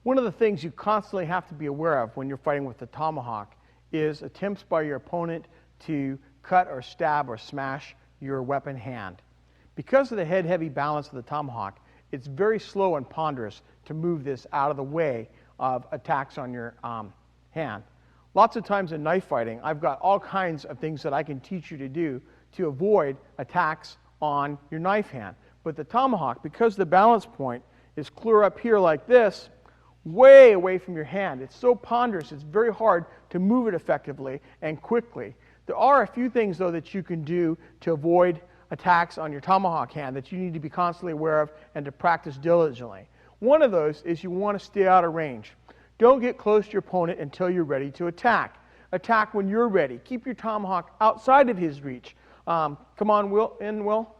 One of the things you constantly have to be aware of when you're fighting with the tomahawk is attempts by your opponent to cut or stab or smash your weapon hand. Because of the head-heavy balance of the tomahawk, it's very slow and ponderous to move this out of the way of attacks on your hand. Lots of times in knife fighting, I've got all kinds of things that I can teach you to do to avoid attacks on your knife hand. But the tomahawk, because the balance point is clear up here like this, way away from your hand. It's so ponderous, it's very hard to move it effectively and quickly. There are a few things, though, that you can do to avoid attacks on your tomahawk hand that you need to be constantly aware of and to practice diligently. One of those is you want to stay out of range. Don't get close to your opponent until you're ready to attack. Attack when you're ready. Keep your tomahawk outside of his reach. Come on, Will.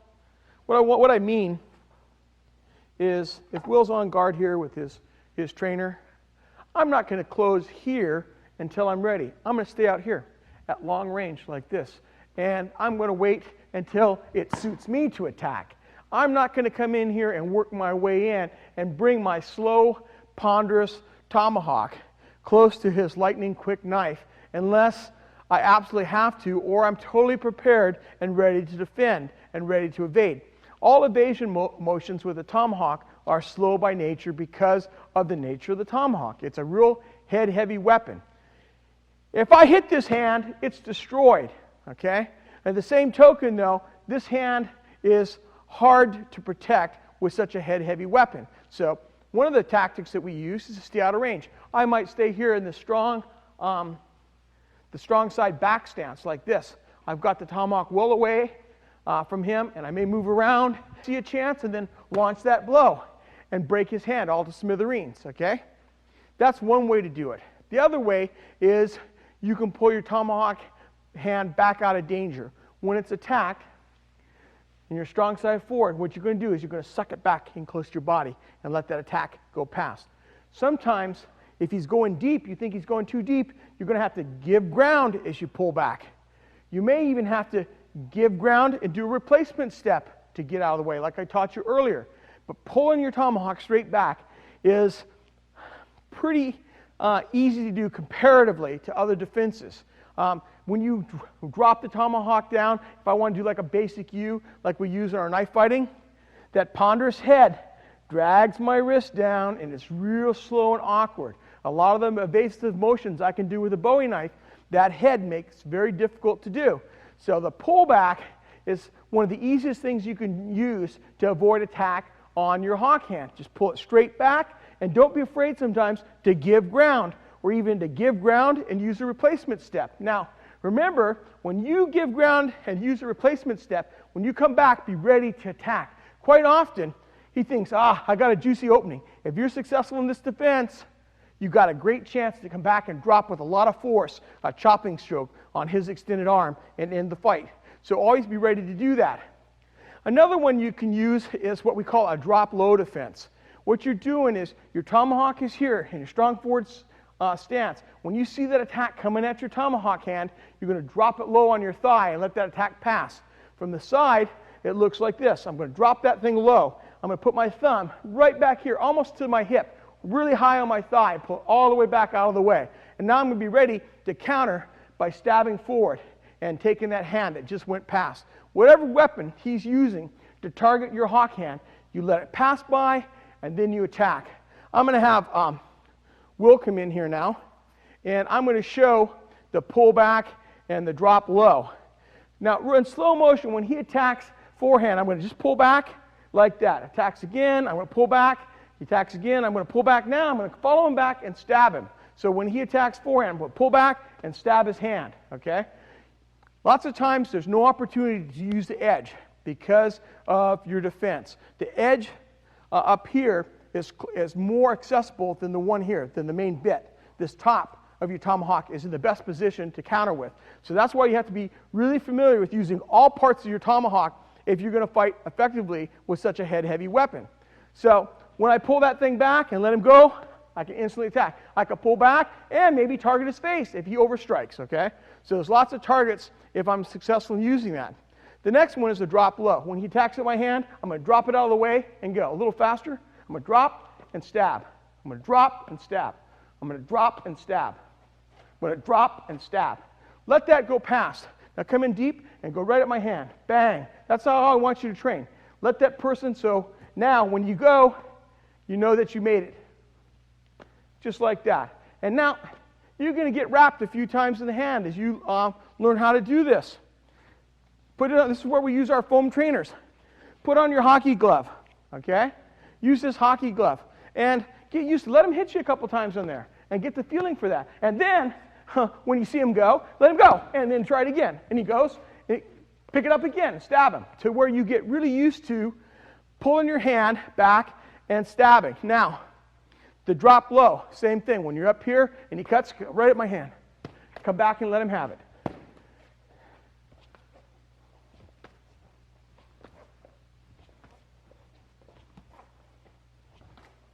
What I mean is if Will's on guard here with his trainer, I'm not going to close here until I'm ready. I'm going to stay out here at long range like this. And I'm going to wait until it suits me to attack. I'm not going to come in here and work my way in and bring my slow, ponderous tomahawk close to his lightning quick knife unless I absolutely have to, or I'm totally prepared and ready to defend and ready to evade. All evasion motions with a tomahawk are slow by nature because of the nature of the tomahawk. It's a real head-heavy weapon. If I hit this hand, it's destroyed, okay? At the same token, though, this hand is hard to protect with such a head-heavy weapon. So one of the tactics that we use is to stay out of range. I might stay here in the strong side back stance like this. I've got the tomahawk well away from him, and I may move around, see a chance, and then launch that blow and break his hand all to smithereens, okay? That's one way to do it. The other way is you can pull your tomahawk hand back out of danger. When it's attacked, and your strong side forward, what you're going to do is you're going to suck it back in close to your body and let that attack go past. Sometimes, if he's going deep, you think he's going too deep, you're going to have to give ground as you pull back. You may even have to give ground and do a replacement step to get out of the way, like I taught you earlier. But pulling your tomahawk straight back is pretty easy to do comparatively to other defenses. When you drop the tomahawk down, if I want to do like a basic U, like we use in our knife fighting, that ponderous head drags my wrist down, and it's real slow and awkward. A lot of the evasive motions I can do with a Bowie knife, that head makes very difficult to do. So the pullback is one of the easiest things you can use to avoid attack on your hawk hand. Just pull it straight back, and don't be afraid sometimes to give ground, or even to give ground and use a replacement step. Now, remember, when you give ground and use a replacement step, when you come back, be ready to attack. Quite often, he thinks, I got a juicy opening. If you're successful in this defense, you've got a great chance to come back and drop with a lot of force, a chopping stroke on his extended arm and end the fight. So always be ready to do that. Another one you can use is what we call a drop-low defense. What you're doing is your tomahawk is here in your strong forward stance. When you see that attack coming at your tomahawk hand, you're going to drop it low on your thigh and let that attack pass. From the side, it looks like this. I'm going to drop that thing low. I'm going to put my thumb right back here, almost to my hip, really high on my thigh, and pull it all the way back out of the way. And now I'm going to be ready to counter by stabbing forward and taking that hand that just went past. Whatever weapon he's using to target your hawk hand, you let it pass by, and then you attack. I'm going to have Will come in here now, and I'm going to show the pull back and the drop low. Now, in slow motion, when he attacks forehand, I'm going to just pull back like that. Attacks again, I'm going to pull back. He attacks again, I'm going to pull back now. I'm going to follow him back and stab him. So when he attacks forehand, I'm going to pull back and stab his hand, okay? Lots of times, there's no opportunity to use the edge because of your defense. The edge up here is more accessible than the one here, than the main bit. This top of your tomahawk is in the best position to counter with. So that's why you have to be really familiar with using all parts of your tomahawk if you're going to fight effectively with such a head-heavy weapon. So when I pull that thing back and let him go, I can instantly attack. I can pull back and maybe target his face if he overstrikes, okay? So there's lots of targets if I'm successful in using that. The next one is the drop low. When he attacks at my hand, I'm going to drop it out of the way and go. A little faster. I'm going to drop and stab. I'm I'm going to drop and stab. I'm going to drop and stab. I'm going to drop and stab. Let that go past. Now come in deep and go right at my hand. Bang. That's how I want you to train. Let that person, so now when you go, you know that you made it. Just like that. And now you're going to get wrapped a few times in the hand as you learn how to do this. Put it on. This is where we use our foam trainers. Put on your hockey glove. Okay? Use this hockey glove. And get used to, let him hit you a couple times on there. And get the feeling for that. And then, when you see him go, let him go. And then try it again. And he goes, pick it up again and stab him. To where you get really used to pulling your hand back and stabbing. Now, the drop low, same thing. When you're up here and he cuts, right at my hand. Come back and let him have it.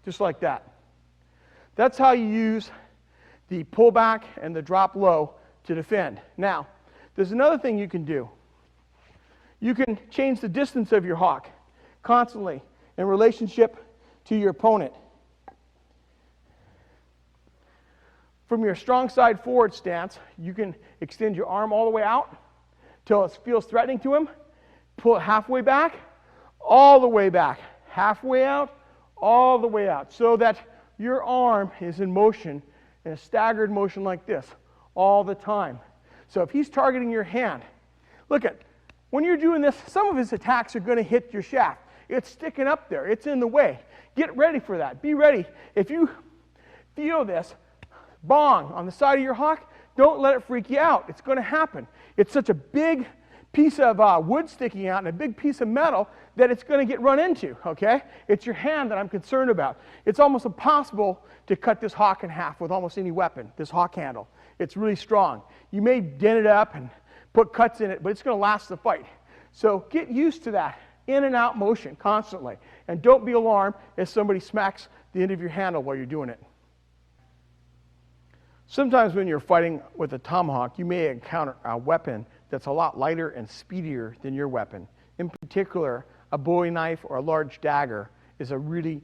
Just like that. That's how you use the pullback and the drop low to defend. Now, there's another thing you can do. You can change the distance of your hawk constantly in relationship to your opponent. From your strong side forward stance, you can extend your arm all the way out till it feels threatening to him. Pull it halfway back, all the way back, halfway out, all the way out, so that your arm is in motion, in a staggered motion like this, all the time. So if he's targeting your hand, look at, when you're doing this, some of his attacks are going to hit your shaft. It's sticking up there. It's in the way. Get ready for that. Be ready. If you feel this, bong on the side of your hawk, don't let it freak you out. It's going to happen. It's such a big piece of wood sticking out and a big piece of metal that it's going to get run into, okay? It's your hand that I'm concerned about. It's almost impossible to cut this hawk in half with almost any weapon, this hawk handle. It's really strong. You may dent it up and put cuts in it, but it's going to last the fight. So get used to that in and out motion constantly. And don't be alarmed if somebody smacks the end of your handle while you're doing it. Sometimes when you're fighting with a tomahawk, you may encounter a weapon that's a lot lighter and speedier than your weapon. In particular, a Bowie knife or a large dagger is a really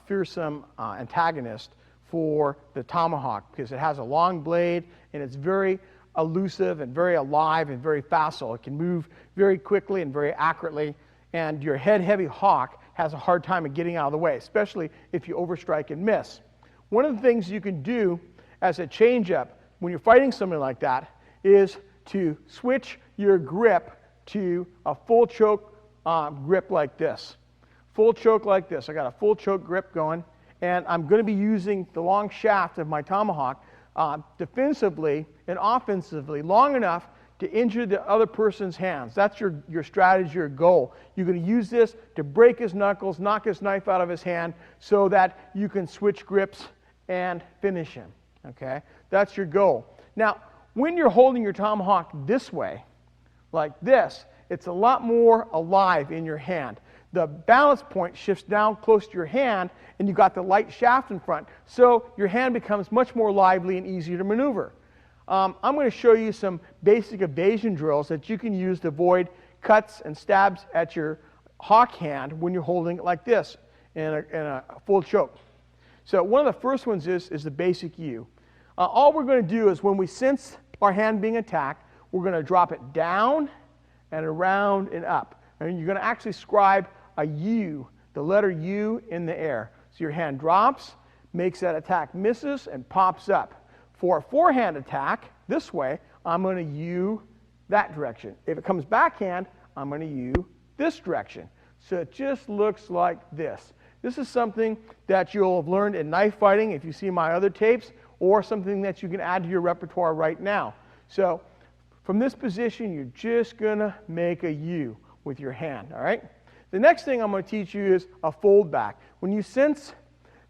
fearsome antagonist for the tomahawk because it has a long blade and it's very elusive and very alive and very facile. It can move very quickly and very accurately, and your head-heavy hawk has a hard time of getting out of the way, especially if you overstrike and miss. One of the things you can do as a change-up when you're fighting something like that is to switch your grip to a full choke grip like this. Full choke like this. I got a full choke grip going, and I'm going to be using the long shaft of my tomahawk defensively and offensively long enough to injure the other person's hands. That's your strategy, your goal. You're going to use this to break his knuckles, knock his knife out of his hand so that you can switch grips and finish him. Okay? That's your goal. Now, when you're holding your tomahawk this way, like this, it's a lot more alive in your hand. The balance point shifts down close to your hand, and you've got the light shaft in front, so your hand becomes much more lively and easier to maneuver. I'm going to show you some basic evasion drills that you can use to avoid cuts and stabs at your hawk hand when you're holding it like this in a full choke. So one of the first ones is the basic U. All we're going to do is when we sense our hand being attacked, we're going to drop it down and around and up. And you're going to actually scribe a U, the letter U in the air. So your hand drops, makes that attack, misses, and pops up. For a forehand attack, this way, I'm going to U that direction. If it comes backhand, I'm going to U this direction. So it just looks like this. This is something that you'll have learned in knife fighting if you see my other tapes, or something that you can add to your repertoire right now. So from this position, you're just going to make a U with your hand, all right? The next thing I'm going to teach you is a fold back. When you sense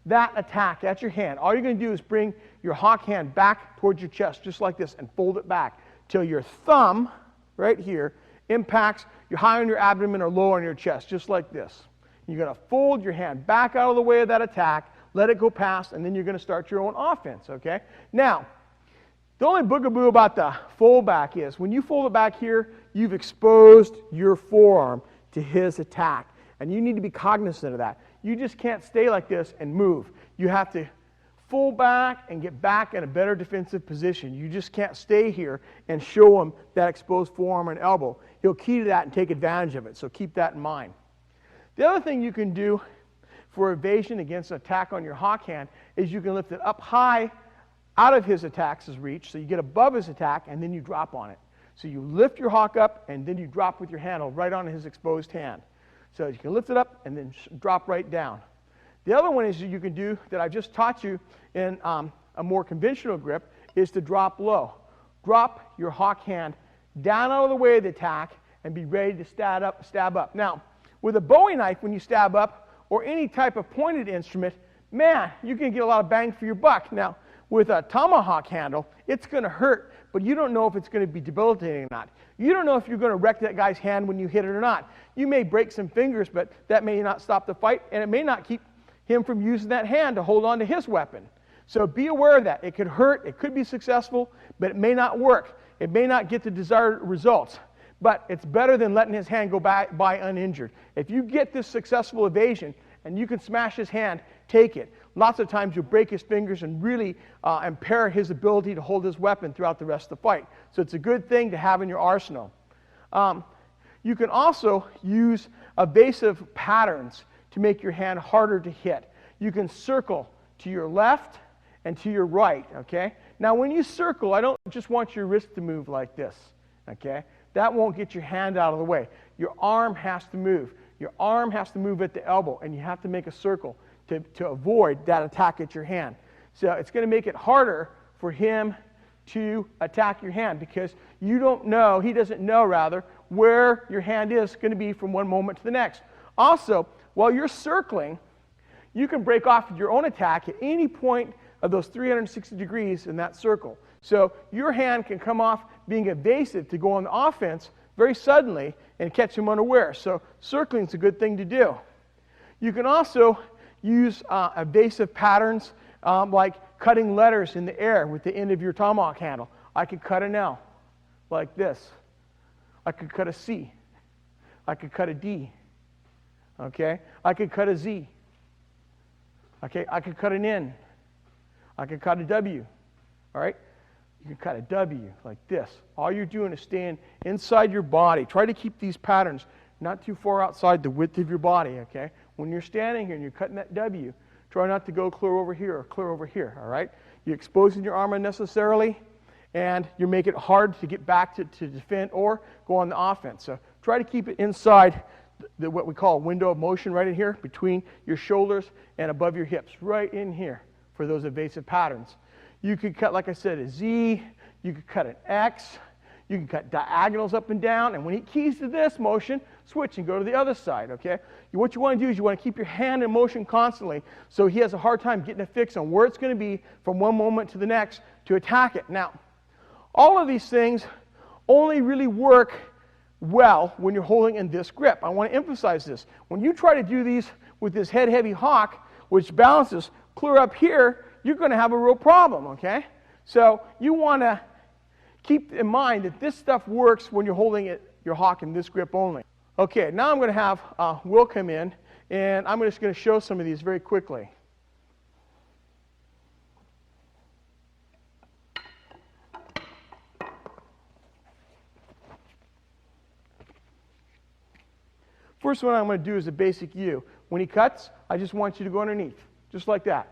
that attack at your hand, all you're going to do is bring your hawk hand back towards your chest, just like this, and fold it back till your thumb, right here, impacts you're high on your abdomen or low on your chest, just like this. You're going to fold your hand back out of the way of that attack, let it go past, and then you're going to start your own offense, okay? Now, the only boogaboo about the fold back is when you fold it back here, you've exposed your forearm to his attack, and you need to be cognizant of that. You just can't stay like this and move. You have to full back and get back in a better defensive position. You just can't stay here and show him that exposed forearm and elbow. He'll key to that and take advantage of it, so keep that in mind. The other thing you can do for evasion against an attack on your hawk hand is you can lift it up high out of his attack's reach, so you get above his attack, and then you drop on it. So you lift your hawk up, and then you drop with your handle right on his exposed hand. So you can lift it up and then drop right down. The other one is you can do that I just taught you in a more conventional grip is to drop low. Drop your hawk hand down out of the way of the attack and be ready to stab up. Now, with a Bowie knife, when you stab up, or any type of pointed instrument, man, you can get a lot of bang for your buck. Now, with a tomahawk handle, it's going to hurt, but you don't know if it's going to be debilitating or not. You don't know if you're going to wreck that guy's hand when you hit it or not. You may break some fingers, but that may not stop the fight, and it may not keep him from using that hand to hold on to his weapon. So be aware of that. It could hurt, it could be successful, but it may not work. It may not get the desired results. But it's better than letting his hand go by uninjured. If you get this successful evasion and you can smash his hand, take it. Lots of times you'll break his fingers and really impair his ability to hold his weapon throughout the rest of the fight. So it's a good thing to have in your arsenal. You can also use evasive patterns to make your hand harder to hit. You can circle to your left and to your right, okay? Now when you circle, I don't just want your wrist to move like this, okay? That won't get your hand out of the way. Your arm has to move. Your arm has to move at the elbow, and you have to make a circle to avoid that attack at your hand. So it's going to make it harder for him to attack your hand because you don't know, he doesn't know rather, where your hand is going to be from one moment to the next. Also, while you're circling, you can break off your own attack at any point of those 360 degrees in that circle. So your hand can come off being evasive to go on the offense very suddenly and catch him unaware. So circling is a good thing to do. You can also use evasive patterns like cutting letters in the air with the end of your tomahawk handle. I could cut an L like this. I could cut a C. I could cut a D. Okay? I could cut a Z. Okay? I could cut an N. I could cut a W. All right? You can cut a W like this. All you're doing is staying inside your body. Try to keep these patterns not too far outside the width of your body, okay? When you're standing here and you're cutting that W, try not to go clear over here or clear over here, all right? You're exposing your arm unnecessarily, and you make it hard to get back to defend or go on the offense. So try to keep it inside what we call a window of motion right in here between your shoulders and above your hips, right in here for those evasive patterns. You could cut, like I said, a Z. You could cut an X. You can cut diagonals up and down. And when he keys to this motion, switch and go to the other side, okay? What you want to do is you want to keep your hand in motion constantly so he has a hard time getting a fix on where it's going to be from one moment to the next to attack it. Now, all of these things only really work well when you're holding in this grip. I want to emphasize this. When you try to do these with this head-heavy hawk, which balances clear up here, you're going to have a real problem, okay? So you want to keep in mind that this stuff works when you're holding your hawk in this grip only. Okay, now I'm going to have Will come in, and I'm just going to show some of these very quickly. First one I'm going to do is a basic U. When he cuts, I just want you to go underneath, just like that.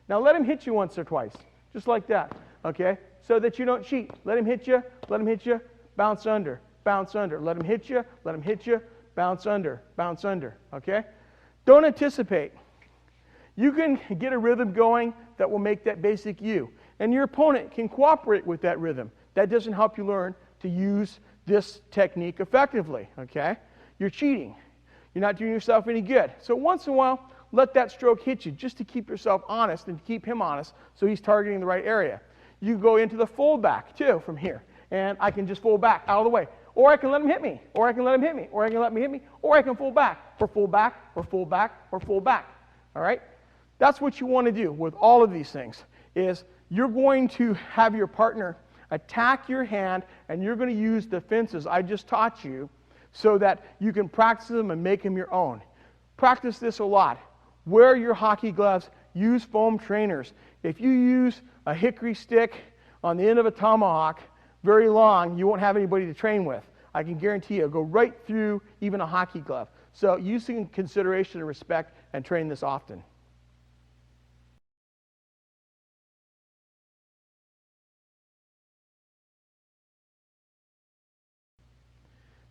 Now let him hit you once or twice, just like that, okay? So that you don't cheat. Let him hit you, bounce under, bounce under. Let him hit you, bounce under, okay? Don't anticipate. You can get a rhythm going that will make that basic U. And your opponent can cooperate with that rhythm. That doesn't help you learn to use this technique effectively, okay? You're cheating. You're not doing yourself any good. So once in a while, let that stroke hit you just to keep yourself honest and to keep him honest so he's targeting the right area. You go into the fold back, too, from here. And I can just fold back out of the way. Or I can let him hit me. Or I can let him hit me. Or I can let me hit me. Or I can fold back. Or fold back. Or fold back. Or fold back. All right? That's what you want to do with all of these things, is you're going to have your partner attack your hand, and you're going to use the fences I just taught you so that you can practice them and make them your own. Practice this a lot. Wear your hockey gloves use foam trainers. If you use a hickory stick on the end of a tomahawk very long, you won't have anybody to train with. I can guarantee you, it'll go right through even a hockey glove. So use in consideration and respect and train this often.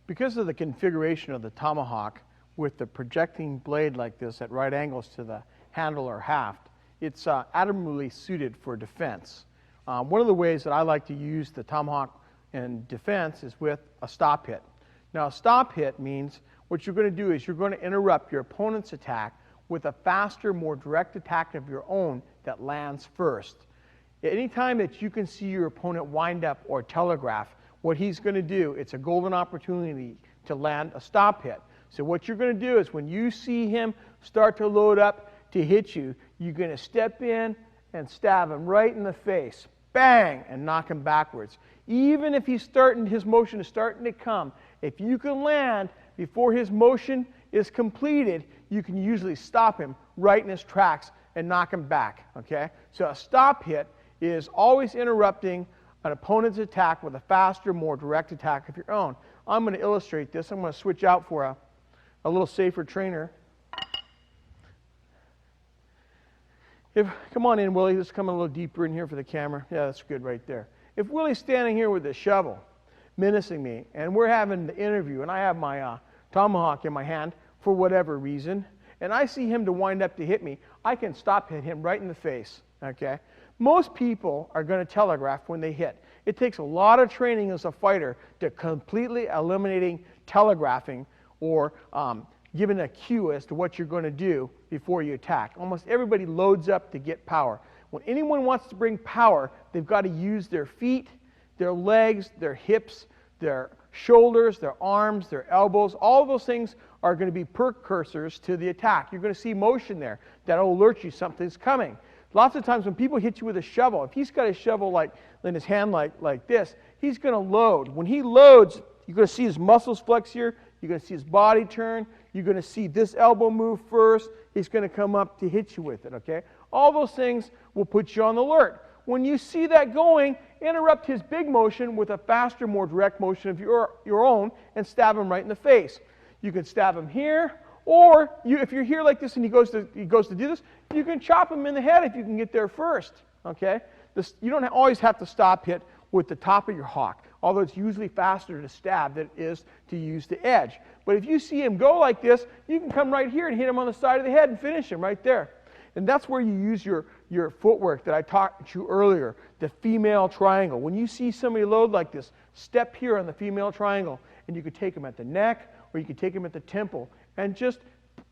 Because of the configuration of the tomahawk with the projecting blade like this at right angles to the handle or haft, it's admirably suited for defense. One of the ways that I like to use the tomahawk in defense is with a stop hit. Now, a stop hit means what you're going to do is you're going to interrupt your opponent's attack with a faster, more direct attack of your own that lands first. Anytime that you can see your opponent wind up or telegraph what he's going to do, it's a golden opportunity to land a stop hit. So what you're going to do is when you see him start to load up to hit you, you're going to step in and stab him right in the face. Bang! And knock him backwards. Even if his motion is starting to come, if you can land before his motion is completed, you can usually stop him right in his tracks and knock him back. Okay? So a stop hit is always interrupting an opponent's attack with a faster, more direct attack of your own. I'm going to illustrate this. I'm going to switch out for a little safer trainer. Come on in, Willie. Let's come a little deeper in here for the camera. Yeah, that's good right there. If Willie's standing here with a shovel menacing me, and we're having the interview, and I have my tomahawk in my hand for whatever reason, and I see him to wind up to hit me, I can stop hit him right in the face. Okay? Most people are going to telegraph when they hit. It takes a lot of training as a fighter to completely eliminating telegraphing or giving a cue as to what you're going to do before you attack. Almost everybody loads up to get power. When anyone wants to bring power, they've got to use their feet, their legs, their hips, their shoulders, their arms, their elbows. All of those things are going to be precursors to the attack. You're going to see motion there that will alert you something's coming. Lots of times when people hit you with a shovel, if he's got a shovel like in his hand like this, he's going to load. When he loads, you're going to see his muscles flex here. You're going to see his body turn. You're going to see this elbow move first. He's going to come up to hit you with it, okay? All those things will put you on the alert. When you see that going, interrupt his big motion with a faster, more direct motion of your own and stab him right in the face. You can stab him here, or if you're here like this and he goes to do this, you can chop him in the head if you can get there first, okay? You don't always have to stop hit with the top of your hawk, although it's usually faster to stab than it is to use the edge. But if you see him go like this, you can come right here and hit him on the side of the head and finish him right there. And that's where you use your footwork that I talked to you earlier, the female triangle. When you see somebody load like this, step here on the female triangle, and you could take him at the neck, or you could take him at the temple, and just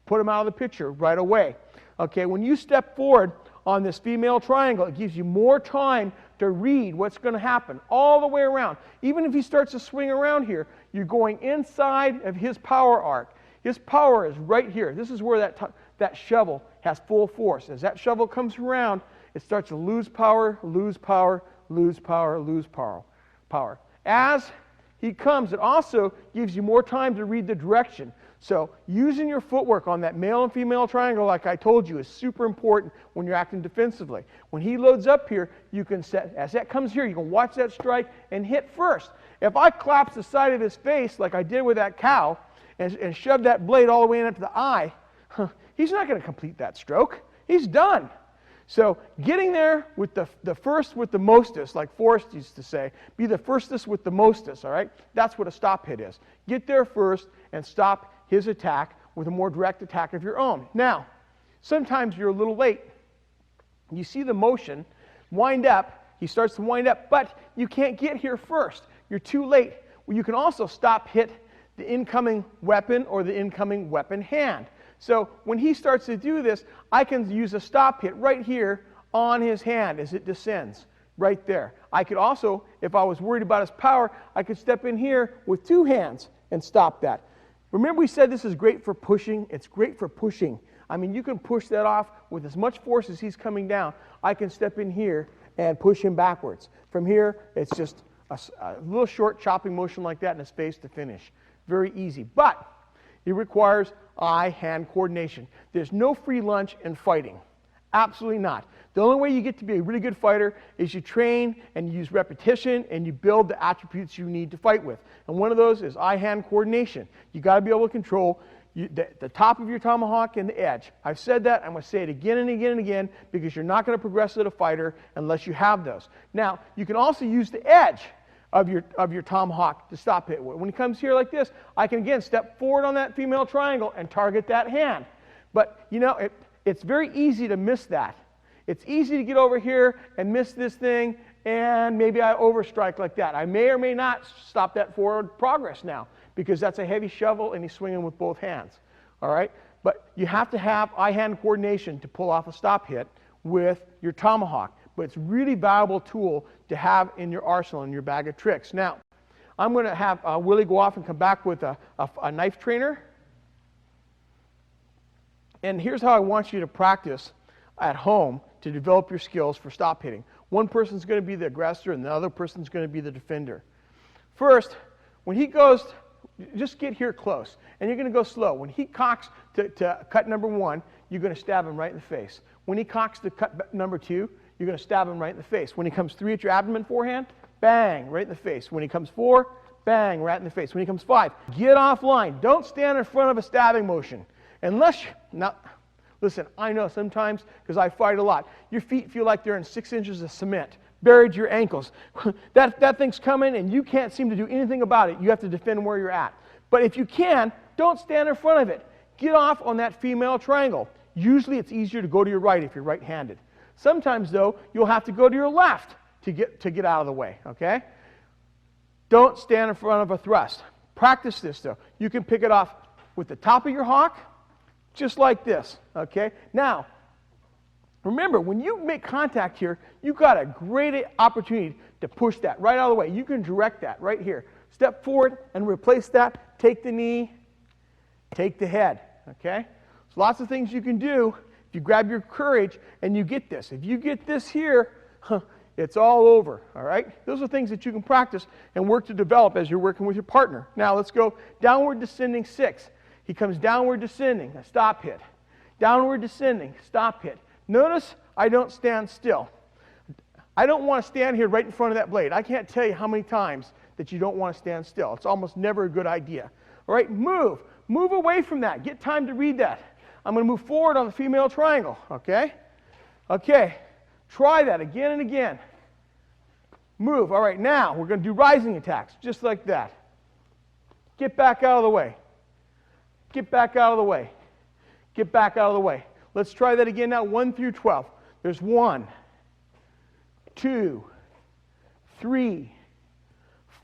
put him out of the picture right away. Okay, when you step forward on this female triangle, it gives you more time to read what's going to happen all the way around. Even if he starts to swing around here, you're going inside of his power arc. His power is right here. This is where that shovel has full force. As that shovel comes around, it starts to lose power, lose power, lose power, lose power. As he comes, it also gives you more time to read the direction. So using your footwork on that male and female triangle, like I told you, is super important when you're acting defensively. When he loads up here, you can set, as that comes here, you can watch that strike and hit first. If I collapse the side of his face like I did with that cow and shove that blade all the way into the eye, he's not going to complete that stroke. He's done. So getting there with the first with the mostest, like Forrest used to say, be the firstest with the mostest, all right? That's what a stop hit is. Get there first and stop his attack with a more direct attack of your own. Now, sometimes you're a little late. You see the motion, wind up, he starts to wind up, but you can't get here first. You're too late. Well, you can also stop hit the incoming weapon or the incoming weapon hand. So when he starts to do this, I can use a stop hit right here on his hand as it descends, right there. I could also, if I was worried about his power, I could step in here with two hands and stop that. Remember we said this is great for pushing? It's great for pushing. I mean, you can push that off with as much force as he's coming down. I can step in here and push him backwards. From here, it's just a little short chopping motion like that in his face to finish. Very easy. But it requires eye-hand coordination. There's no free lunch in fighting. Absolutely not. The only way you get to be a really good fighter is you train and you use repetition and you build the attributes you need to fight with. And one of those is eye-hand coordination. You got to be able to control the top of your tomahawk and the edge. I've said that. I'm going to say it again and again and again because you're not going to progress as a fighter unless you have those. Now, you can also use the edge of your tomahawk to stop it. When he comes here like this, I can again step forward on that female triangle and target that hand. But you know, it's very easy to miss that. It's easy to get over here and miss this thing, and maybe I overstrike like that. I may or may not stop that forward progress now because that's a heavy shovel and he's swinging with both hands. All right? But you have to have eye-hand coordination to pull off a stop hit with your tomahawk. But it's a really valuable tool to have in your arsenal, in your bag of tricks. Now, I'm going to have Willie go off and come back with a knife trainer. And here's how I want you to practice at home to develop your skills for stop hitting. One person's going to be the aggressor and the other person's going to be the defender. First, when he goes, just get here close, and you're going to go slow. When he cocks to cut number 1, you're going to stab him right in the face. When he cocks to cut number 2, you're going to stab him right in the face. When he comes 3 at your abdomen forehand, bang, right in the face. When he comes 4, bang, right in the face. When he comes 5, get offline. Don't stand in front of a stabbing motion. Unless, now, listen, I know sometimes, because I fight a lot, your feet feel like they're in 6 inches of cement, buried to your ankles. that thing's coming and you can't seem to do anything about it. You have to defend where you're at. But if you can, don't stand in front of it. Get off on that female triangle. Usually it's easier to go to your right if you're right-handed. Sometimes, though, you'll have to go to your left to get out of the way, okay? Don't stand in front of a thrust. Practice this, though. You can pick it off with the top of your hawk, just like this, okay? Now, remember, when you make contact here, you've got a great opportunity to push that right out of the way. You can direct that right here. Step forward and replace that. Take the knee, take the head, okay? There's lots of things you can do if you grab your courage and you get this. If you get this here, it's all over, all right? Those are things that you can practice and work to develop as you're working with your partner. Now, let's go downward descending 6. He comes downward descending, a stop hit. Downward descending, stop hit. Notice I don't stand still. I don't want to stand here right in front of that blade. I can't tell you how many times that you don't want to stand still. It's almost never a good idea. All right, move. Move away from that. Get time to read that. I'm going to move forward on the female triangle, okay? Okay, try that again and again. Move. All right, now we're going to do rising attacks, just like that. Get back out of the way. Get back out of the way. Get back out of the way. Let's try that again now, 1 through 12. There's 1, 2, 3,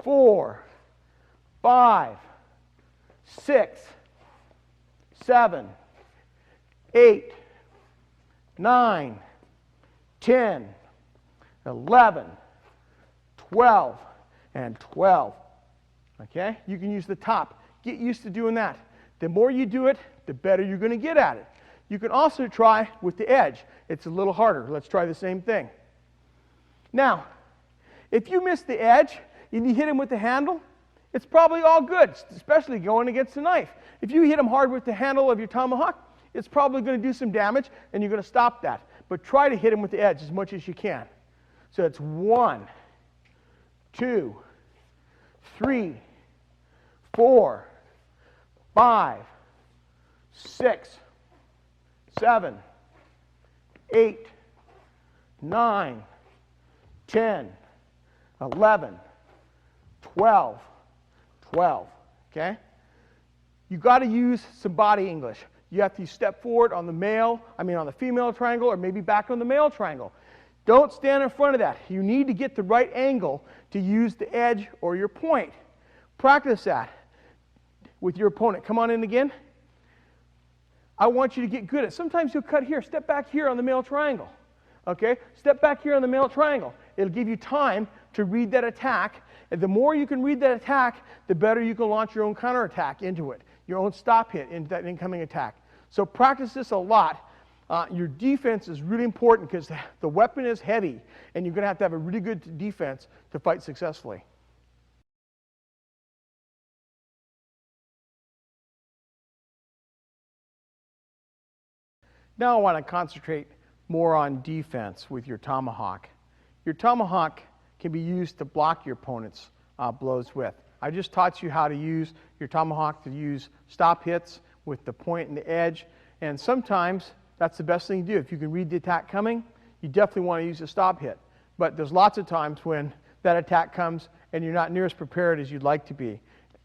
4, 5, 6, 7, 8, 9, 10, 11, 12, and 12. Okay? You can use the top. Get used to doing that. The more you do it, the better you're going to get at it. You can also try with the edge. It's a little harder. Let's try the same thing. Now, if you miss the edge and you hit him with the handle, it's probably all good, especially going against the knife. If you hit him hard with the handle of your tomahawk, it's probably going to do some damage, and you're going to stop that. But try to hit him with the edge as much as you can. So it's 1, 2, 3, 4, 5, 6, 7, 8, 9, 10, 11, 12, 12, okay? You got to use some body English. You have to step forward on the female triangle, or maybe back on the male triangle. Don't stand in front of that. You need to get the right angle to use the edge or your point. Practice that with your opponent. Come on in again. I want you to get good at it. Sometimes you'll cut here. Step back here on the male triangle. Okay? Step back here on the male triangle. It'll give you time to read that attack. And the more you can read that attack, the better you can launch your own counterattack into it, your own stop hit into that incoming attack. So practice this a lot. Your defense is really important because the weapon is heavy, and you're going to have a really good defense to fight successfully. Now I want to concentrate more on defense with your tomahawk. Your tomahawk can be used to block your opponent's blows with. I just taught you how to use your tomahawk to use stop hits with the point and the edge, and sometimes that's the best thing to do. If you can read the attack coming, you definitely want to use a stop hit. But there's lots of times when that attack comes and you're not near as prepared as you'd like to be.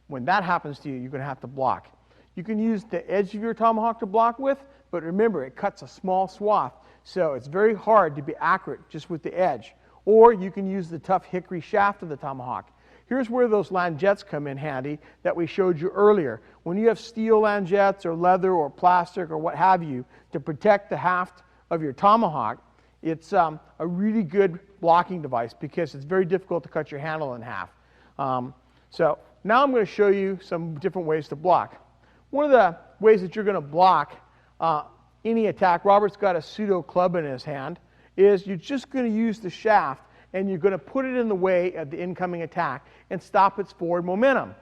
When that happens to you, you're going to have to block. You can use the edge of your tomahawk to block with, but remember, it cuts a small swath, so it's very hard to be accurate just with the edge. Or you can use the tough hickory shaft of the tomahawk. Here's where those langettes come in handy that we showed you earlier. When you have steel langettes or leather or plastic or what have you to protect the haft of your tomahawk, it's a really good blocking device because it's very difficult to cut your handle in half. So now I'm going to show you some different ways to block. One of the ways that you're going to block any attack, Robert's got a pseudo club in his hand, is you're just going to use the shaft and you're going to put it in the way of the incoming attack and stop its forward momentum.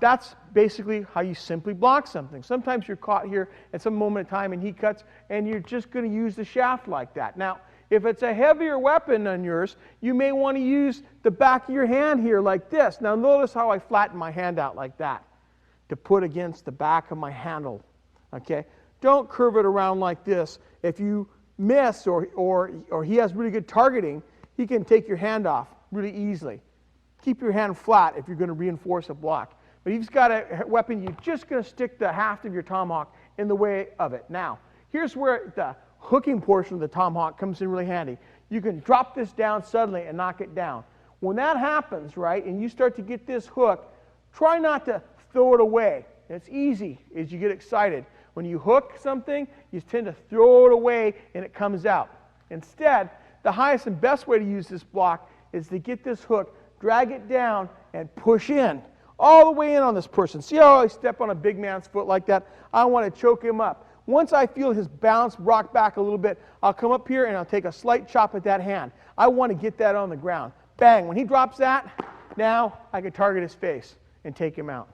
That's basically how you simply block something. Sometimes you're caught here at some moment in time and he cuts, and you're just going to use the shaft like that. Now, if it's a heavier weapon than yours, you may want to use the back of your hand here like this. Now, notice how I flatten my hand out like that to put against the back of my handle. Okay? Don't curve it around like this. If you miss or he has really good targeting, he can take your hand off really easily. Keep your hand flat if you're going to reinforce a block. But if you've got a weapon, you're just going to stick the haft of your tomahawk in the way of it. Now, here's where the hooking portion of the tomahawk comes in really handy. You can drop this down suddenly and knock it down. When that happens, right, and you start to get this hook, try not to throw it away. It's easy as you get excited. When you hook something, you tend to throw it away and it comes out. Instead, the highest and best way to use this block is to get this hook, drag it down, and push in. All the way in on this person. See how I step on a big man's foot like that? I want to choke him up. Once I feel his balance rock back a little bit, I'll come up here and I'll take a slight chop at that hand. I want to get that on the ground. Bang. When he drops that, now I can target his face and take him out.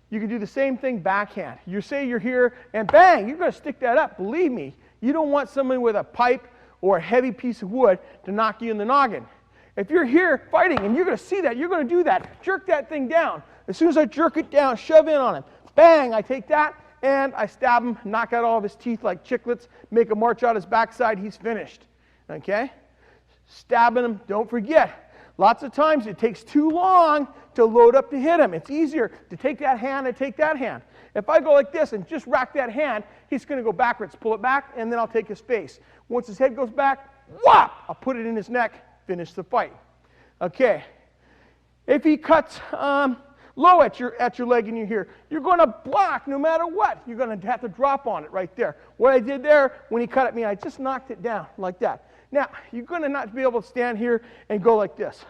You can do the same thing backhand. You say you're here and bang, you're going to stick that up. Believe me, you don't want somebody with a pipe or a heavy piece of wood to knock you in the noggin. If you're here fighting and you're going to see that, you're going to do that. Jerk that thing down. As soon as I jerk it down, shove in on him. Bang, I take that and I stab him, knock out all of his teeth like chiclets, make a march out his backside, he's finished. Okay? Stabbing him, don't forget. Lots of times it takes too long to load up to hit him. It's easier to take that hand and take that hand. If I go like this and just rack that hand, he's going to go backwards, pull it back, and then I'll take his face. Once his head goes back, whop! I'll put it in his neck, finish the fight. Okay. If he cuts low at your leg and you're here, you're going to block no matter what. You're going to have to drop on it right there. What I did there, when he cut at me, I just knocked it down like that. Now, you're going to not be able to stand here and go like this.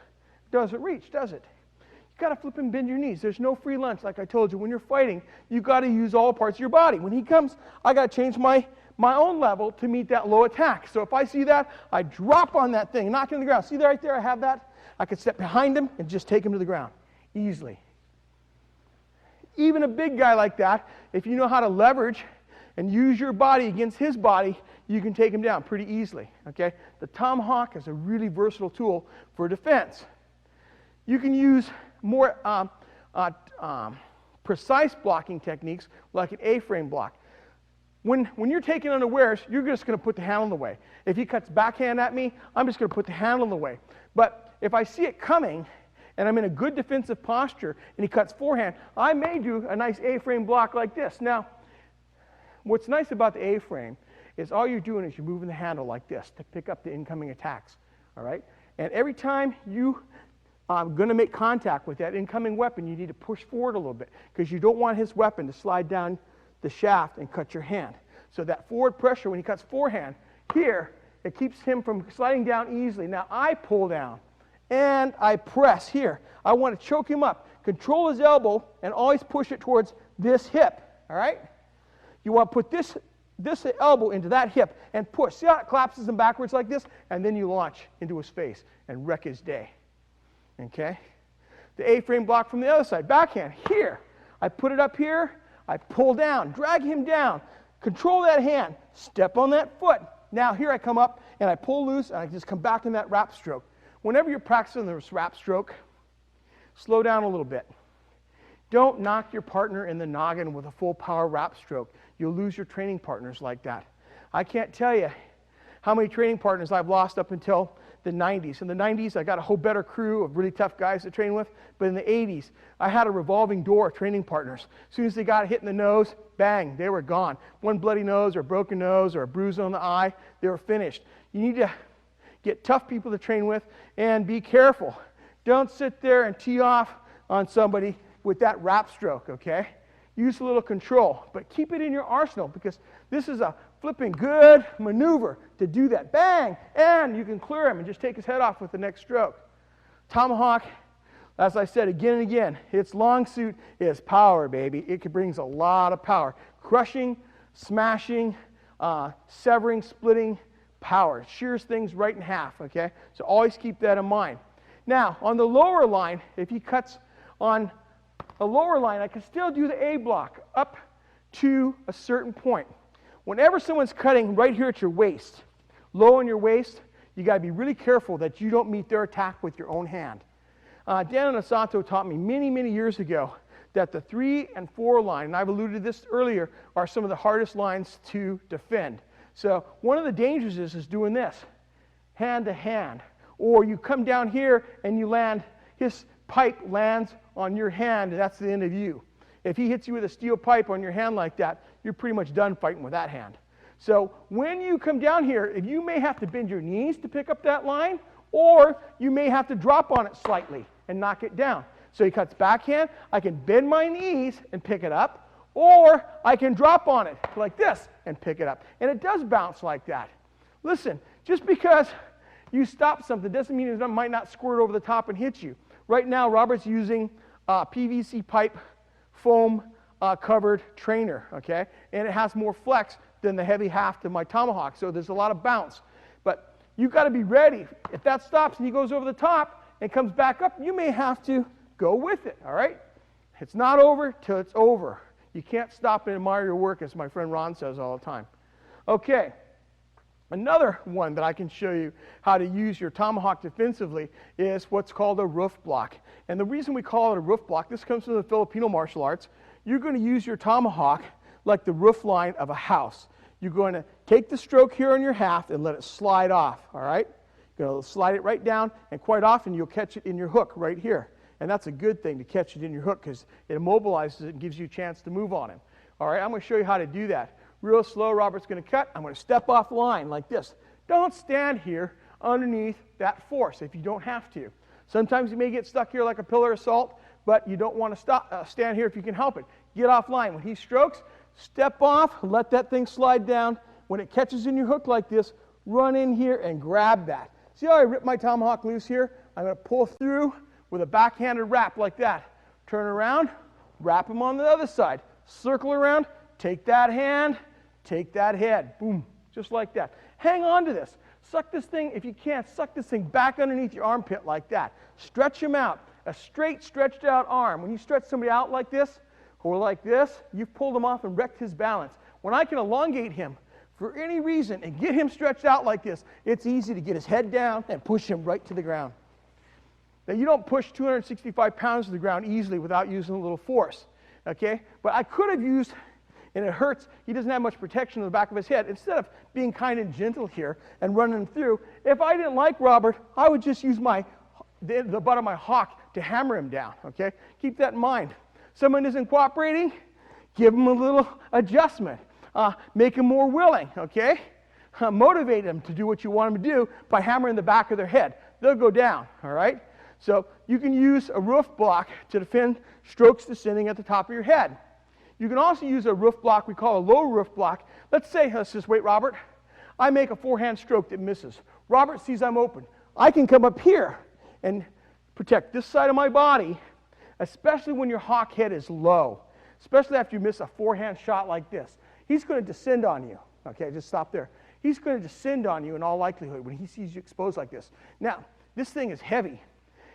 Doesn't reach, does it? You've got to flip and bend your knees. There's no free lunch, like I told you. When you're fighting, you've got to use all parts of your body. When he comes, I got to change my own level to meet that low attack. So if I see that, I drop on that thing, knock it on the ground. See that right there? I have that. I can step behind him and just take him to the ground easily. Even a big guy like that, if you know how to leverage and use your body against his body, you can take him down pretty easily. Okay? The tomahawk is a really versatile tool for defense. You can use more precise blocking techniques like an A-frame block. When you're taking unawares, you're just going to put the handle in the way. If he cuts backhand at me, I'm just going to put the handle in the way. But if I see it coming, and I'm in a good defensive posture, and he cuts forehand, I may do a nice A-frame block like this. Now, what's nice about the A-frame is all you're doing is you're moving the handle like this to pick up the incoming attacks. All right? And every time you are going to make contact with that incoming weapon, you need to push forward a little bit because you don't want his weapon to slide down the shaft and cut your hand. So that forward pressure, when he cuts forehand, here, it keeps him from sliding down easily. Now I pull down and I press here. I want to choke him up, control his elbow, and always push it towards this hip. All right? You want to put this elbow into that hip and push. See how it collapses him backwards like this? And then you launch into his face and wreck his day. Okay? The A-frame block from the other side. Backhand. Here. I put it up here. I pull down. Drag him down. Control that hand. Step on that foot. now here I come up and I pull loose and I just come back in that wrap stroke. Whenever you're practicing this wrap stroke, slow down a little bit. Don't knock your partner in the noggin with a full power wrap stroke. You'll lose your training partners like that. I can't tell you how many training partners I've lost up until the 90s. In the 90s, I got a whole better crew of really tough guys to train with. But in the 80s, I had a revolving door of training partners. As soon as they got hit in the nose, bang, they were gone. One bloody nose or a broken nose or a bruise on the eye, they were finished. You need to get tough people to train with and be careful. Don't sit there and tee off on somebody with that wrap stroke, okay? Use a little control, but keep it in your arsenal because this is a flipping good maneuver to do that. Bang! And you can clear him and just take his head off with the next stroke. Tomahawk, as I said again and again, its long suit is power, baby. It brings a lot of power. Crushing, smashing, severing, splitting power. It shears things right in half, okay? So always keep that in mind. Now, on the lower line, if he cuts on a lower line, I can still do the A block up to a certain point. Whenever someone's cutting right here at your waist, low on your waist, you got to be really careful that you don't meet their attack with your own hand. Dan Inosanto taught me many, many years ago that the 3 and 4 line, and I've alluded to this earlier, are some of the hardest lines to defend. So one of the dangers is doing this, hand to hand. Or you come down here and you land, his pipe lands on your hand, and that's the end of you. If he hits you with a steel pipe on your hand like that, you're pretty much done fighting with that hand. So when you come down here, you may have to bend your knees to pick up that line, or you may have to drop on it slightly and knock it down. So he cuts backhand, I can bend my knees and pick it up, or I can drop on it like this and pick it up. And it does bounce like that. Listen, just because you stop something doesn't mean it might not squirt over the top and hit you. Right now, Robert's using PVC pipe foam covered trainer, okay? And it has more flex than the heavy haft of my Tomahawk, so there's a lot of bounce. But you've got to be ready. If that stops and he goes over the top and comes back up, you may have to go with it, all right? It's not over till it's over. You can't stop and admire your work, as my friend Ron says all the time. Okay. Another one that I can show you how to use your Tomahawk defensively is what's called a roof block. And the reason we call it a roof block, this comes from the Filipino martial arts, you're going to use your Tomahawk like the roof line of a house. You're going to take the stroke here on your haft and let it slide off, all right? You're going to slide it right down, and quite often you'll catch it in your hook right here. And that's a good thing to catch it in your hook because it immobilizes it and gives you a chance to move on him. All right, I'm going to show you how to do that. Real slow, Robert's going to cut. I'm going to step off line like this. Don't stand here underneath that force if you don't have to. Sometimes you may get stuck here like a pillar of salt, but you don't want to stand here if you can help it. Get off line. When he strokes, step off, let that thing slide down. When it catches in your hook like this, run in here and grab that. See how I rip my Tomahawk loose here? I'm going to pull through with a backhanded wrap like that. Turn around, wrap him on the other side. Circle around, take that hand, take that head. Boom, just like that. Hang on to this. Suck this thing, if you can't, suck this thing back underneath your armpit like that. Stretch him out. A straight, stretched out arm. When you stretch somebody out like this, or like this, you've pulled him off and wrecked his balance. When I can elongate him for any reason and get him stretched out like this, it's easy to get his head down and push him right to the ground. Now, you don't push 265 pounds to the ground easily without using a little force, okay? But I could have used, and it hurts, he doesn't have much protection on the back of his head. Instead of being kind and gentle here and running through, if I didn't like Robert, I would just use the butt of my hawk to hammer him down, okay? Keep that in mind. Someone isn't cooperating, give him a little adjustment. Make him more willing, okay? Motivate them to do what you want them to do by hammering the back of their head. They'll go down, all right? So you can use a roof block to defend strokes descending at the top of your head. You can also use a roof block we call a low roof block. Let's just wait, Robert. I make a forehand stroke that misses. Robert sees I'm open. I can come up here and protect this side of my body, especially when your hawk head is low, especially after you miss a forehand shot like this. He's going to descend on you. Okay, just stop there. He's going to descend on you in all likelihood when he sees you exposed like this. Now, this thing is heavy.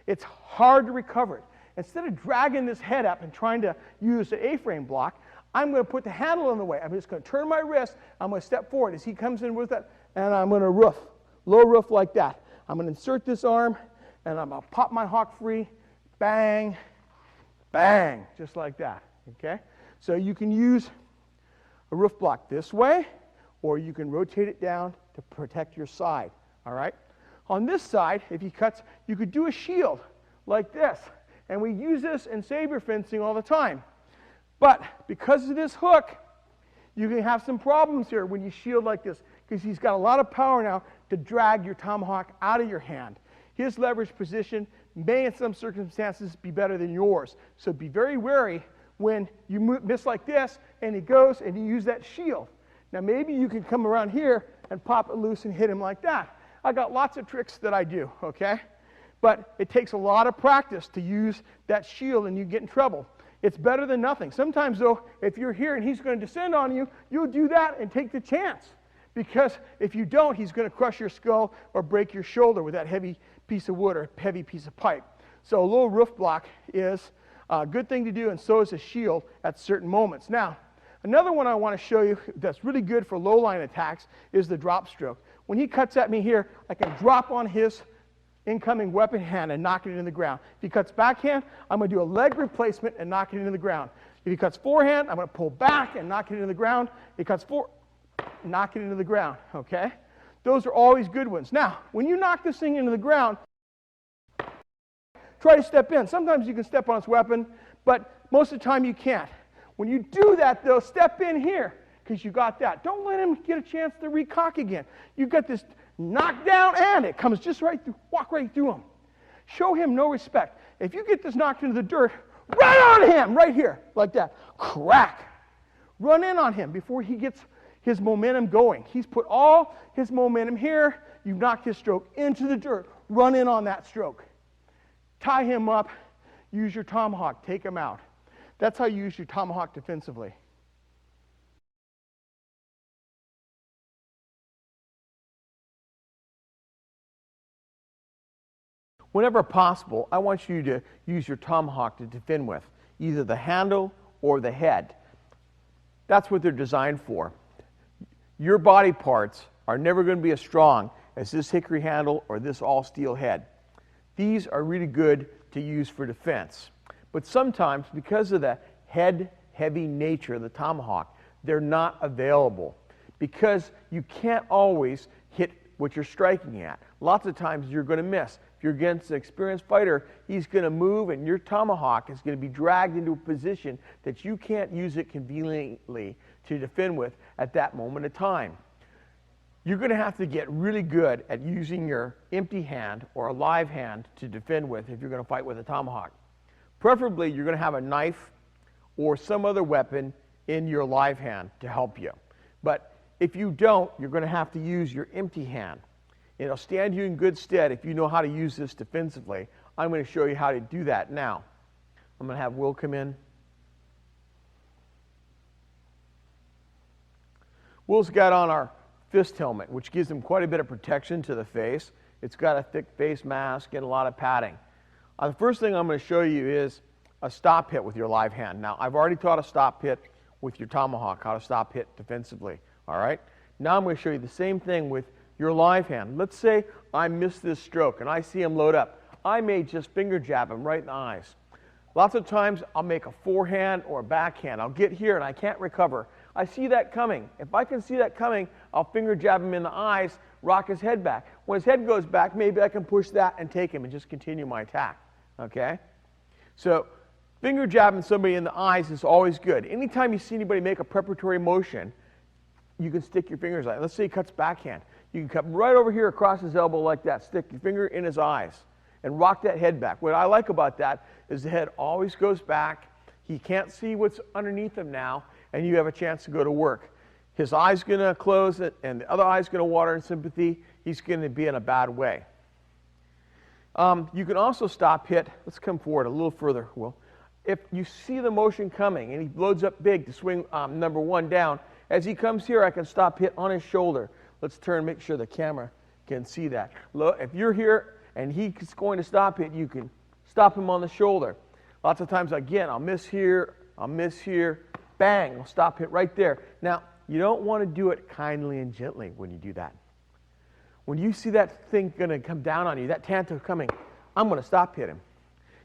It's hard to recover it. Instead of dragging this head up and trying to use the A-frame block, I'm going to put the handle in the way. I'm just going to turn my wrist. I'm going to step forward. As he comes in with and I'm going to roof, low roof like that. I'm going to insert this arm, and I'm going to pop my hawk free, bang, bang, just like that, okay? So you can use a roof block this way, or you can rotate it down to protect your side, all right? On this side, if he cuts, you could do a shield like this, and we use this in saber fencing all the time. But because of this hook, you can have some problems here when you shield like this, because he's got a lot of power now to drag your tomahawk out of your hand. His leverage position may in some circumstances be better than yours. So be very wary when you miss like this and he goes and you use that shield. Now maybe you can come around here and pop it loose and hit him like that. I got lots of tricks that I do, okay? But it takes a lot of practice to use that shield and you get in trouble. It's better than nothing. Sometimes though, if you're here and he's going to descend on you, you'll do that and take the chance. Because if you don't, he's going to crush your skull or break your shoulder with that heavy piece of wood or heavy piece of pipe. So a little roof block is a good thing to do, and so is a shield at certain moments. Now, another one I want to show you that's really good for low line attacks is the drop stroke. When he cuts at me here, I can drop on his incoming weapon hand and knock it into the ground. If he cuts backhand, I'm going to do a leg replacement and knock it into the ground. If he cuts forehand, I'm going to pull back and knock it into the ground. If he cuts knock it into the ground, okay? Those are always good ones. Now, when you knock this thing into the ground, try to step in. Sometimes you can step on its weapon, but most of the time you can't. When you do that, though, step in here, because you got that. Don't let him get a chance to recock again. You've got this knockdown, and it comes just right through, walk right through him. Show him no respect. If you get this knocked into the dirt, run on him, right here, like that. Crack. Run in on him before he gets his momentum going. He's put all his momentum here. You've knocked his stroke into the dirt. Run in on that stroke. Tie him up. Use your tomahawk. Take him out. That's how you use your tomahawk defensively. Whenever possible, I want you to use your tomahawk to defend with, either the handle or the head. That's what they're designed for. Your body parts are never going to be as strong as this hickory handle or this all steel head. These are really good to use for defense. But sometimes, because of the head-heavy nature of the tomahawk, they're not available. Because you can't always hit what you're striking at. Lots of times you're going to miss. If you're against an experienced fighter, he's going to move and your tomahawk is going to be dragged into a position that you can't use it conveniently to defend with at that moment of time. You're going to have to get really good at using your empty hand or a live hand to defend with if you're going to fight with a tomahawk. Preferably, you're going to have a knife or some other weapon in your live hand to help you. But if you don't, you're going to have to use your empty hand. It'll stand you in good stead if you know how to use this defensively. I'm going to show you how to do that now. I'm going to have Will come in. Will's got on our fist helmet, which gives him quite a bit of protection to the face. It's got a thick face mask and a lot of padding. The first thing I'm going to show you is a stop hit with your live hand. Now, I've already taught a stop hit with your tomahawk, how to stop hit defensively. All right? Now I'm going to show you the same thing with your live hand. Let's say I miss this stroke and I see him load up. I may just finger jab him right in the eyes. Lots of times I'll make a forehand or a backhand. I'll get here and I can't recover. I see that coming. If I can see that coming, I'll finger jab him in the eyes, rock his head back. When his head goes back, maybe I can push that and take him and just continue my attack. Okay? So finger jabbing somebody in the eyes is always good. Anytime you see anybody make a preparatory motion, you can stick your fingers out. Let's say he cuts backhand. You can cut right over here across his elbow like that. Stick your finger in his eyes and rock that head back. What I like about that is the head always goes back. He can't see what's underneath him now, and you have a chance to go to work. His eye's going to close and the other eye's going to water in sympathy. He's going to be in a bad way. You can also stop hit. Let's come forward a little further, Will. If you see the motion coming and he loads up big to swing number one down, as he comes here, I can stop hit on his shoulder. Let's turn and make sure the camera can see that. Look, if you're here and he's going to stop hit, you can stop him on the shoulder. Lots of times, again, I'll miss here, bang, I'll stop hit right there. Now, you don't want to do it kindly and gently when you do that. When you see that thing going to come down on you, that tanto coming, I'm going to stop hit him.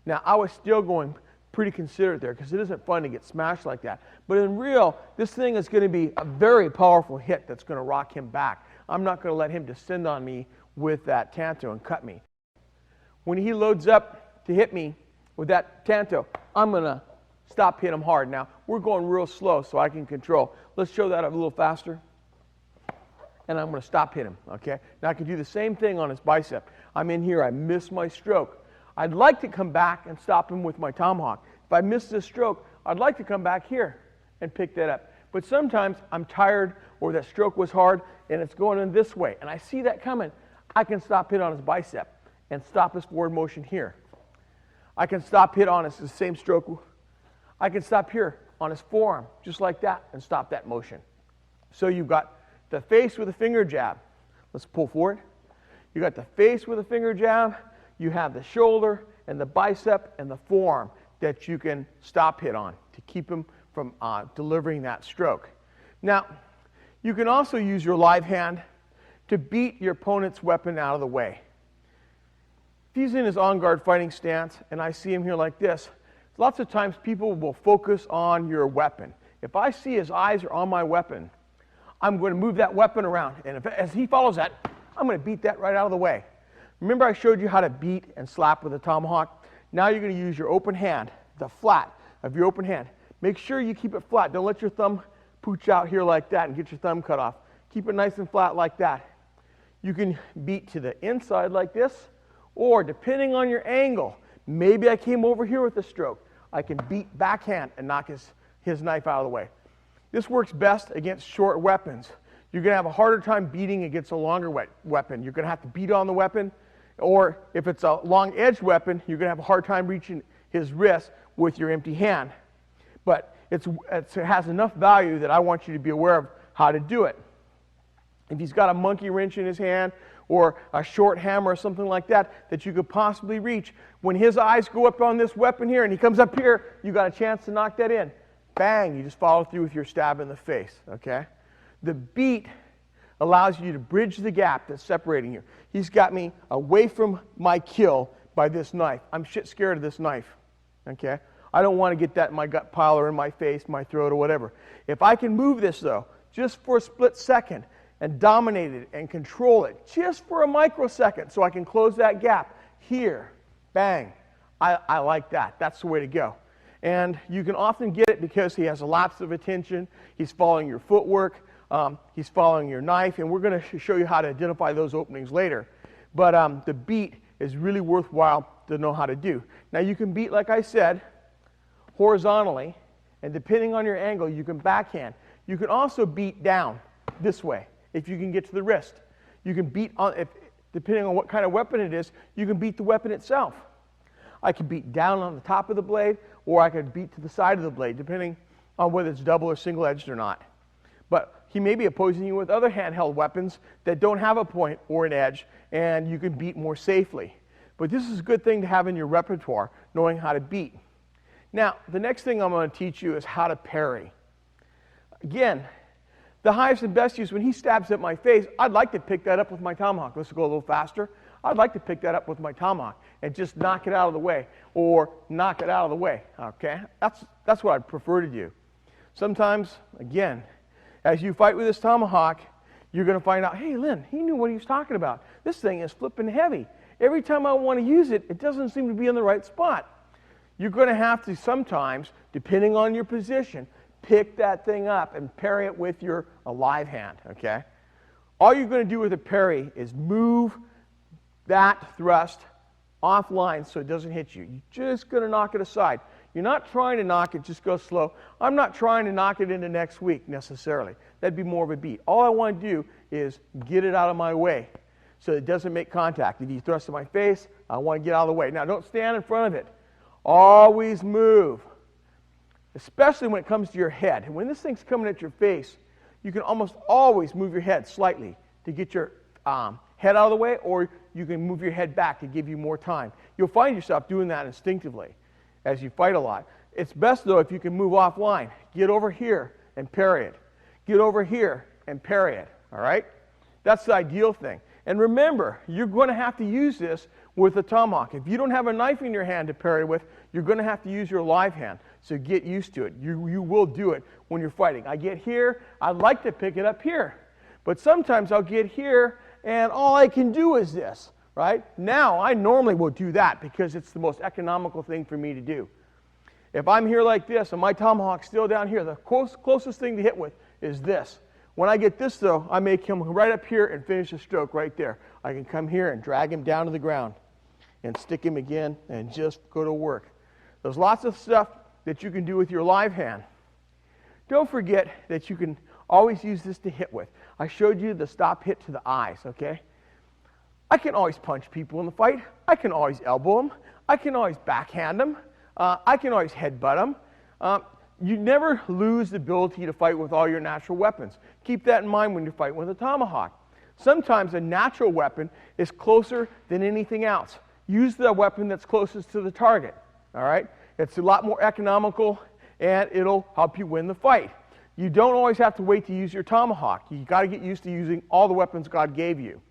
Now, I was still going pretty considerate there because it isn't fun to get smashed like that. But in real, this thing is going to be a very powerful hit that's going to rock him back. I'm not going to let him descend on me with that tanto and cut me. When he loads up to hit me with that tanto, I'm going to stop hit him hard. Now, we're going real slow so I can control. Let's show that a little faster. And I'm going to stop hit him, okay? Now, I can do the same thing on his bicep. I'm in here. I miss my stroke. I'd like to come back and stop him with my tomahawk. If I miss this stroke, I'd like to come back here and pick that up. But sometimes I'm tired or that stroke was hard and it's going in this way. And I see that coming. I can stop hit on his bicep and stop his forward motion here. I can stop hit on the same stroke. I can stop here on his forearm, just like that, and stop that motion. So you've got the face with a finger jab. Let's pull forward. You got the face with a finger jab. You have the shoulder and the bicep and the forearm that you can stop hit on to keep him from delivering that stroke. Now, you can also use your live hand to beat your opponent's weapon out of the way. If he's in his on-guard fighting stance and I see him here like this, lots of times people will focus on your weapon. If I see his eyes are on my weapon, I'm going to move that weapon around. And as he follows that, I'm going to beat that right out of the way. Remember I showed you how to beat and slap with a tomahawk? Now you're going to use your open hand, the flat of your open hand. Make sure you keep it flat. Don't let your thumb pooch out here like that and get your thumb cut off. Keep it nice and flat like that. You can beat to the inside like this, or depending on your angle, maybe I came over here with a stroke. I can beat backhand and knock his knife out of the way. This works best against short weapons. You're going to have a harder time beating against a longer weapon. You're going to have to beat on the weapon. Or if it's a long-edged weapon, you're going to have a hard time reaching his wrist with your empty hand. But it has enough value that I want you to be aware of how to do it. If he's got a monkey wrench in his hand or a short hammer or something like that that you could possibly reach, when his eyes go up on this weapon here and he comes up here, you got a chance to knock that in. Bang, you just follow through with your stab in the face, okay? The beat allows you to bridge the gap that's separating you. He's got me away from my kill by this knife. I'm shit scared of this knife, okay? I don't want to get that in my gut pile or in my face, my throat, or whatever. If I can move this, though, just for a split second and dominate it and control it just for a microsecond so I can close that gap here, bang, I like that. That's the way to go. And you can often get it because he has a lapse of attention. He's following your footwork. He's following your knife, and we're going to show you how to identify those openings later. But the beat is really worthwhile to know how to do. Now, you can beat, like I said, horizontally, and depending on your angle, you can backhand. You can also beat down this way if you can get to the wrist. You can beat, depending on what kind of weapon it is, you can beat the weapon itself. I can beat down on the top of the blade, or I could beat to the side of the blade, depending on whether it's double or single-edged or not. But he may be opposing you with other handheld weapons that don't have a point or an edge, and you can beat more safely. But this is a good thing to have in your repertoire, knowing how to beat. Now, the next thing I'm going to teach you is how to parry. Again, the highest and best use, when he stabs at my face, I'd like to pick that up with my tomahawk. Let's go a little faster. I'd like to pick that up with my tomahawk and just knock it out of the way, or knock it out of the way, okay? That's what I'd prefer to do. Sometimes, again, as you fight with this tomahawk, you're going to find out, hey, Lynn, he knew what he was talking about. This thing is flipping heavy. Every time I want to use it, it doesn't seem to be in the right spot. You're going to have to sometimes, depending on your position, pick that thing up and parry it with your live hand, okay? All you're going to do with a parry is move that thrust offline so it doesn't hit you. You're just going to knock it aside. You're not trying to knock it, just go slow. I'm not trying to knock it into next week necessarily. That'd be more of a beat. All I want to do is get it out of my way so it doesn't make contact. If you thrust in my face, I want to get out of the way. Now, don't stand in front of it. Always move, especially when it comes to your head. And when this thing's coming at your face, you can almost always move your head slightly to get your head out of the way, or you can move your head back to give you more time. You'll find yourself doing that instinctively as you fight a lot. It's best, though, if you can move offline. Get over here and parry it. Get over here and parry it, all right? That's the ideal thing. And remember, you're going to have to use this with a tomahawk. If you don't have a knife in your hand to parry with, you're going to have to use your live hand. So get used to it. You will do it when you're fighting. I get here, I'd like to pick it up here. But sometimes I'll get here, and all I can do is this, right? Now, I normally will do that because it's the most economical thing for me to do. If I'm here like this, and my tomahawk's still down here, the closest thing to hit with is this. When I get this, though, I may come right up here and finish the stroke right there. I can come here and drag him down to the ground and stick him again and just go to work. There's lots of stuff that you can do with your live hand. Don't forget that you can always use this to hit with. I showed you the stop hit to the eyes, okay? I can always punch people in the fight. I can always elbow them. I can always backhand them. I can always headbutt them. You never lose the ability to fight with all your natural weapons. Keep that in mind when you're fighting with a tomahawk. Sometimes a natural weapon is closer than anything else. Use the weapon that's closest to the target, all right? It's a lot more economical, and it'll help you win the fight. You don't always have to wait to use your tomahawk. You got to get used to using all the weapons God gave you.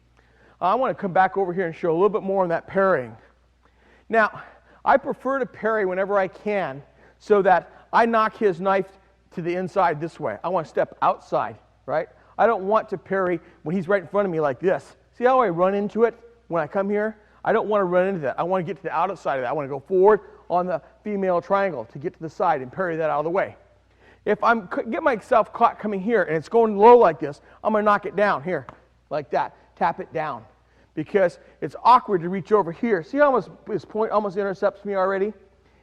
I want to come back over here and show a little bit more on that parrying. Now, I prefer to parry whenever I can so that I knock his knife to the inside this way. I want to step outside, right? I don't want to parry when he's right in front of me like this. See how I run into it when I come here? I don't want to run into that. I want to get to the outside of that. I want to go forward on the female triangle to get to the side and parry that out of the way. If I get myself caught coming here and it's going low like this, I'm going to knock it down here, like that. Tap it down. Because it's awkward to reach over here. See how his point almost intercepts me already?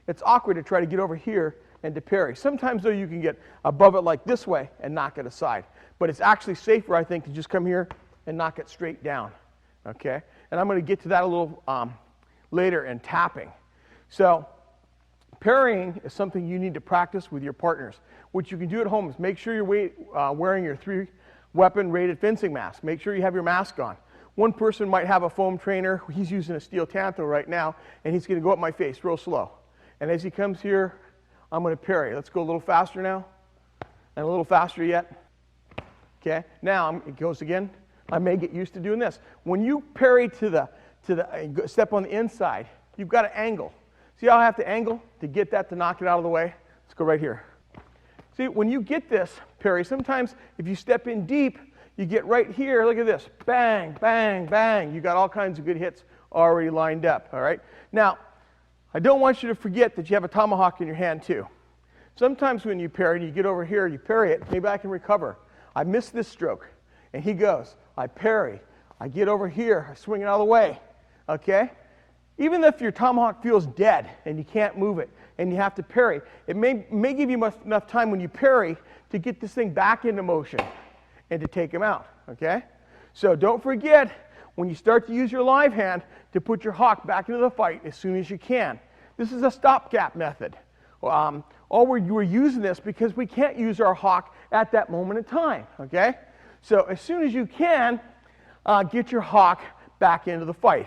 It's awkward to try to get over here and to parry. Sometimes, though, you can get above it like this way and knock it aside. But it's actually safer, I think, to just come here and knock it straight down. Okay? And I'm going to get to that a little later in tapping. So parrying is something you need to practice with your partners. What you can do at home is make sure you're wearing your 3-weapon rated fencing mask. Make sure you have your mask on. One person might have a foam trainer. He's using a steel tanto right now, and he's going to go up my face real slow. And as he comes here, I'm going to parry. Let's go a little faster now, and a little faster yet. Okay, now it goes again. I may get used to doing this. When you parry to the step on the inside, you've got to angle. See how I have to angle to get that to knock it out of the way? Let's go right here. See, when you get this parry, sometimes if you step in deep, you get right here, look at this, bang, bang, bang. You got all kinds of good hits already lined up, all right? Now, I don't want you to forget that you have a tomahawk in your hand too. Sometimes when you parry, you get over here, you parry it, maybe I can recover. I missed this stroke, and he goes, I parry, I get over here, I swing it out of the way, okay? Even if your tomahawk feels dead and you can't move it and you have to parry, it may give you enough time when you parry to get this thing back into motion and to take him out, okay? So don't forget, when you start to use your live hand, to put your hawk back into the fight as soon as you can. This is a stopgap method. We're using this because we can't use our hawk at that moment in time, okay? So as soon as you can, get your hawk back into the fight.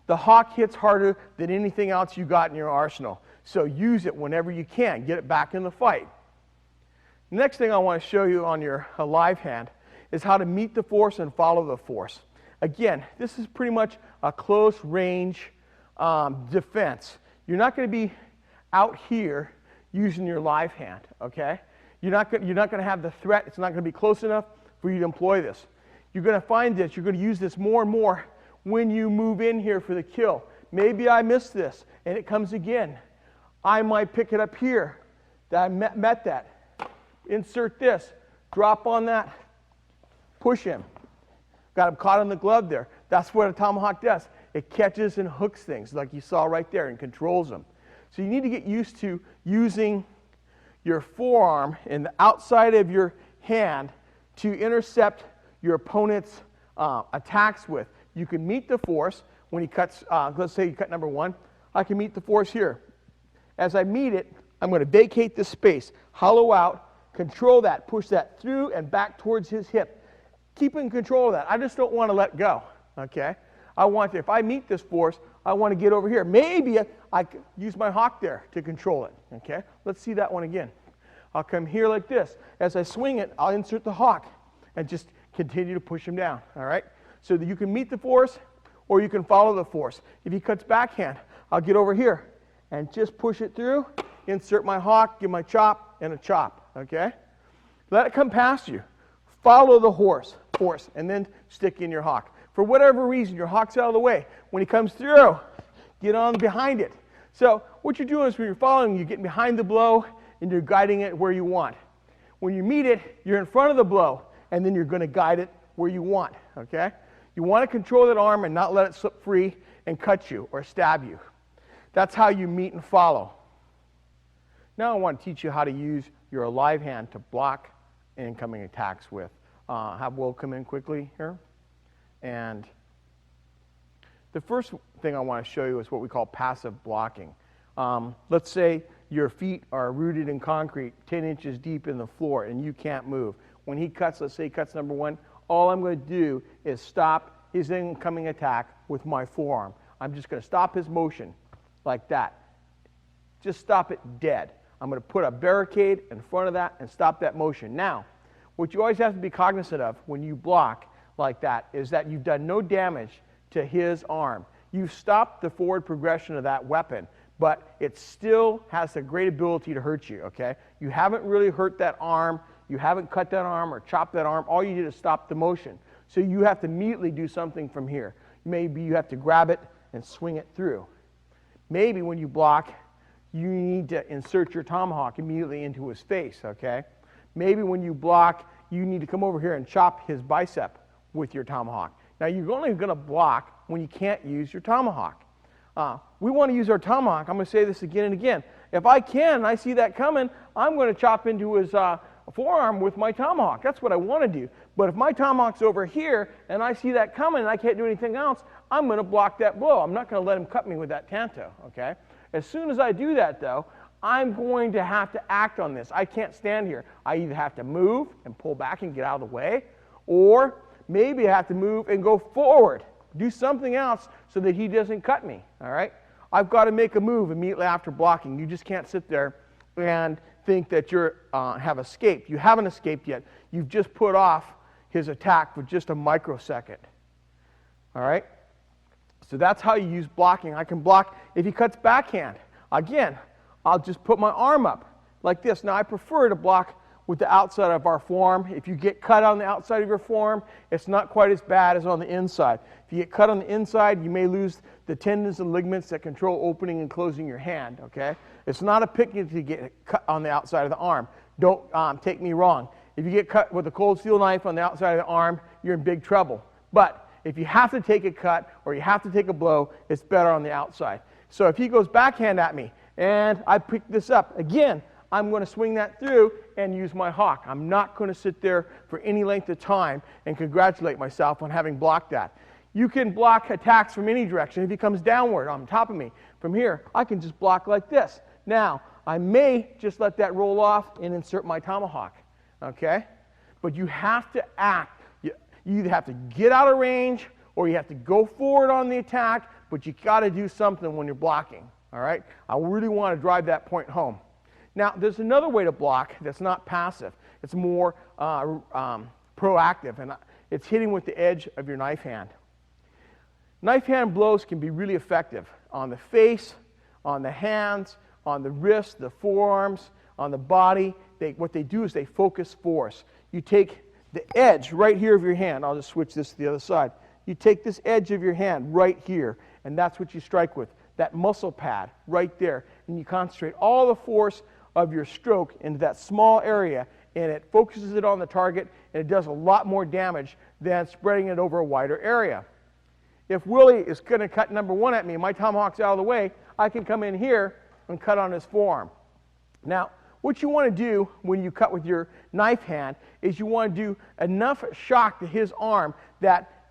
The hawk hits harder than anything else you got in your arsenal. So use it whenever you can. Get it back in the fight. The next thing I want to show you on your live hand is how to meet the force and follow the force. Again, this is pretty much a close range defense. You're not going to be out here using your live hand, okay? You're not going to have the threat. It's not going to be close enough for you to employ this. You're going to find this. You're going to use this more and more when you move in here for the kill. Maybe I missed this, and it comes again. I might pick it up here. That I met that. Insert this, drop on that, push him. Got him caught in the glove there. That's what a tomahawk does. It catches and hooks things like you saw right there and controls them. So you need to get used to using your forearm and the outside of your hand to intercept your opponent's attacks with. You can meet the force when he cuts, let's say you cut number 1. I can meet the force here. As I meet it, I'm going to vacate this space, hollow out, control that, push that through and back towards his hip. Keep in control of that. I just don't want to let go, okay? I want to, if I meet this force, I want to get over here. Maybe I could use my hawk there to control it, okay? Let's see that one again. I'll come here like this. As I swing it, I'll insert the hawk and just continue to push him down, all right? so that you can meet the force or you can follow the force. If he cuts backhand, I'll get over here and just push it through, insert my hawk, give my chop, and a chop, okay? Let it come past you. Follow the force, and then stick in your hawk. For whatever reason, your hawk's out of the way. When he comes through, get on behind it. So what you're doing is when you're following, you're getting behind the blow, and you're guiding it where you want. When you meet it, you're in front of the blow, and then you're going to guide it where you want, okay? You want to control that arm and not let it slip free and cut you or stab you. That's how you meet and follow. Now I want to teach you how to use your live hand to block incoming attacks with. Have Will come in quickly here. And the first thing I want to show you is what we call passive blocking. Let's say your feet are rooted in concrete 10 inches deep in the floor and you can't move. When he cuts, let's say he cuts number one, all I'm going to do is stop his incoming attack with my forearm. I'm just going to stop his motion like that. Just stop it dead. I'm going to put a barricade in front of that and stop that motion. Now, what you always have to be cognizant of when you block like that is that you've done no damage to his arm. You've stopped the forward progression of that weapon, but it still has a great ability to hurt you, okay? You haven't really hurt that arm. You haven't cut that arm or chopped that arm. All you did is stop the motion. So you have to immediately do something from here. Maybe you have to grab it and swing it through. Maybe when you block, you need to insert your tomahawk immediately into his face, okay? Maybe when you block, you need to come over here and chop his bicep with your tomahawk. Now, you're only going to block when you can't use your tomahawk. We want to use our tomahawk. I'm going to say this again and again. If I can and I see that coming, I'm going to chop into his forearm with my tomahawk. That's what I want to do. But if my tomahawk's over here and I see that coming and I can't do anything else, I'm going to block that blow. I'm not going to let him cut me with that tanto, okay? As soon as I do that, though, I'm going to have to act on this. I can't stand here. I either have to move and pull back and get out of the way, or maybe I have to move and go forward, do something else so that he doesn't cut me, all right? I've got to make a move immediately after blocking. You just can't sit there and think that you have escaped. You haven't escaped yet. You've just put off his attack for just a microsecond, all right? So that's how you use blocking. I can block if he cuts backhand. Again, I'll just put my arm up like this. Now, I prefer to block with the outside of our forearm. If you get cut on the outside of your forearm, it's not quite as bad as on the inside. If you get cut on the inside, you may lose the tendons and ligaments that control opening and closing your hand, okay? It's not a picnic to get cut on the outside of the arm. Don't take me wrong. If you get cut with a cold steel knife on the outside of the arm, you're in big trouble. But if you have to take a cut or you have to take a blow, it's better on the outside. So if he goes backhand at me and I pick this up, again, I'm going to swing that through and use my hawk. I'm not going to sit there for any length of time and congratulate myself on having blocked that. You can block attacks from any direction. If he comes downward on top of me, from here, I can just block like this. Now, I may just let that roll off and insert my tomahawk, okay? But you have to act. You either have to get out of range or you have to go forward on the attack, but you got to do something when you're blocking, all right? I really want to drive that point home. Now, there's another way to block that's not passive. It's more proactive, and it's hitting with the edge of your knife hand. Knife hand blows can be really effective on the face, on the hands, on the wrists, the forearms, on the body. What they do is they focus force. You take the edge right here of your hand. I'll just switch this to the other side. You take this edge of your hand right here, and that's what you strike with, that muscle pad right there. And you concentrate all the force of your stroke into that small area, and it focuses it on the target, and it does a lot more damage than spreading it over a wider area. If Willie is going to cut number one at me, and my tomahawk's out of the way, I can come in here and cut on his forearm. Now, what you want to do when you cut with your knife hand is you want to do enough shock to his arm that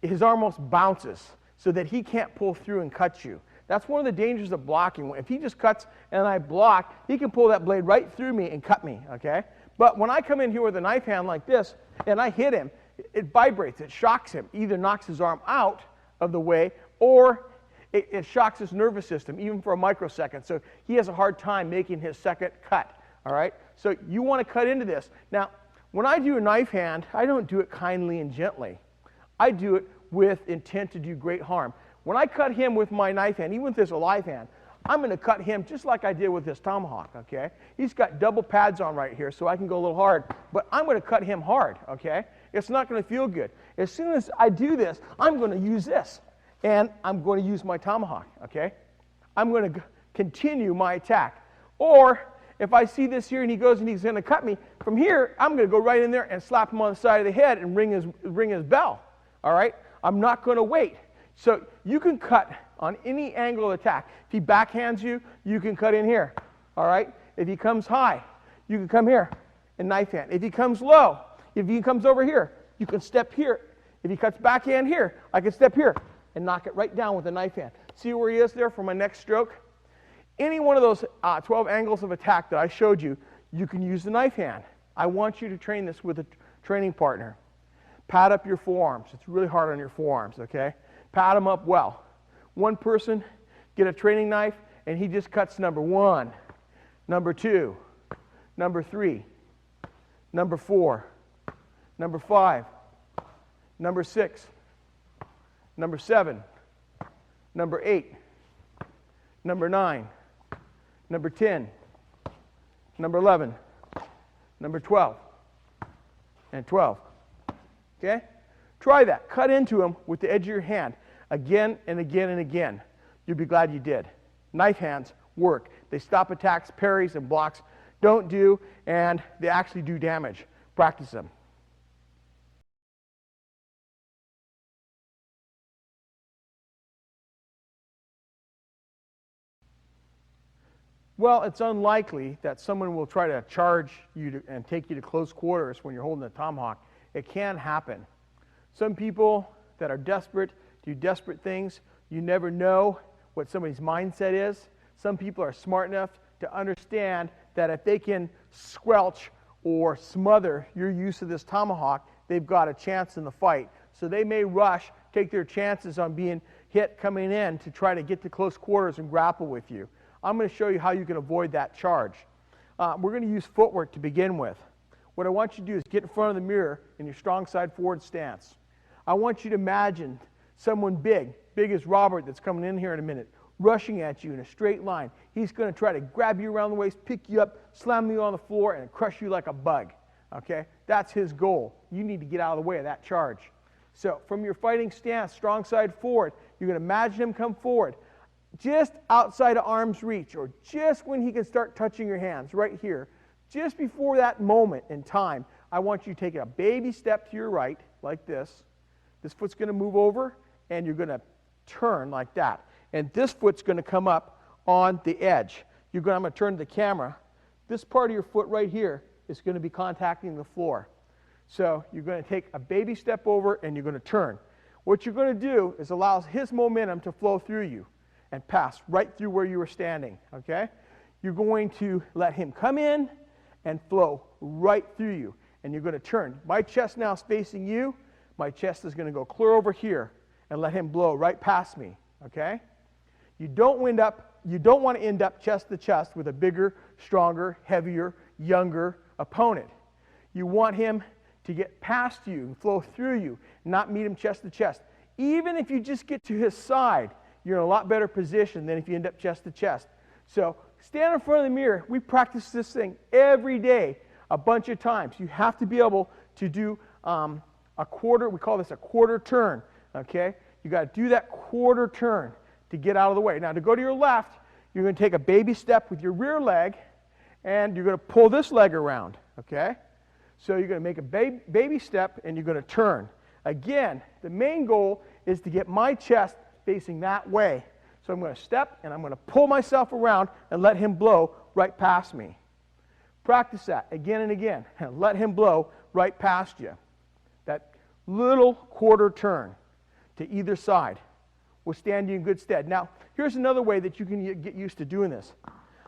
his arm almost bounces so that he can't pull through and cut you. That's one of the dangers of blocking. If he just cuts and I block, he can pull that blade right through me and cut me, okay? But when I come in here with a knife hand like this and I hit him, it vibrates, it shocks him, either knocks his arm out of the way or it shocks his nervous system, even for a microsecond. So he has a hard time making his second cut, all right? So you want to cut into this. Now, when I do a knife hand, I don't do it kindly and gently. I do it with intent to do great harm. When I cut him with my knife hand, even with this live hand, I'm going to cut him just like I did with this tomahawk, okay? He's got double pads on right here, so I can go a little hard, but I'm going to cut him hard, okay? It's not going to feel good. As soon as I do this, I'm going to use this, and I'm going to use my tomahawk, okay? I'm going to continue my attack. Or if I see this here and he goes and he's going to cut me, from here, I'm going to go right in there and slap him on the side of the head and ring his bell, all right? I'm not going to wait. So you can cut on any angle of attack. If he backhands you, you can cut in here, all right? If he comes high, you can come here and knife hand. If he comes low, if he comes over here, you can step here. If he cuts backhand here, I can step here and knock it right down with a knife hand. See where he is there for my next stroke? Any one of those 12 angles of attack that I showed you, you can use the knife hand. I want you to train this with a training partner. Pad up your forearms. It's really hard on your forearms, okay? Pad them up well. One person, get a training knife, and he just cuts number 1, number 2, number 3, number 4, number 5, number 6, number 7, number 8, number 9, number 10, number 11, number 12, and 12. Okay? Try that. Cut into them with the edge of your hand again and again and again. You'll be glad you did. Knife hands work. They stop attacks, parries, and blocks don't do, and they actually do damage. Practice them. Well, it's unlikely that someone will try to charge you and take you to close quarters when you're holding a tomahawk. It can happen. Some people that are desperate do desperate things. You never know what somebody's mindset is. Some people are smart enough to understand that if they can squelch or smother your use of this tomahawk, they've got a chance in the fight. So they may rush, take their chances on being hit coming in to try to get to close quarters and grapple with you. I'm going to show you how you can avoid that charge. We're going to use footwork to begin with. What I want you to do is get in front of the mirror in your strong side forward stance. I want you to imagine someone big as Robert that's coming in here in a minute, rushing at you in a straight line. He's going to try to grab you around the waist, pick you up, slam you on the floor, and crush you like a bug. Okay? That's his goal. You need to get out of the way of that charge. So from your fighting stance, strong side forward, you're going to imagine him come forward, just outside of arm's reach, or just when he can start touching your hands, right here. Just before that moment in time, I want you to take a baby step to your right, like this. This foot's going to move over, and you're going to turn like that. And this foot's going to come up on the edge. I'm going to turn to the camera. This part of your foot right here is going to be contacting the floor. So you're going to take a baby step over, and you're going to turn. What you're going to do is allow his momentum to flow through you and pass right through where you were standing, okay? You're going to let him come in and flow right through you, and you're going to turn. My chest now is facing you. My chest is going to go clear over here and let him blow right past me, okay? You don't want to end up chest to chest with a bigger, stronger, heavier, younger opponent. You want him to get past you and flow through you, not meet him chest to chest. Even if you just get to his side, you're in a lot better position than if you end up chest to chest. So stand in front of the mirror. We practice this thing every day a bunch of times. You have to be able to do a quarter, we call this a quarter turn, okay? You got to do that quarter turn to get out of the way. Now to go to your left, you're going to take a baby step with your rear leg, and you're going to pull this leg around, okay? So you're going to make a baby step, and you're going to turn. Again, the main goal is to get my chest facing that way. So I'm going to step, and I'm going to pull myself around and let him blow right past me. Practice that again and again, and let him blow right past you. That little quarter turn to either side will stand you in good stead. Now, here's another way that you can get used to doing this.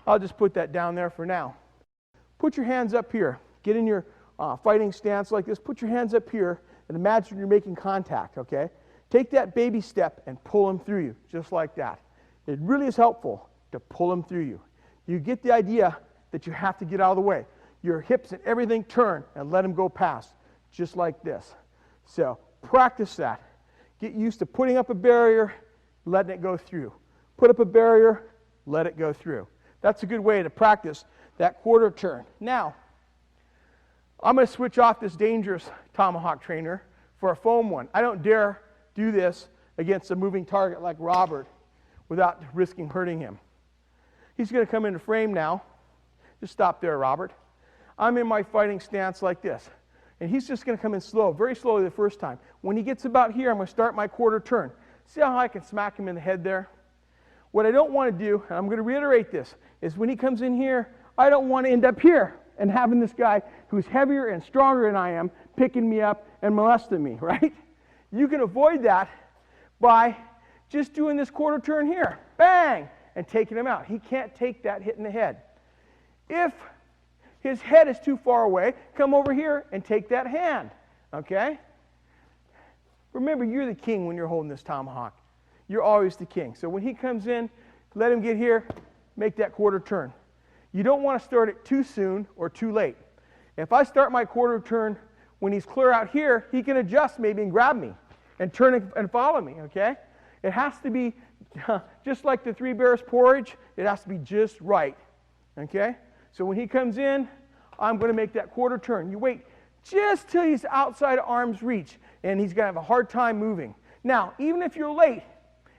I'll just put that down there for now. Put your hands up here. Get in your fighting stance like this. Put your hands up here and imagine you're making contact, okay? Take that baby step and pull him through you, just like that. It really is helpful to pull him through you. You get the idea that you have to get out of the way. Your hips and everything turn and let him go past, just like this. So practice that. Get used to putting up a barrier, letting it go through. Put up a barrier, let it go through. That's a good way to practice that quarter turn. Now, I'm going to switch off this dangerous tomahawk trainer for a foam one. I don't dare do this against a moving target like Robert without risking hurting him. He's going to come into frame now. Just stop there, Robert. I'm in my fighting stance like this. And he's just going to come in slow, very slowly the first time. When he gets about here, I'm going to start my quarter turn. See how I can smack him in the head there? What I don't want to do, and I'm going to reiterate this, is when he comes in here, I don't want to end up here and having this guy who's heavier and stronger than I am picking me up and molesting me, right? You can avoid that by just doing this quarter turn here. Bang! And taking him out. He can't take that hit in the head. If his head is too far away, come over here and take that hand, okay? Remember, you're the king when you're holding this tomahawk. You're always the king. So when he comes in, let him get here, make that quarter turn. You don't want to start it too soon or too late. If I start my quarter turn when he's clear out here, he can adjust maybe and grab me and turn and follow me, okay? It has to be just like the Three Bears porridge, it has to be just right, okay? So when he comes in, I'm going to make that quarter turn. You wait just till he's outside arm's reach, and he's going to have a hard time moving. Now, even if you're late,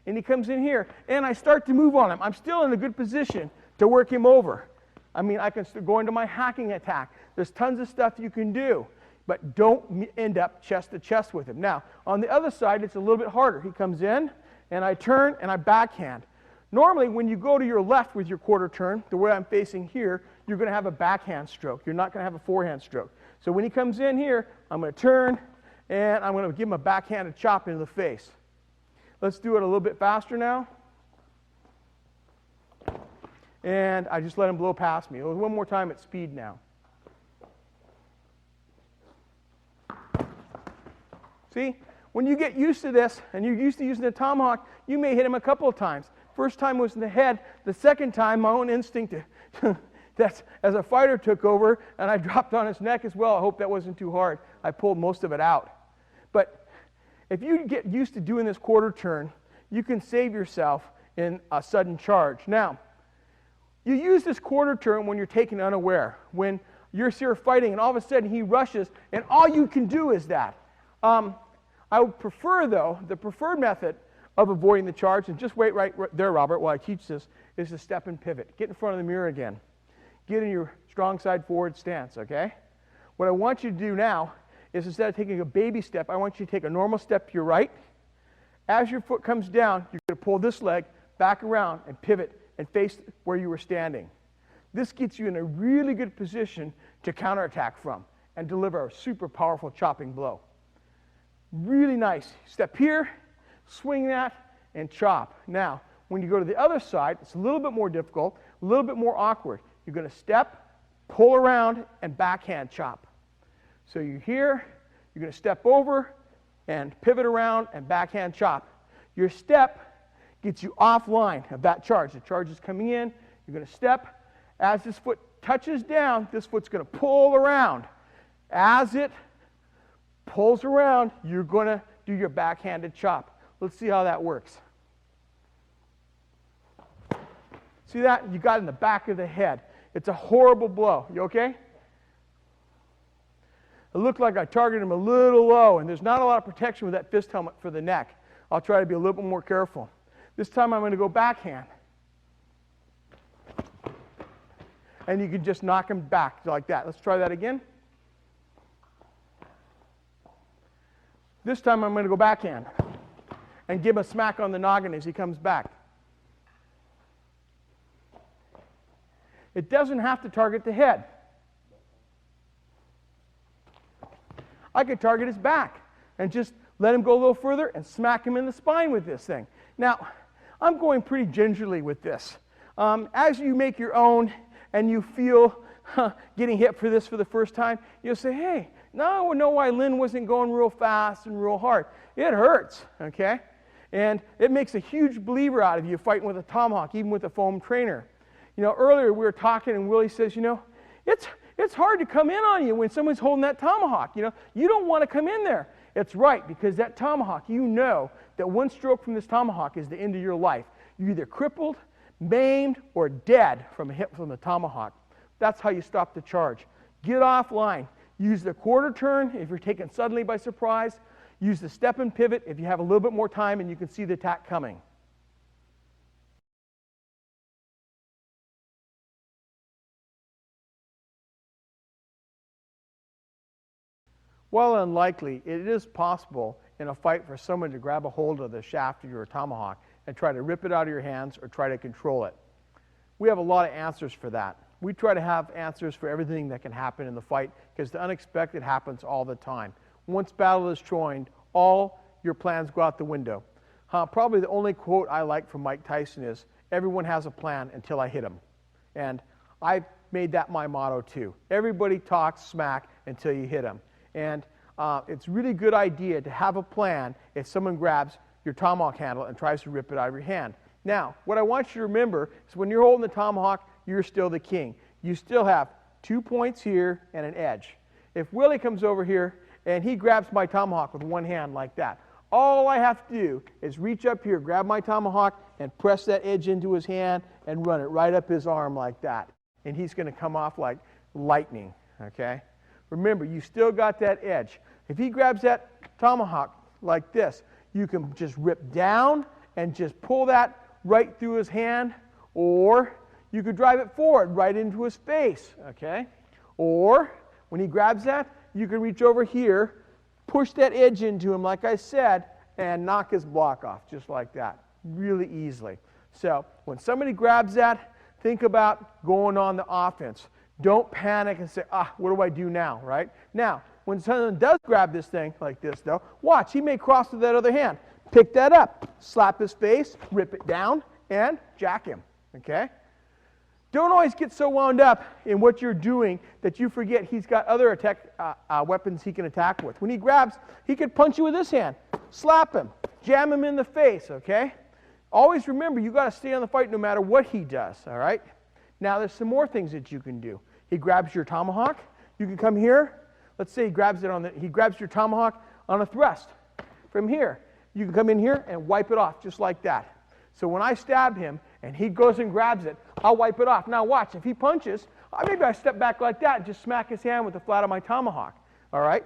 and he comes in here, and I start to move on him, I'm still in a good position to work him over. I mean, I can go into my hacking attack. There's tons of stuff you can do, but don't end up chest to chest with him. Now, on the other side, it's a little bit harder. He comes in, and I turn, and I backhand. Normally, when you go to your left with your quarter turn, the way I'm facing here, you're going to have a backhand stroke. You're not going to have a forehand stroke. So when he comes in here, I'm going to turn, and I'm going to give him a backhanded chop into the face. Let's do it a little bit faster now. And I just let him blow past me. One more time at speed now. See? When you get used to this, and you're used to using the tomahawk, you may hit him a couple of times. First time was in the head. The second time, my own instinct that's as a fighter took over, and I dropped on his neck as well. I hope that wasn't too hard. I pulled most of it out. But if you get used to doing this quarter turn, you can save yourself in a sudden charge. Now, you use this quarter turn when you're taken unaware, when you're here fighting and all of a sudden he rushes and all you can do is that. I would prefer, though, the preferred method of avoiding the charge, and just wait right there, Robert, while I teach this, is to step and pivot. Get in front of the mirror again. Get in your strong side forward stance, okay? What I want you to do now is instead of taking a baby step, I want you to take a normal step to your right. As your foot comes down, you're going to pull this leg back around and pivot and face where you were standing. This gets you in a really good position to counterattack from and deliver a super powerful chopping blow. Really nice. Step here, swing that, and chop. Now, when you go to the other side, it's a little bit more difficult, a little bit more awkward. You're going to step, pull around, and backhand chop. So you're here, you're going to step over, and pivot around, and backhand chop. Your step gets you offline of that charge. The charge is coming in, you're going to step. As this foot touches down, this foot's going to pull around. As it pulls around, you're going to do your backhanded chop. Let's see how that works. See that? You got it in the back of the head. It's a horrible blow. You okay? It looked like I targeted him a little low, and there's not a lot of protection with that fist helmet for the neck. I'll try to be a little bit more careful. This time I'm going to go backhand. And you can just knock him back like that. Let's try that again. This time I'm going to go backhand and give him a smack on the noggin as he comes back. It doesn't have to target the head. I could target his back and just let him go a little further and smack him in the spine with this thing. Now, I'm going pretty gingerly with this. As you make your own and you feel getting hit for this for the first time, you'll say, hey, now I know why Lynn wasn't going real fast and real hard. It hurts, okay? And it makes a huge believer out of you fighting with a tomahawk, even with a foam trainer. You know, earlier we were talking and Willie says, you know, it's hard to come in on you when someone's holding that tomahawk. You know, you don't want to come in there. It's right, because that tomahawk, you know that one stroke from this tomahawk is the end of your life. You're either crippled, maimed, or dead from a hit from the tomahawk. That's how you stop the charge. Get offline. Use the quarter turn if you're taken suddenly by surprise. Use the step and pivot if you have a little bit more time and you can see the attack coming. While unlikely, it is possible in a fight for someone to grab a hold of the shaft of your tomahawk and try to rip it out of your hands or try to control it. We have a lot of answers for that. We try to have answers for everything that can happen in the fight because the unexpected happens all the time. Once battle is joined, all your plans go out the window. Probably the only quote I like from Mike Tyson is, "Everyone has a plan until I hit him." And I made that my motto too. Everybody talks smack until you hit them. And it's a really good idea to have a plan if someone grabs your tomahawk handle and tries to rip it out of your hand. Now, what I want you to remember is when you're holding the tomahawk, you're still the king. You still have 2 points here and an edge. If Willie comes over here and he grabs my tomahawk with one hand like that, all I have to do is reach up here, grab my tomahawk, and press that edge into his hand and run it right up his arm like that. And he's going to come off like lightning, okay? Remember, you still got that edge. If he grabs that tomahawk like this, you can just rip down and just pull that right through his hand, or you could drive it forward right into his face, okay? Or when he grabs that, you can reach over here, push that edge into him, like I said, and knock his block off, just like that, really easily. So when somebody grabs that, think about going on the offense. Don't panic and say, what do I do now, right? Now, when someone does grab this thing like this, though, watch, he may cross to that other hand. Pick that up, slap his face, rip it down, and jack him, okay? Don't always get so wound up in what you're doing that you forget he's got other attack weapons he can attack with. When he grabs, he could punch you with this hand, slap him, jam him in the face, okay? Always remember, you got to stay on the fight no matter what he does, all right? Now, there's some more things that you can do. He grabs your tomahawk. You can come here. Let's say he grabs your tomahawk on a thrust. From here, you can come in here and wipe it off just like that. So when I stab him and he goes and grabs it, I'll wipe it off. Now watch, if he punches, maybe I step back like that and just smack his hand with the flat of my tomahawk, all right?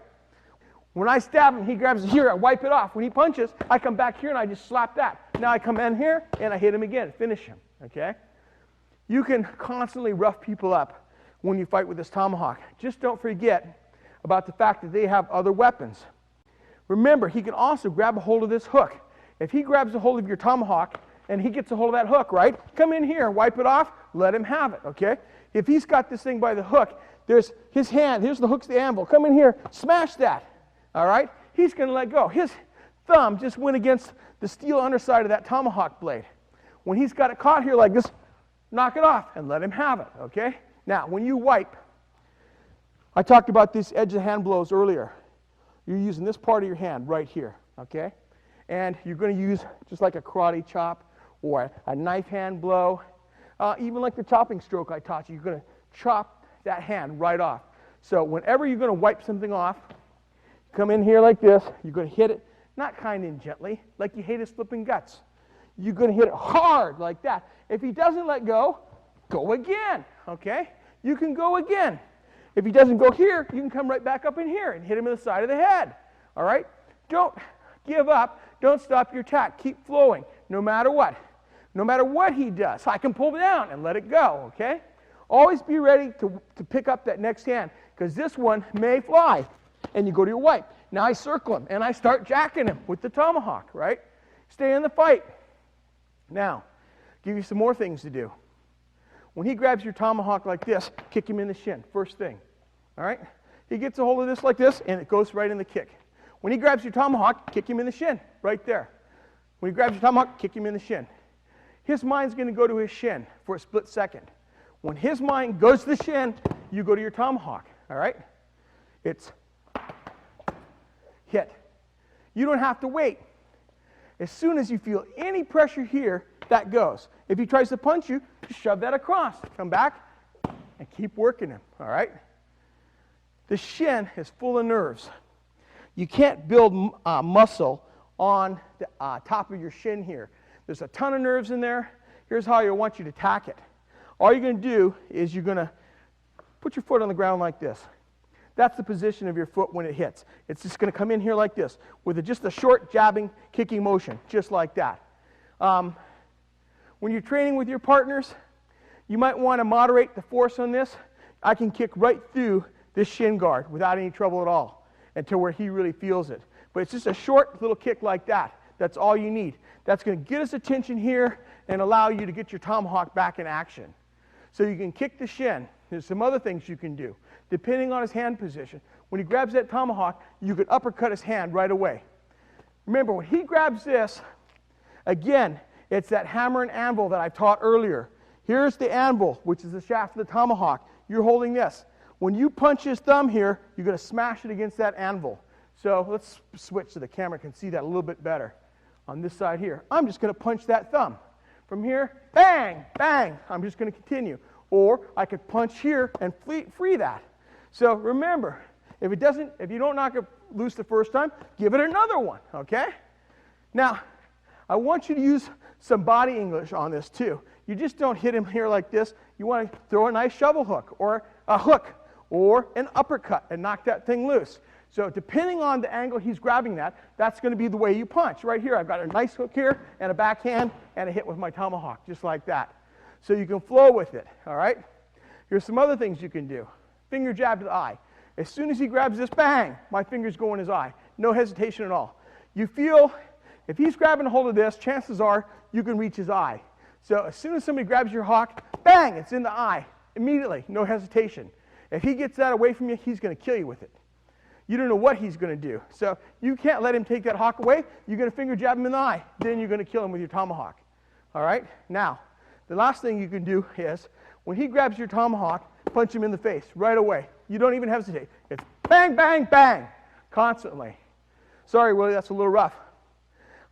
When I stab him, he grabs it here, I wipe it off. When he punches, I come back here and I just slap that. Now I come in here and I hit him again, finish him, okay? You can constantly rough people up when you fight with this tomahawk. Just don't forget about the fact that they have other weapons. Remember, he can also grab a hold of this hook. If he grabs a hold of your tomahawk and he gets a hold of that hook, right? Come in here, wipe it off, let him have it, okay? If he's got this thing by the hook, there's his hand, here's the hook's the anvil. Come in here, smash that, all right? He's going to let go. His thumb just went against the steel underside of that tomahawk blade. When he's got it caught here like this, knock it off and let him have it, okay? Now, when you wipe, I talked about these edge of hand blows earlier. You're using this part of your hand right here, okay? And you're going to use just like a karate chop or a knife hand blow, even like the chopping stroke I taught you. You're going to chop that hand right off. So whenever you're going to wipe something off, come in here like this. You're going to hit it, not kind and gently, like you hate his flipping guts. You're going to hit it hard like that. If he doesn't let go, go again, okay? You can go again. If he doesn't go here, you can come right back up in here and hit him in the side of the head, all right? Don't give up. Don't stop your attack. Keep flowing, no matter what. No matter what he does. I can pull down and let it go, okay? Always be ready to pick up that next hand because this one may fly. And you go to your wipe. Now I circle him and I start jacking him with the tomahawk, right? Stay in the fight. Now, give you some more things to do. When he grabs your tomahawk like this, kick him in the shin, first thing, all right? He gets a hold of this like this, and it goes right in the kick. When he grabs your tomahawk, kick him in the shin, right there. When he grabs your tomahawk, kick him in the shin. His mind's going to go to his shin for a split second. When his mind goes to the shin, you go to your tomahawk, all right? It's hit. You don't have to wait. As soon as you feel any pressure here, that goes. If he tries to punch you, just shove that across. Come back and keep working him, all right? The shin is full of nerves. You can't build muscle on the top of your shin here. There's a ton of nerves in there. Here's how I want you to attack it. All you're going to do is you're going to put your foot on the ground like this. That's the position of your foot when it hits. It's just going to come in here like this with just a short jabbing, kicking motion, just like that. When you're training with your partners, you might want to moderate the force on this. I can kick right through this shin guard without any trouble at all until where he really feels it. But it's just a short little kick like that. That's all you need. That's going to get his attention here and allow you to get your tomahawk back in action. So you can kick the shin. There's some other things you can do. Depending on his hand position, when he grabs that tomahawk, you could uppercut his hand right away. Remember, when he grabs this, again, it's that hammer and anvil that I taught earlier. Here's the anvil, which is the shaft of the tomahawk. You're holding this. When you punch his thumb here, you're going to smash it against that anvil. So let's switch so the camera can see that a little bit better. On this side here, I'm just going to punch that thumb. From here, bang, bang. I'm just going to continue. Or I could punch here and free that. So remember, if you don't knock it loose the first time, give it another one, okay? Now, I want you to use some body English on this too. You just don't hit him here like this. You want to throw a nice shovel hook or a hook or an uppercut and knock that thing loose. So depending on the angle he's grabbing that's going to be the way you punch. Right here, I've got a nice hook here and a backhand and a hit with my tomahawk, just like that. So you can flow with it, all right? Here's some other things you can do. Finger jab to the eye. As soon as he grabs this, bang, my fingers go in his eye. No hesitation at all. You feel, if he's grabbing a hold of this, chances are you can reach his eye. So as soon as somebody grabs your hawk, bang, it's in the eye. Immediately, no hesitation. If he gets that away from you, he's going to kill you with it. You don't know what he's going to do. So you can't let him take that hawk away. You're going to finger jab him in the eye. Then you're going to kill him with your tomahawk. All right? Now, the last thing you can do is, when he grabs your tomahawk, punch him in the face right away. You don't even hesitate. It's bang, bang, bang, constantly. Sorry, Willie, that's a little rough.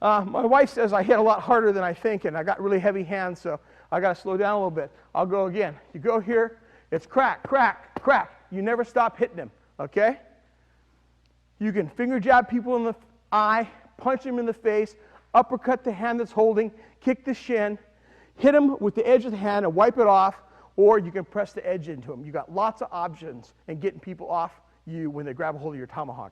My wife says I hit a lot harder than I think, and I got really heavy hands, so I got to slow down a little bit. I'll go again. You go here, it's crack, crack, crack. You never stop hitting him, okay? You can finger jab people in the eye, punch them in the face, uppercut the hand that's holding, kick the shin, hit him with the edge of the hand and wipe it off, or you can press the edge into him. You've got lots of options in getting people off you when they grab a hold of your tomahawk.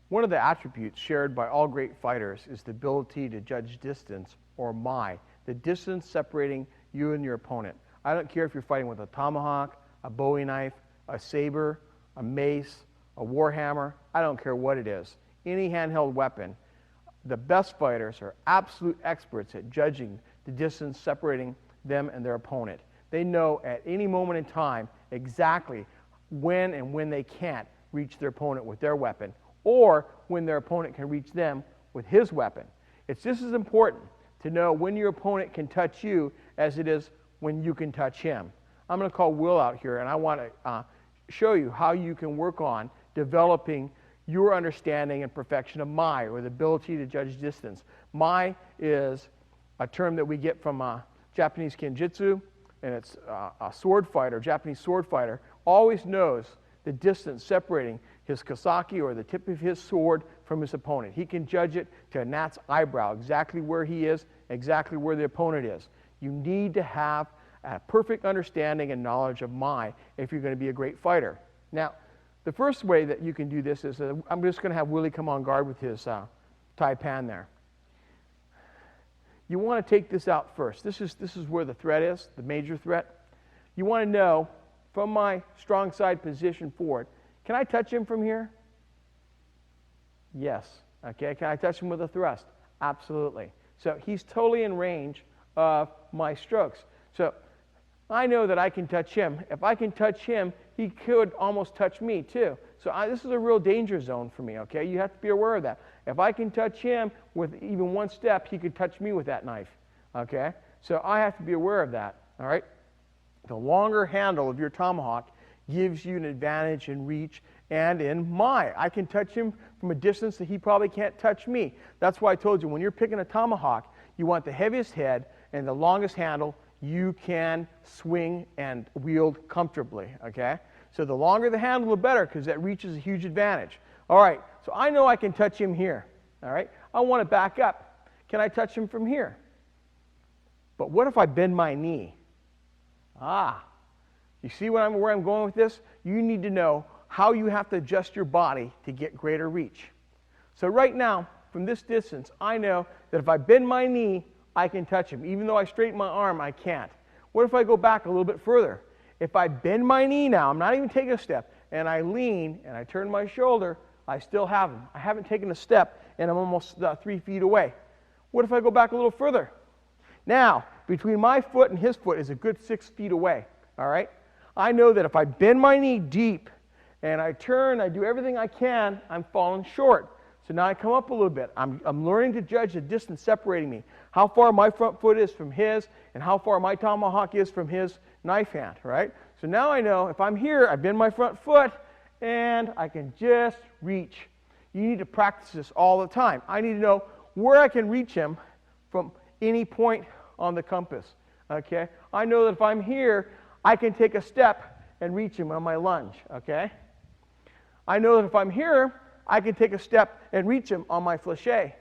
One of the attributes shared by all great fighters is the ability to judge distance, or mai, the distance separating you and your opponent. I don't care if you're fighting with a tomahawk, a Bowie knife, a saber, a mace, a warhammer, I don't care what it is. Any handheld weapon, the best fighters are absolute experts at judging the distance separating them and their opponent. They know at any moment in time exactly when and when they can't reach their opponent with their weapon, or when their opponent can reach them with his weapon. It's just as important to know when your opponent can touch you as it is when you can touch him. I'm going to call Will out here, and I want to show you how you can work on developing your understanding and perfection of mai, or the ability to judge distance. Mai is a term that we get from Japanese kenjutsu, and it's a sword fighter, Japanese sword fighter, always knows the distance separating his kasaki, or the tip of his sword, from his opponent. He can judge it to a gnat's eyebrow, exactly where he is, exactly where the opponent is. You need to have a perfect understanding and knowledge of mai if you're going to be a great fighter. Now, the first way that you can do this is, I'm just going to have Willie come on guard with his taipan there. You want to take this out first. This is where the threat is, the major threat. You want to know, from my strong side position forward, can I touch him from here? Yes. Okay, can I touch him with a thrust? Absolutely. So he's totally in range of my strokes. So I know that I can touch him. If I can touch him, he could almost touch me too. So this is a real danger zone for me, okay? You have to be aware of that. If I can touch him with even one step, he could touch me with that knife, okay? So I have to be aware of that, all right? The longer handle of your tomahawk gives you an advantage in reach and in mai. I can touch him from a distance that he probably can't touch me. That's why I told you, when you're picking a tomahawk, you want the heaviest head and the longest handle you can swing and wield comfortably, okay? So the longer the handle, the better, because that reach is a huge advantage. All right, so I know I can touch him here, all right? I want to back up. Can I touch him from here? But what if I bend my knee? You see where I'm going with this? You need to know how you have to adjust your body to get greater reach. So right now, from this distance, I know that if I bend my knee, I can touch him. Even though I straighten my arm, I can't. What if I go back a little bit further? If I bend my knee now, I'm not even taking a step, and I lean and I turn my shoulder, I still have him. I haven't taken a step, and I'm almost 3 feet away. What if I go back a little further? Now, between my foot and his foot is a good 6 feet away, all right? I know that if I bend my knee deep and I turn, I do everything I can, I'm falling short. So now I come up a little bit. I'm learning to judge the distance separating me, how far my front foot is from his and how far my tomahawk is from his knife hand, right? So now I know if I'm here, I bend my front foot and I can just reach. You need to practice this all the time. I need to know where I can reach him from any point on the compass, okay? I know that if I'm here, I can take a step and reach him on my lunge, okay? I know that if I'm here, I can take a step and reach him on my flèche.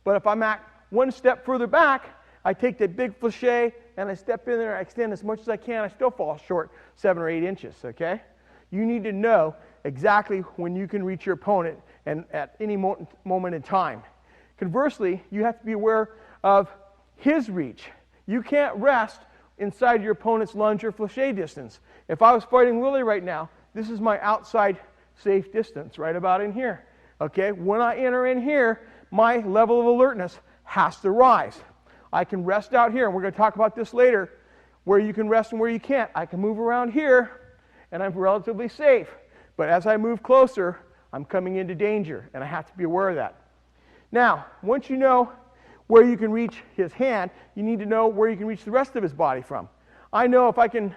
But if I'm at one step further back, I take that big flèche and I step in there, I extend as much as I can, I still fall short 7 or 8 inches, okay? You need to know exactly when you can reach your opponent and at any moment in time. Conversely, you have to be aware of his reach. You can't rest inside your opponent's lunge or flèche distance. If I was fighting Willie right now, this is my outside safe distance, right about in here. Okay, when I enter in here, my level of alertness has to rise. I can rest out here, and we're going to talk about this later, where you can rest and where you can't. I can move around here, and I'm relatively safe. But as I move closer, I'm coming into danger, and I have to be aware of that. Now, once you know where you can reach his hand, you need to know where you can reach the rest of his body from. I know if I can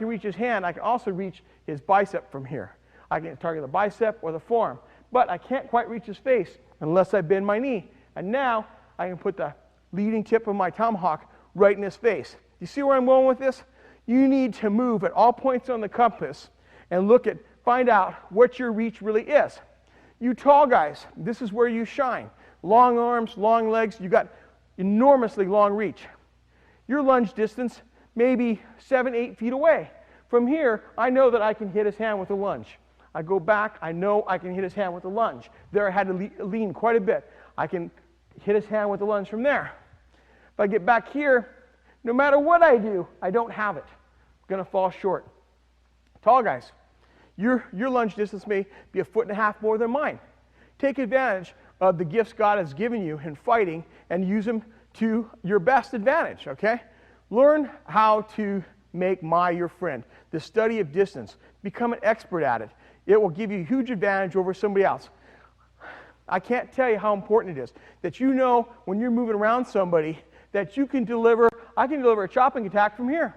reach his hand, I can also reach his bicep from here. I can target the bicep or the forearm, but I can't quite reach his face unless I bend my knee. And now I can put the leading tip of my tomahawk right in his face. You see where I'm going with this? You need to move at all points on the compass and find out what your reach really is. You tall guys, this is where you shine. Long arms, long legs, you got enormously long reach. Your lunge distance may be 7, 8 feet away. From here, I know that I can hit his hand with a lunge. I go back, I know I can hit his hand with a lunge. There I had to lean quite a bit. I can hit his hand with a lunge from there. If I get back here, no matter what I do, I don't have it. I'm going to fall short. Tall guys, your lunge distance may be 1.5 feet more than mine. Take advantage of the gifts God has given you in fighting and use them to your best advantage, okay? Learn how to make your friend. The study of distance. Become an expert at it. It will give you a huge advantage over somebody else. I can't tell you how important it is that you know when you're moving around somebody that I can deliver a chopping attack from here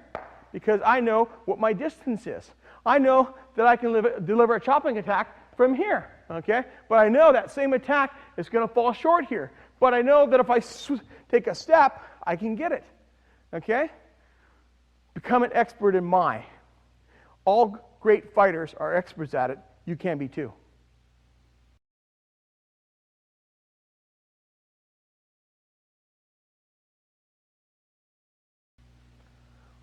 because I know what my distance is. I know that I can deliver a chopping attack from here, okay? But I know that same attack is going to fall short here. But I know that if I take a step, I can get it, okay? Become an expert in All great fighters are experts at it. You can be too.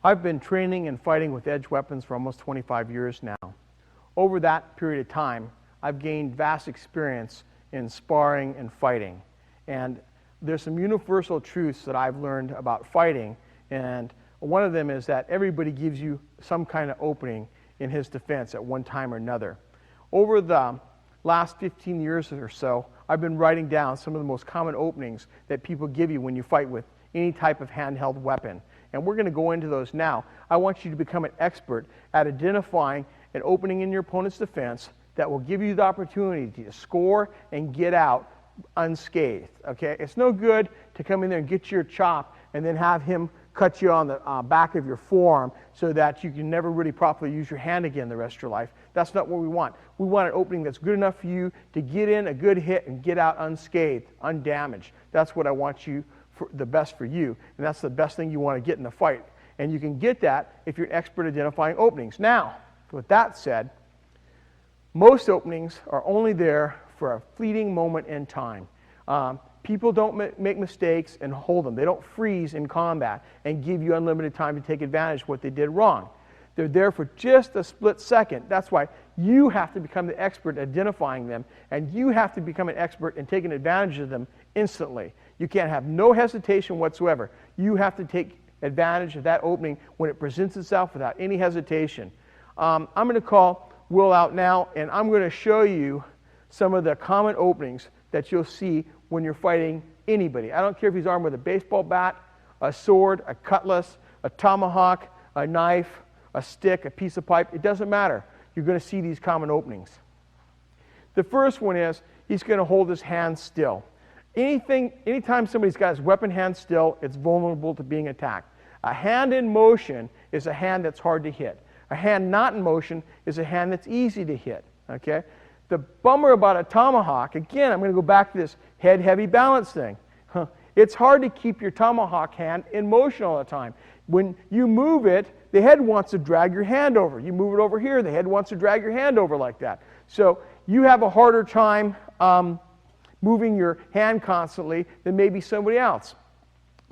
I've been training and fighting with edge weapons for almost 25 years now. Over that period of time, I've gained vast experience in sparring and fighting. And there's some universal truths that I've learned about fighting, and one of them is that everybody gives you some kind of opening in his defense at one time or another. Over the last 15 years or so, I've been writing down some of the most common openings that people give you when you fight with any type of handheld weapon. And we're going to go into those now. I want you to become an expert at identifying an opening in your opponent's defense that will give you the opportunity to score and get out unscathed. Okay? It's no good to come in there and get your chop and then have him cut you on the back of your forearm so that you can never really properly use your hand again the rest of your life. That's not what we want. We want an opening that's good enough for you to get in a good hit and get out unscathed, undamaged. That's what I want the best for you, and that's the best thing you want to get in a fight. And you can get that if you're an expert identifying openings. Now, with that said, most openings are only there for a fleeting moment in time. People don't make mistakes and hold them. They don't freeze in combat and give you unlimited time to take advantage of what they did wrong. They're there for just a split second. That's why you have to become the expert at identifying them, and you have to become an expert in taking advantage of them instantly. You can't have no hesitation whatsoever. You have to take advantage of that opening when it presents itself without any hesitation. I'm going to call Will out now, and I'm going to show you some of the common openings that you'll see when you're fighting anybody. I don't care if he's armed with a baseball bat, a sword, a cutlass, a tomahawk, a knife, a stick, a piece of pipe. It doesn't matter. You're going to see these common openings. The first one is he's going to hold his hand still. Anytime somebody's got his weapon hand still, it's vulnerable to being attacked. A hand in motion is a hand that's hard to hit. A hand not in motion is a hand that's easy to hit. Okay? The bummer about a tomahawk, again, I'm going to go back to this head-heavy balance thing. It's hard to keep your tomahawk hand in motion all the time. When you move it, the head wants to drag your hand over. You move it over here, the head wants to drag your hand over like that. So you have a harder time moving your hand constantly than maybe somebody else.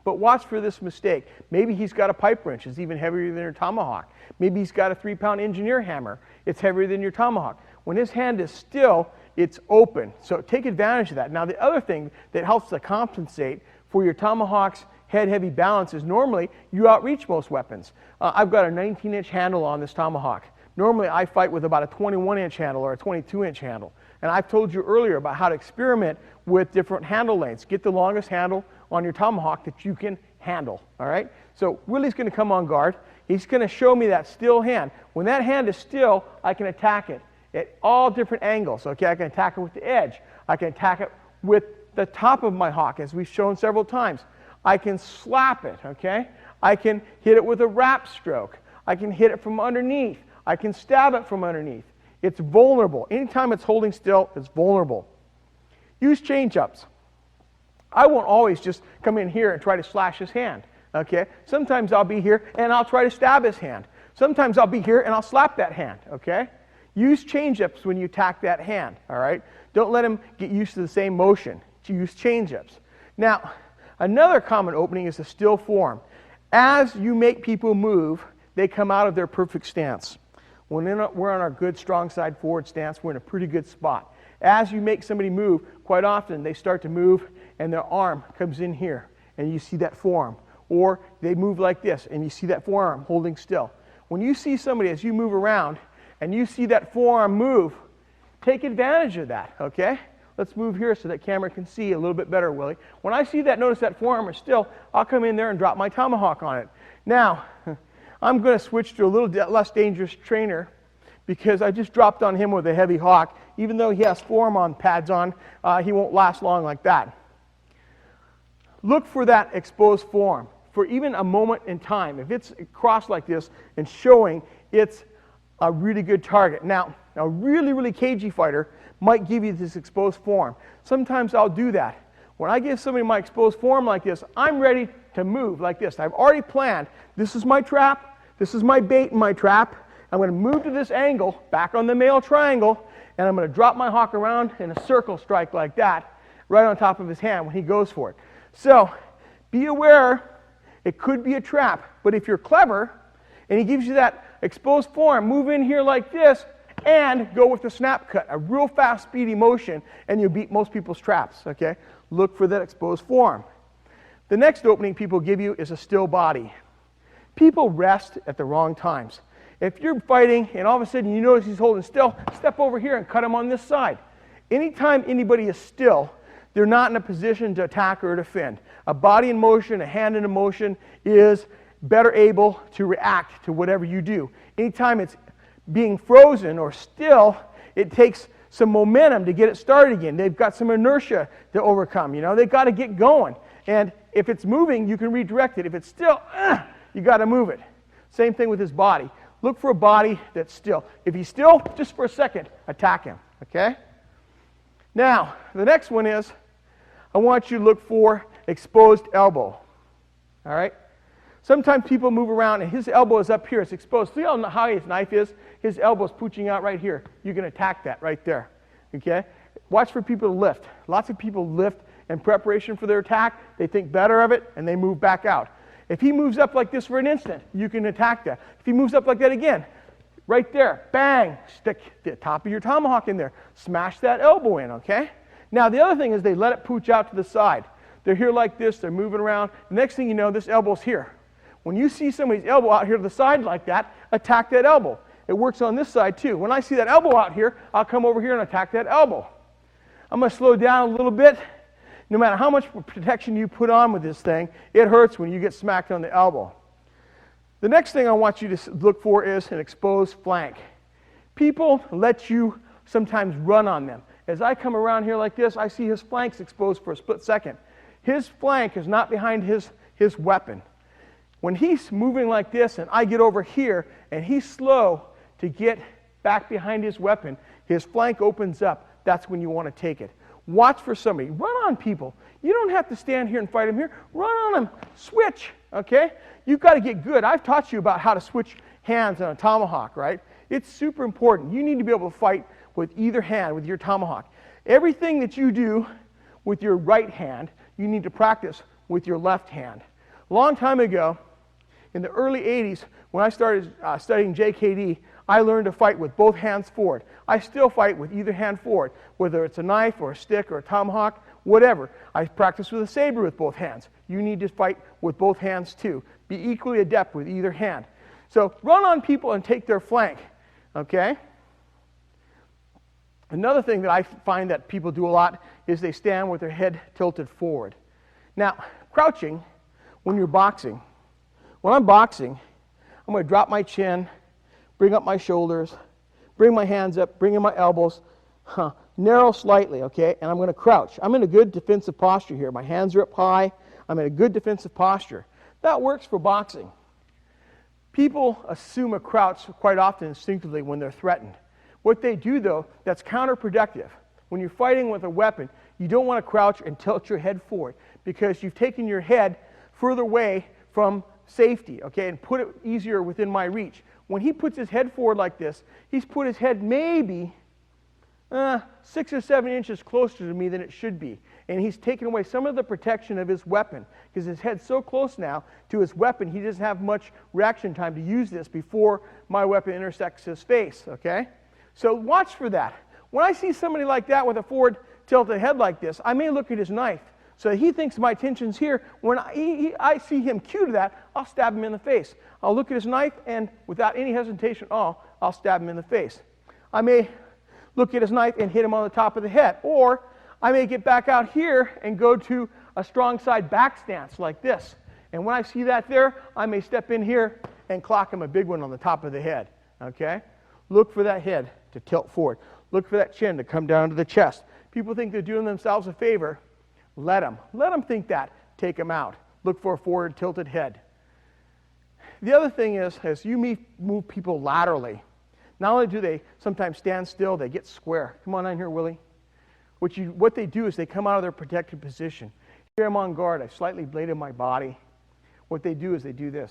But watch for this mistake. Maybe he's got a pipe wrench. It's even heavier than your tomahawk. Maybe he's got a 3-pound engineer hammer. It's heavier than your tomahawk. When his hand is still, it's open. So take advantage of that. Now, the other thing that helps to compensate for your tomahawk's head-heavy balance is normally you outreach most weapons. I've got a 19-inch handle on this tomahawk. Normally, I fight with about a 21-inch handle or a 22-inch handle. And I've told you earlier about how to experiment with different handle lengths. Get the longest handle on your tomahawk that you can handle, all right? So Willie's going to come on guard. He's going to show me that still hand. When that hand is still, I can attack it at all different angles, okay? I can attack it with the edge. I can attack it with the top of my hawk, as we've shown several times. I can slap it, okay? I can hit it with a wrap stroke. I can hit it from underneath. I can stab it from underneath. It's vulnerable. Anytime it's holding still, it's vulnerable. Use change-ups. I won't always just come in here and try to slash his hand, okay? Sometimes I'll be here and I'll try to stab his hand. Sometimes I'll be here and I'll slap that hand, okay? Use change-ups when you attack that hand, all right? Don't let him get used to the same motion. Use change-ups. Now, another common opening is the still form. As you make people move, they come out of their perfect stance. When we're on our good, strong side forward stance, we're in a pretty good spot. As you make somebody move, quite often they start to move and their arm comes in here and you see that forearm. Or they move like this and you see that forearm holding still. When you see somebody as you move around and you see that forearm move, take advantage of that, okay? Let's move here so that camera can see a little bit better, Willie. When I see that, notice that forearm is still, I'll come in there and drop my tomahawk on it. Now, I'm going to switch to a little less dangerous trainer because I just dropped on him with a heavy hawk. Even though he has forearm on pads on, he won't last long like that. Look for that exposed forearm for even a moment in time. If it's crossed like this and showing, it's a really good target. Now, a really, really cagey fighter might give you this exposed forearm. Sometimes I'll do that. When I give somebody my exposed forearm like this, I'm ready to move like this. I've already planned, this is my trap, this is my bait in my trap. I'm going to move to this angle, back on the male triangle, and I'm going to drop my hawk around in a circle strike like that, right on top of his hand when he goes for it. So, be aware, it could be a trap, but if you're clever, and he gives you that exposed forearm, move in here like this, and go with the snap cut, a real fast, speedy motion, and you'll beat most people's traps, okay? Look for that exposed forearm. The next opening people give you is a still body. People rest at the wrong times. If you're fighting and all of a sudden you notice he's holding still, step over here and cut him on this side. Anytime anybody is still, they're not in a position to attack or defend. A body in motion, a hand in motion is better able to react to whatever you do. Anytime it's being frozen or still, it takes some momentum to get it started again. They've got some inertia to overcome. You know, they've got to get going. And if it's moving, you can redirect it. If it's still, you got to move it. Same thing with his body. Look for a body that's still. If he's still, just for a second, attack him. Okay? Now, the next one is, I want you to look for exposed elbow. All right? Sometimes people move around and his elbow is up here. It's exposed. See how high his knife is? His elbow is pooching out right here. You can attack that right there. Okay? Watch for people to lift. Lots of people lift in preparation for their attack. They think better of it, and they move back out. If he moves up like this for an instant, you can attack that. If he moves up like that again, right there, bang, stick the top of your tomahawk in there. Smash that elbow in, okay? Now, the other thing is they let it pooch out to the side. They're here like this. They're moving around. The next thing you know, this elbow's here. When you see somebody's elbow out here to the side like that, attack that elbow. It works on this side too. When I see that elbow out here, I'll come over here and attack that elbow. I'm going to slow down a little bit. No matter how much protection you put on with this thing, it hurts when you get smacked on the elbow. The next thing I want you to look for is an exposed flank. People let you sometimes run on them. As I come around here like this, I see his flanks exposed for a split second. His flank is not behind his weapon. When he's moving like this and I get over here and he's slow to get back behind his weapon, his flank opens up. That's when you want to take it. Watch for somebody. Run on people. You don't have to stand here and fight them here. Run on them. Switch, okay? You've got to get good. I've taught you about how to switch hands on a tomahawk, right? It's super important. You need to be able to fight with either hand with your tomahawk. Everything that you do with your right hand, you need to practice with your left hand. A long time ago, in the early 80s, when I started studying JKD, I learned to fight with both hands forward. I still fight with either hand forward, whether it's a knife or a stick or a tomahawk, whatever. I practice with a saber with both hands. You need to fight with both hands too. Be equally adept with either hand. So run on people and take their flank, okay? Another thing that I find that people do a lot is they stand with their head tilted forward. Now, crouching, when you're boxing, when I'm boxing, I'm going to drop my chin, bring up my shoulders, bring my hands up, bring in my elbows, narrow slightly, okay? And I'm going to crouch. I'm in a good defensive posture here. My hands are up high. I'm in a good defensive posture. That works for boxing. People assume a crouch quite often instinctively when they're threatened. What they do, though, that's counterproductive. When you're fighting with a weapon, you don't want to crouch and tilt your head forward because you've taken your head further away from safety, okay, and put it easier within my reach. When he puts his head forward like this, he's put his head maybe 6 or 7 inches closer to me than it should be. And he's taken away some of the protection of his weapon because his head's so close now to his weapon, he doesn't have much reaction time to use this before my weapon intersects his face, okay? So watch for that. When I see somebody like that with a forward tilted head like this, I may look at his knife. So he thinks my attention's here. When I see him cue to that, I'll stab him in the face. I'll look at his knife, and without any hesitation at all, I'll stab him in the face. I may look at his knife and hit him on the top of the head. Or I may get back out here and go to a strong side back stance like this. And when I see that there, I may step in here and clock him a big one on the top of the head. Okay? Look for that head to tilt forward. Look for that chin to come down to the chest. People think they're doing themselves a favor. Let them think that. Take them out. Look for a forward tilted head. The other thing is, as you move people laterally, not only do they sometimes stand still, they get square. Come on in here, Willie. What they do is they come out of their protected position. Here I'm on guard. I've slightly bladed my body. What they do is they do this.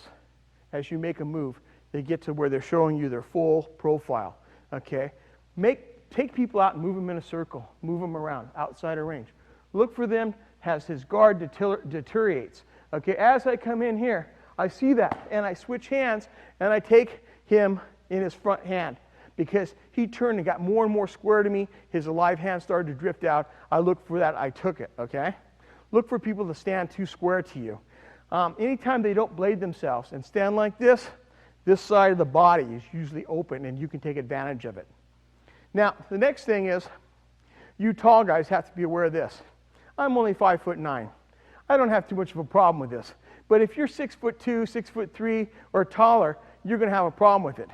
As you make a move, they get to where they're showing you their full profile. Okay? Take people out and move them in a circle. Move them around, outside of range. Look for them as his guard deteriorates. Okay, as I come in here, I see that, and I switch hands, and I take him in his front hand because he turned and got more and more square to me. His alive hand started to drift out. I looked for that. I took it, okay? Look for people to stand too square to you. Anytime they don't blade themselves and stand like this side of the body is usually open, and you can take advantage of it. Now, the next thing is you tall guys have to be aware of this. I'm only 5'9". I don't have too much of a problem with this. But if you're 6'2", 6'3", or taller, you're going to have a problem with it.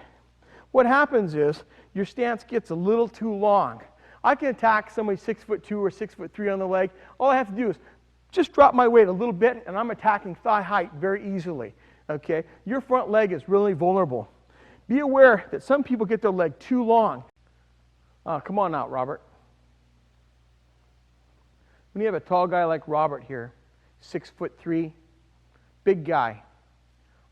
What happens is your stance gets a little too long. I can attack somebody 6'2" or 6'3" on the leg. All I have to do is just drop my weight a little bit, and I'm attacking thigh height very easily. Okay? Your front leg is really vulnerable. Be aware that some people get their leg too long. Come on out, Robert. When you have a tall guy like Robert here, 6'3", big guy,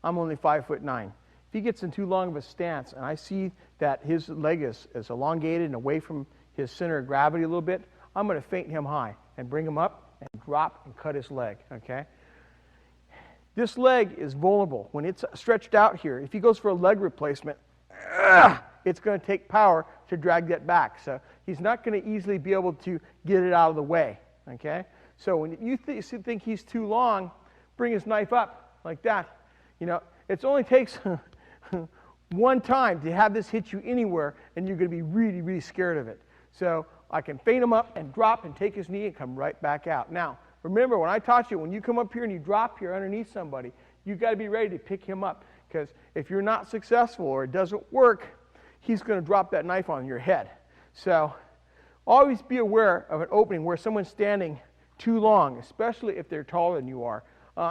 I'm only 5'9". If he gets in too long of a stance and I see that his leg is elongated and away from his center of gravity a little bit, I'm going to feint him high and bring him up and drop and cut his leg, okay? This leg is vulnerable. When it's stretched out here, if he goes for a leg replacement, it's going to take power to drag that back. So he's not going to easily be able to get it out of the way, okay? So when you think he's too long, bring his knife up like that. You know, it only takes one time to have this hit you anywhere, and you're going to be really, really scared of it. So I can feint him up and drop and take his knee and come right back out. Now, remember, when I taught you, when you come up here and you drop here underneath somebody, you've got to be ready to pick him up, because if you're not successful or it doesn't work, he's going to drop that knife on your head. So always be aware of an opening where someone's standing too long, especially if they're taller than you are.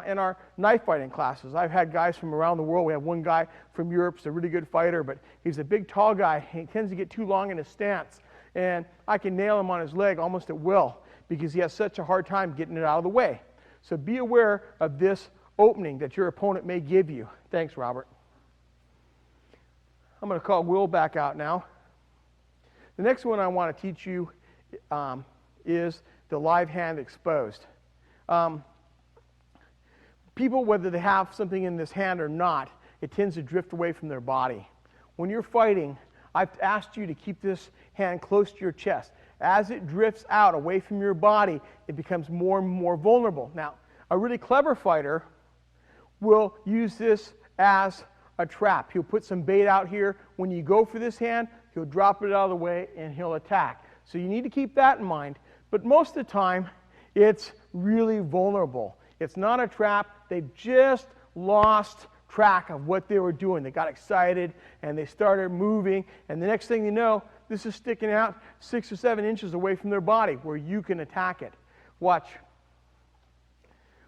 In our knife fighting classes, I've had guys from around the world. We have one guy from Europe who's a really good fighter, but he's a big, tall guy. He tends to get too long in his stance, and I can nail him on his leg almost at will because he has such a hard time getting it out of the way. So be aware of this opening that your opponent may give you. Thanks, Robert. I'm going to call Will back out now. The next one I want to teach you is the live hand exposed. People, whether they have something in this hand or not, it tends to drift away from their body. When you're fighting, I've asked you to keep this hand close to your chest. As it drifts out away from your body, it becomes more and more vulnerable. Now, a really clever fighter will use this as a trap. He'll put some bait out here. When you go for this hand, he'll drop it out of the way and he'll attack. So you need to keep that in mind. But most of the time, it's really vulnerable. It's not a trap. They've just lost track of what they were doing. They got excited and they started moving, and the next thing you know, this is sticking out 6 or 7 inches away from their body where you can attack it. Watch.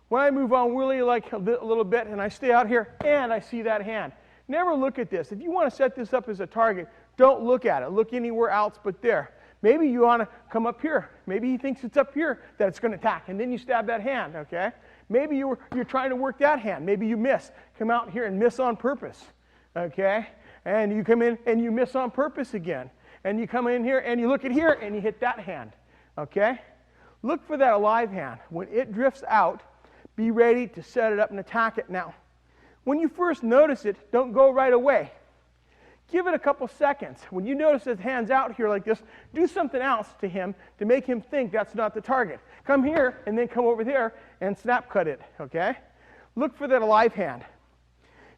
When I move on Willie like a little bit and I stay out here and I see that hand, never look at this. If you want to set this up as a target, don't look at it. Look anywhere else but there. Maybe you want to come up here. Maybe he thinks it's up here that it's going to attack, and then you stab that hand, okay? Maybe you're trying to work that hand. Maybe you miss. Come out here and miss on purpose, okay? And you come in and you miss on purpose again. And you come in here and you look at here and you hit that hand, okay? Look for that alive hand. When it drifts out, be ready to set it up and attack it. Now, when you first notice it, don't go right away. Give it a couple seconds. When you notice his hand's out here like this, do something else to him to make him think that's not the target. Come here and then come over there and snap cut it, okay? Look for that alive hand.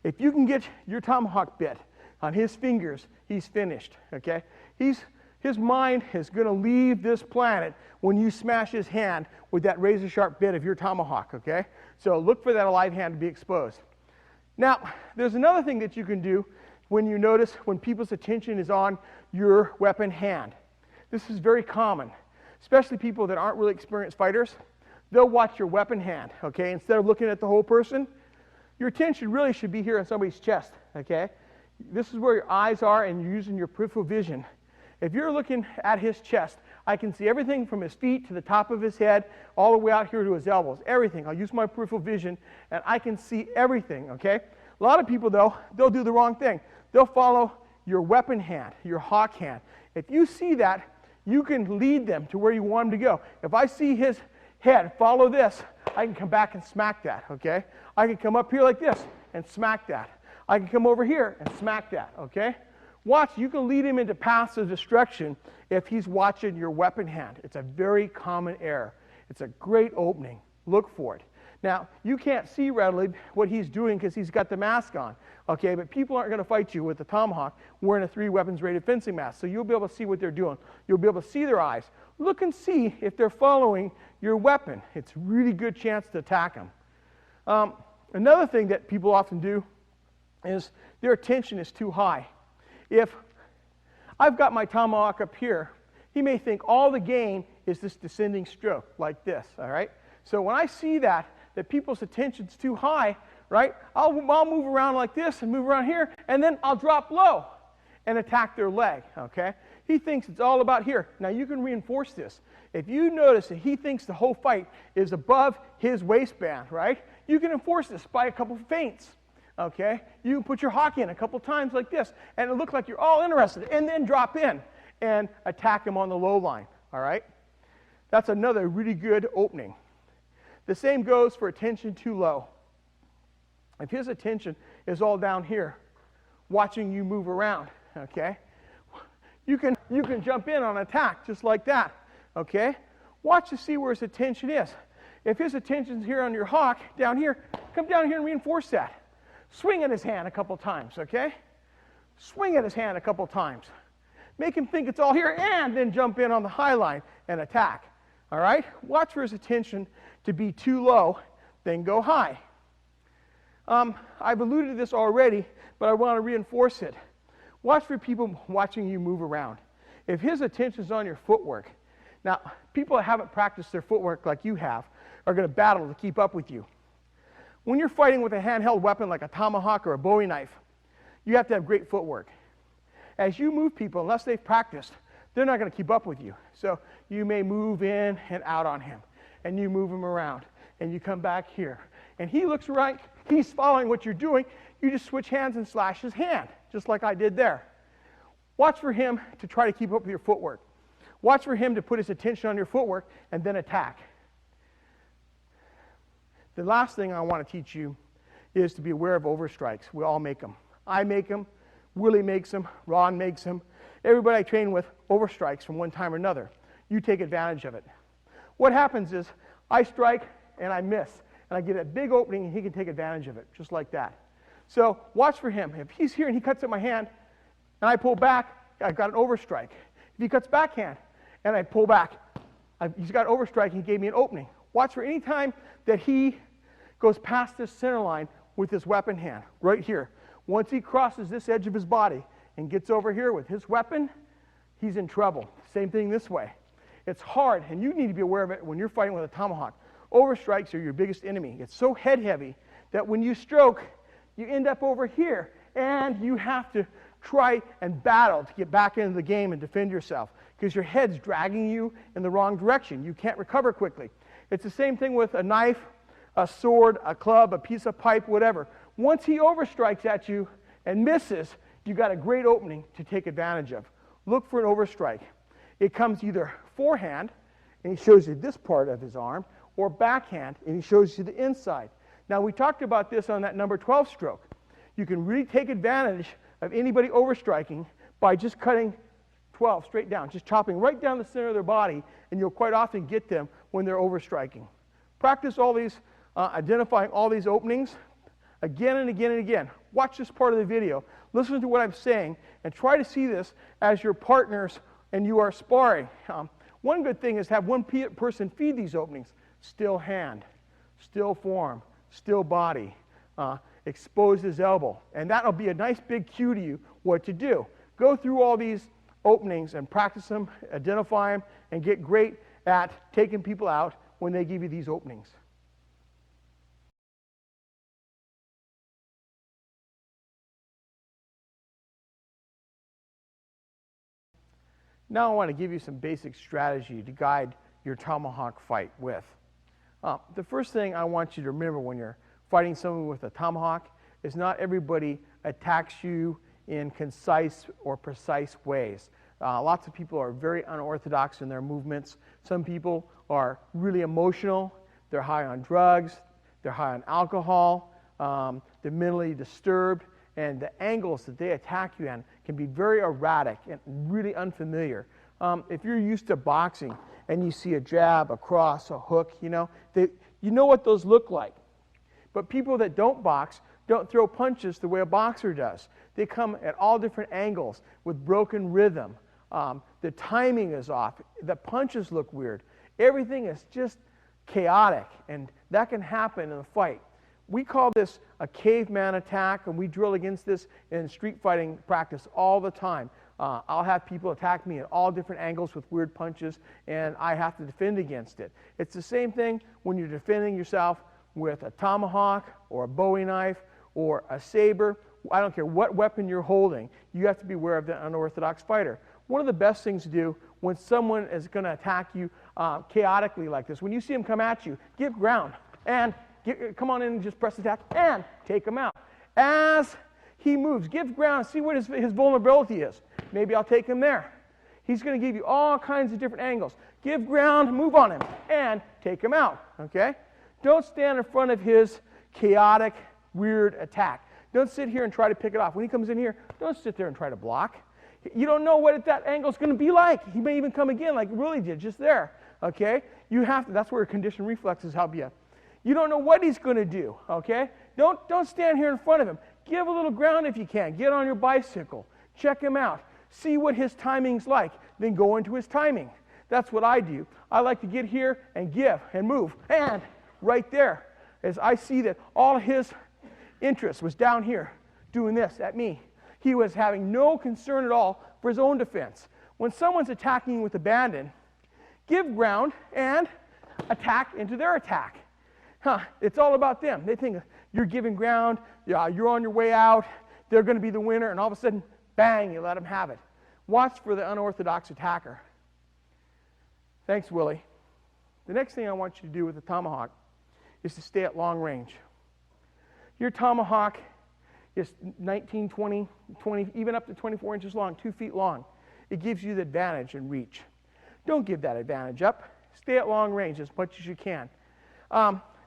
If you can get your tomahawk bit on his fingers, he's finished, okay? His mind is going to leave this planet when you smash his hand with that razor-sharp bit of your tomahawk, okay? So look for that alive hand to be exposed. Now, there's another thing that you can do when you notice when people's attention is on your weapon hand. This is very common, especially people that aren't really experienced fighters. They'll watch your weapon hand, okay? Instead of looking at the whole person, your attention really should be here on somebody's chest, okay? This is where your eyes are, and you're using your peripheral vision. If you're looking at his chest, I can see everything from his feet to the top of his head, all the way out here to his elbows, everything. I'll use my peripheral vision, and I can see everything, okay? A lot of people, though, they'll do the wrong thing. They'll follow your weapon hand, your hawk hand. If you see that, you can lead them to where you want them to go. If I see his head, follow this, I can come back and smack that, okay? I can come up here like this and smack that. I can come over here and smack that, okay? Watch, you can lead him into paths of destruction if he's watching your weapon hand. It's a very common error. It's a great opening. Look for it. Now, you can't see readily what he's doing because he's got the mask on, okay? But people aren't going to fight you with the tomahawk wearing a 3-weapons-rated fencing mask, so you'll be able to see what they're doing. You'll be able to see their eyes. Look and see if they're following your weapon. It's a really good chance to attack them. Another thing that people often do is their attention is too high. If I've got my tomahawk up here, he may think all the game is this descending stroke like this, all right? So when I see that people's attention's too high, right, I'll move around like this and move around here, and then I'll drop low and attack their leg, okay? He thinks it's all about here. Now, you can reinforce this. If you notice that he thinks the whole fight is above his waistband, right, you can enforce this by a couple of feints. Okay? You can put your hawk in a couple times like this, and it looks like you're all interested, and then drop in and attack him on the low line. All right? That's another really good opening. The same goes for attention too low. If his attention is all down here, watching you move around, okay? You can jump in on attack just like that, okay? Watch to see where his attention is. If his attention's here on your hawk, down here, come down here and reinforce that. Swing at his hand a couple times, okay? Swing at his hand a couple times. Make him think it's all here, and then jump in on the high line and attack, all right? Watch for his attention to be too low, then go high. I've alluded to this already, but I want to reinforce it. Watch for people watching you move around. If his attention's on your footwork, now, people that haven't practiced their footwork like you have are going to battle to keep up with you. When you're fighting with a handheld weapon like a tomahawk or a Bowie knife, you have to have great footwork. As you move people, unless they've practiced, they're not going to keep up with you. So you may move in and out on him, and you move him around, and you come back here. And he looks right, he's following what you're doing, you just switch hands and slash his hand, just like I did there. Watch for him to try to keep up with your footwork. Watch for him to put his attention on your footwork and then attack. The last thing I want to teach you is to be aware of overstrikes. We all make them. I make them, Willie makes them, Ron makes them. Everybody I train with overstrikes from one time or another. You take advantage of it. What happens is I strike and I miss, and I get a big opening and he can take advantage of it, just like that. So watch for him. If he's here and he cuts at my hand and I pull back, I've got an overstrike. If he cuts backhand and I pull back, he's got an overstrike and he gave me an opening. Watch for any time that he goes past this center line with his weapon hand, right here. Once he crosses this edge of his body and gets over here with his weapon, he's in trouble. Same thing this way. It's hard, and you need to be aware of it when you're fighting with a tomahawk. Overstrikes are your biggest enemy. It's so head heavy that when you stroke, you end up over here, and you have to try and battle to get back into the game and defend yourself because your head's dragging you in the wrong direction. You can't recover quickly. It's the same thing with a knife, a sword, a club, a piece of pipe, whatever. Once he overstrikes at you and misses, you got a great opening to take advantage of. Look for an overstrike. It comes either forehand, and he shows you this part of his arm, or backhand, and he shows you the inside. Now, we talked about this on that number 12 stroke. You can really take advantage of anybody overstriking by just cutting 12 straight down, just chopping right down the center of their body, and you'll quite often get them when they're overstriking. Practice all these, identifying all these openings again and again and again. Watch this part of the video. Listen to what I'm saying, and try to see this as your partners and you are sparring. One good thing is have one person feed these openings. Still hand, still form, still body, expose his elbow. And that'll be a nice big cue to you what to do. Go through all these openings and practice them, identify them, and get great at taking people out when they give you these openings. Now I want to give you some basic strategy to guide your tomahawk fight with. The first thing I want you to remember when you're fighting someone with a tomahawk is not everybody attacks you in concise or precise ways. Lots of people are very unorthodox in their movements. Some people are really emotional. They're high on drugs. They're high on alcohol. They're mentally disturbed. And the angles that they attack you in can be very erratic and really unfamiliar. If you're used to boxing and you see a jab, a cross, a hook, you know what those look like. But people that don't box don't throw punches the way a boxer does. They come at all different angles with broken rhythm. The timing is off. The punches look weird. Everything is just chaotic, and that can happen in a fight. We call this a caveman attack, and we drill against this in street fighting practice all the time. I'll have people attack me at all different angles with weird punches, and I have to defend against it. It's the same thing when you're defending yourself with a tomahawk or a Bowie knife or a saber. I don't care what weapon you're holding. You have to be aware of the unorthodox fighter. One of the best things to do when someone is going to attack you chaotically like this, when you see them come at you, give ground and come on in and just press attack and take them out. as he moves. Give ground, see what his vulnerability is. Maybe I'll take him there. He's going to give you all kinds of different angles. Give ground, move on him, and take him out, okay? Don't stand in front of his chaotic, weird attack. Don't sit here and try to pick it off. When he comes in here, don't sit there and try to block. You don't know what that angle is going to be like. He may even come again like Willie did just there, okay? You have to, that's where conditioned reflexes help you. You don't know what he's going to do, okay? Don't stand here in front of him. Give a little ground if you can. Get on your bicycle. Check him out. See what his timing's like. Then go into his timing. That's what I do. I like to get here and give and move. And right there, as I see that all his interest was down here doing this at me. He was having no concern at all for his own defense. When someone's attacking with abandon, give ground and attack into their attack. It's all about them. They think you're giving ground, you're on your way out, they're going to be the winner, and all of a sudden, bang, you let them have it. Watch for the unorthodox attacker. Thanks, Willie. The next thing I want you to do with the tomahawk is to stay at long range. Your tomahawk is 19, 20, even up to 24 inches long, 2 feet long. It gives you the advantage in reach. Don't give that advantage up. Stay at long range as much as you can.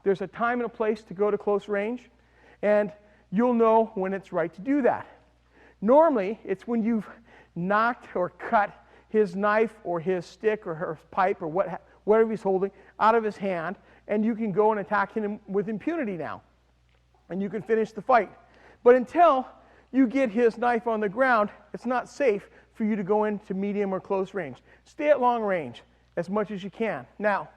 There's a time and a place to go to close range, and you'll know when it's right to do that. Normally, it's when you've knocked or cut his knife or his stick or his pipe or whatever he's holding out of his hand, and you can go and attack him with impunity now, and you can finish the fight. But until you get his knife on the ground, it's not safe for you to go into medium or close range. Stay at long range as much as you can. Now,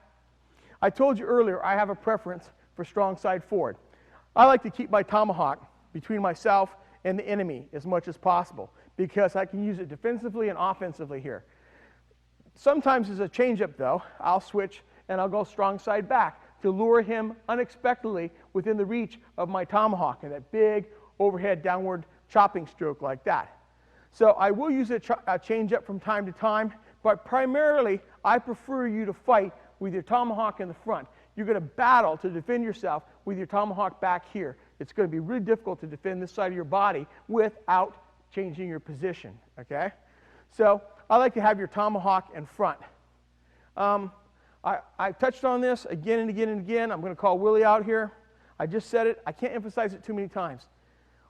I told you earlier I have a preference for strong side forward. I like to keep my tomahawk between myself and the enemy as much as possible because I can use it defensively and offensively here. Sometimes as a changeup, though, I'll switch and I'll go strong side back to lure him unexpectedly within the reach of my tomahawk and that big overhead downward chopping stroke like that. So I will use a changeup from time to time, but primarily I prefer you to fight with your tomahawk in the front. You're going to battle to defend yourself with your tomahawk back here. It's going to be really difficult to defend this side of your body without changing your position, okay? So I like to have your tomahawk in front. I touched on this again and again and again. I'm going to call Willie out here. I just said it. I can't emphasize it too many times.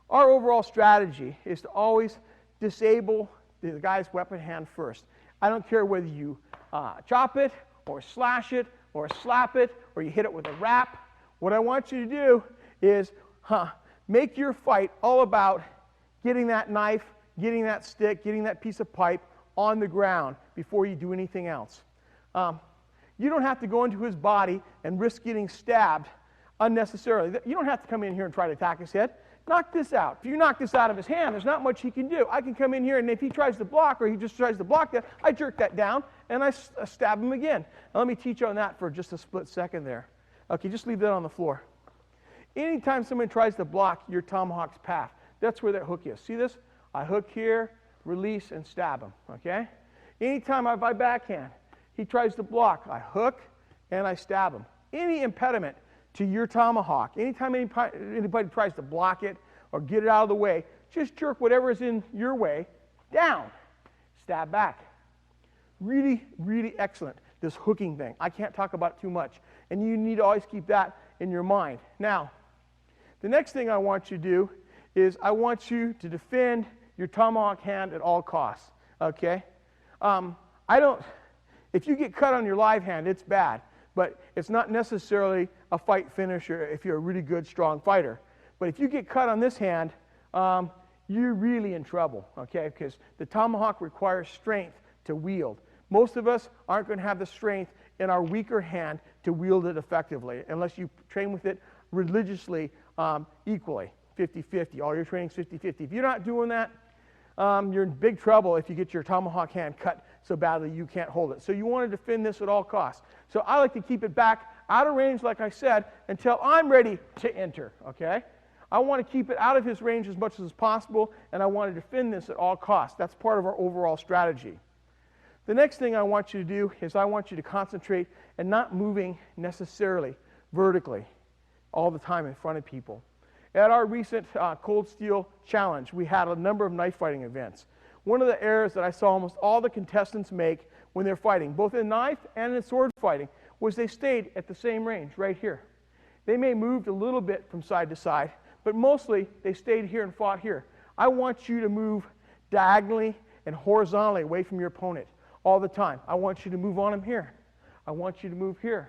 Our overall strategy is to always disable the guy's weapon hand first. I don't care whether you chop it or slash it or slap it or you hit it with a wrap. What I want you to do is make your fight all about getting that knife, getting that stick, getting that piece of pipe on the ground before you do anything else. You don't have to go into his body and risk getting stabbed unnecessarily. You don't have to come in here and try to attack his head. Knock this out. If you knock this out of his hand, there's not much he can do. I can come in here, and if he tries to block or he just tries to block that, I jerk that down, and I stab him again. Now, let me teach you on that for just a split second there. Okay, just leave that on the floor. Anytime someone tries to block your tomahawk's path, that's where that hook is. See this? I hook here, release, and stab him, okay? Anytime I backhand, he tries to block, I hook, and I stab him. Any impediment to your tomahawk, anytime anybody tries to block it or get it out of the way, just jerk whatever is in your way down, stab back. Really, really excellent, this hooking thing. I can't talk about it too much, and you need to always keep that in your mind. Now, the next thing I want you to do is I want you to defend your tomahawk hand at all costs, okay? If you get cut on your live hand, it's bad. But it's not necessarily a fight finisher if you're a really good, strong fighter. But if you get cut on this hand, you're really in trouble, okay? Because the tomahawk requires strength to wield. Most of us aren't going to have the strength in our weaker hand to wield it effectively unless you train with it religiously equally, 50-50. All your training's 50-50. If you're not doing that, you're in big trouble if you get your tomahawk hand cut so badly you can't hold it. So you want to defend this at all costs. So I like to keep it back out of range, like I said, until I'm ready to enter, okay? I want to keep it out of his range as much as possible, and I want to defend this at all costs. That's part of our overall strategy. The next thing I want you to do is I want you to concentrate and not moving necessarily vertically all the time in front of people. At our recent Cold Steel Challenge, we had a number of knife fighting events. One of the errors that I saw almost all the contestants make when they're fighting, both in knife and in sword fighting, was they stayed at the same range, right here. They may have moved a little bit from side to side, but mostly they stayed here and fought here. I want you to move diagonally and horizontally away from your opponent all the time. I want you to move on him here. I want you to move here.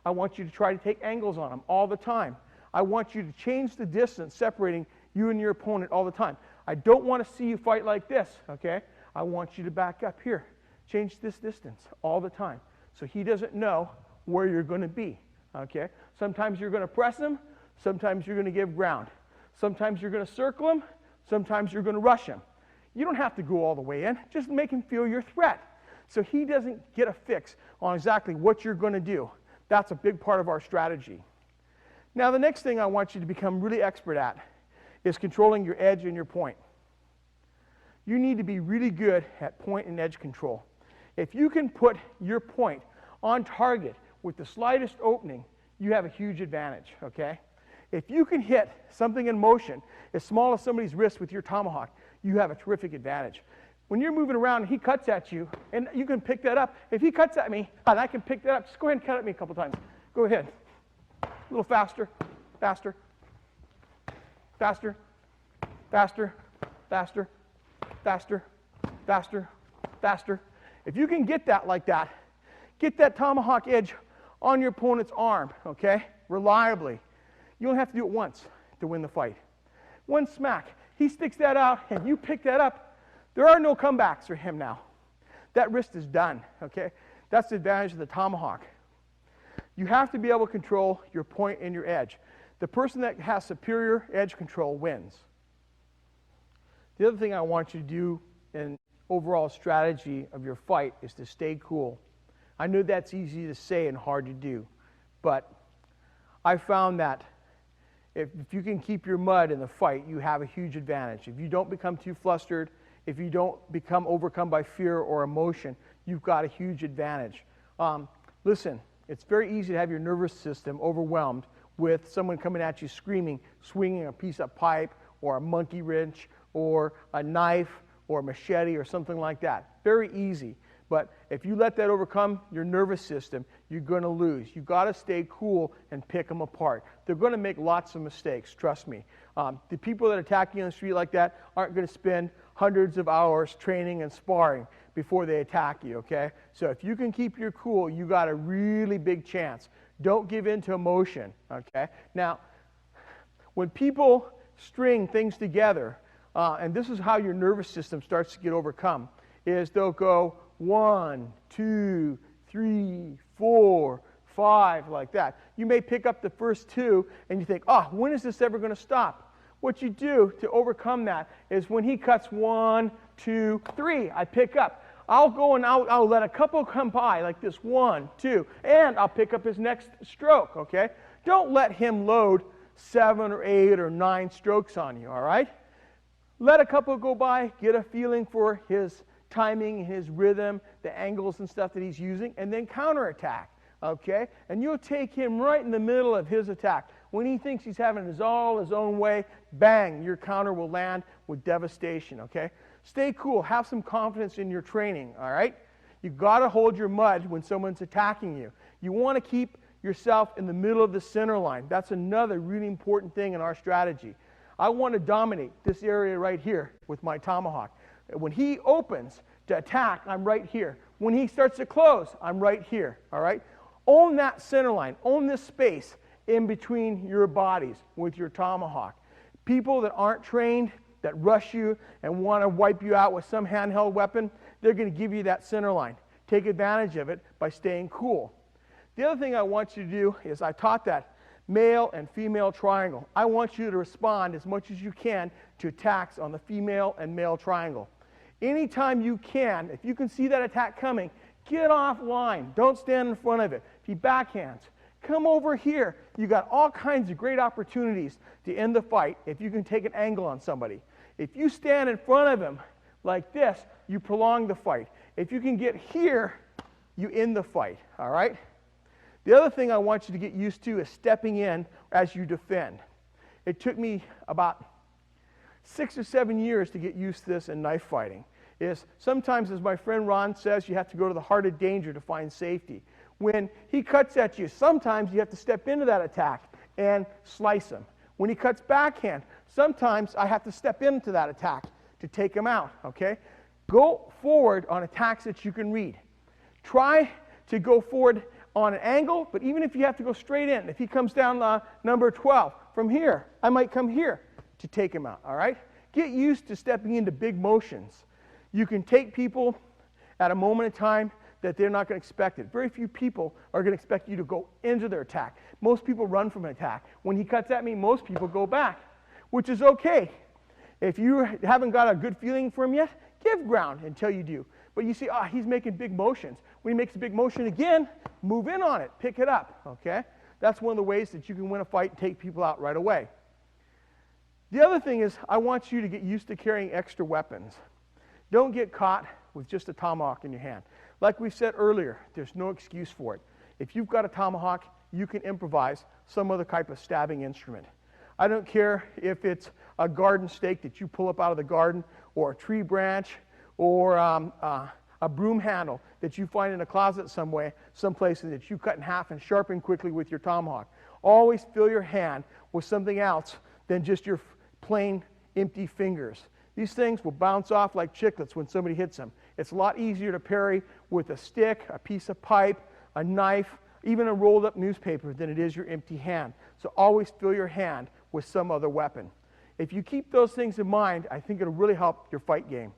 I want you to try to take angles on him all the time. I want you to change the distance separating you and your opponent all the time. I don't want to see you fight like this, okay? I want you to back up here. Change this distance all the time so he doesn't know where you're going to be, okay? Sometimes you're going to press him. Sometimes you're going to give ground. Sometimes you're going to circle him. Sometimes you're going to rush him. You don't have to go all the way in. Just make him feel your threat so he doesn't get a fix on exactly what you're going to do. That's a big part of our strategy. Now, the next thing I want you to become really expert at is controlling your edge and your point. You need to be really good at point and edge control. If you can put your point on target with the slightest opening, you have a huge advantage, okay? If you can hit something in motion as small as somebody's wrist with your tomahawk, you have a terrific advantage. When you're moving around and he cuts at you, and you can pick that up. If he cuts at me, and I can pick that up, just go ahead and cut at me a couple times. Go ahead. A little faster, faster, faster, faster, faster, faster, faster, faster. If you can get that like that, get that tomahawk edge on your opponent's arm, okay, reliably. You don't have to do it once to win the fight. One smack, he sticks that out and you pick that up. There are no comebacks for him now. That wrist is done, okay? That's the advantage of the tomahawk. You have to be able to control your point and your edge. The person that has superior edge control wins. The other thing I want you to do in overall strategy of your fight is to stay cool. I know that's easy to say and hard to do, but I found that if you can keep your mud in the fight, you have a huge advantage. If you don't become too flustered, if you don't become overcome by fear or emotion, you've got a huge advantage. Listen, it's very easy to have your nervous system overwhelmed with someone coming at you screaming, swinging a piece of pipe or a monkey wrench or a knife or a machete or something like that. Very easy. But if you let that overcome your nervous system, you're going to lose. You've got to stay cool and pick them apart. They're going to make lots of mistakes, trust me. The people that attack you on the street like that aren't going to spend hundreds of hours training and sparring before they attack you, okay? So if you can keep your cool, you got a really big chance. Don't give in to emotion, okay? Now, when people string things together, and this is how your nervous system starts to get overcome, is they'll go 1, 2, 3, 4, 5, like that. You may pick up the first two and you think, oh, when is this ever going to stop? What you do to overcome that is when he cuts 1, 2, 3, I pick up. I'll go and I'll let a couple come by like this, 1, 2, and I'll pick up his next stroke, okay? Don't let him load 7 or 8 or 9 strokes on you, all right? Let a couple go by, get a feeling for his timing, his rhythm, the angles and stuff that he's using, and then counterattack, okay? And you'll take him right in the middle of his attack. When he thinks he's having his own way, bang, your counter will land with devastation, okay? Stay cool. Have some confidence in your training, all right? You've got to hold your mud when someone's attacking you. You want to keep yourself in the middle of the center line. That's another really important thing in our strategy. I want to dominate this area right here with my tomahawk. When he opens to attack, I'm right here. When he starts to close, I'm right here, all right? Own that center line. Own this space in between your bodies with your tomahawk. People that aren't trained, that rush you and want to wipe you out with some handheld weapon, they're going to give you that center line. Take advantage of it by staying cool. The other thing I want you to do is I taught that male and female triangle. I want you to respond as much as you can to attacks on the female and male triangle. Anytime you can, if you can see that attack coming, get off line. Don't stand in front of it. If he backhands, come over here. You got all kinds of great opportunities to end the fight if you can take an angle on somebody. If you stand in front of him like this, you prolong the fight. If you can get here, you end the fight, all right? The other thing I want you to get used to is stepping in as you defend. It took me about 6 or 7 years to get used to this in knife fighting. Is sometimes, as my friend Ron says, you have to go to the heart of danger to find safety. When he cuts at you, sometimes you have to step into that attack and slice him. When he cuts backhand, sometimes I have to step into that attack to take him out, okay? Go forward on attacks that you can read. Try to go forward on an angle, but even if you have to go straight in, if he comes down number 12, from here, I might come here to take him out, all right? Get used to stepping into big motions. You can take people at a moment in time that they're not going to expect it. Very few people are going to expect you to go into their attack. Most people run from an attack. When he cuts at me, most people go back, which is okay. If you haven't got a good feeling for him yet, give ground until you do. But you see, he's making big motions. When he makes a big motion again, move in on it, pick it up, okay? That's one of the ways that you can win a fight and take people out right away. The other thing is, I want you to get used to carrying extra weapons. Don't get caught with just a tomahawk in your hand. Like we said earlier, there's no excuse for it. If you've got a tomahawk, you can improvise some other type of stabbing instrument. I don't care if it's a garden stake that you pull up out of the garden, or a tree branch, or a broom handle that you find in a closet someplace that you cut in half and sharpen quickly with your tomahawk. Always fill your hand with something else than just your plain empty fingers. These things will bounce off like chiclets when somebody hits them. It's a lot easier to parry with a stick, a piece of pipe, a knife, even a rolled up newspaper than it is your empty hand. So always fill your hand with some other weapon. If you keep those things in mind, I think it'll really help your fight game.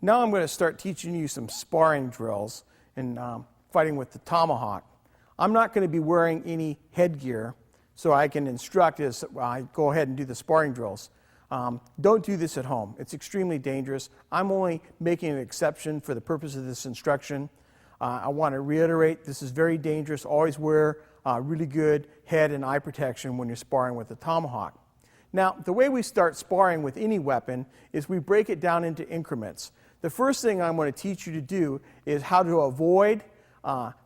Now I'm going to start teaching you some sparring drills in fighting with the tomahawk. I'm not going to be wearing any headgear, so I can instruct as I go ahead and do the sparring drills. Don't do this at home. It's extremely dangerous. I'm only making an exception for the purpose of this instruction. I want to reiterate, this is very dangerous. Always wear really good head and eye protection when you're sparring with the tomahawk. Now, the way we start sparring with any weapon is we break it down into increments. The first thing I'm going to teach you to do is how to avoid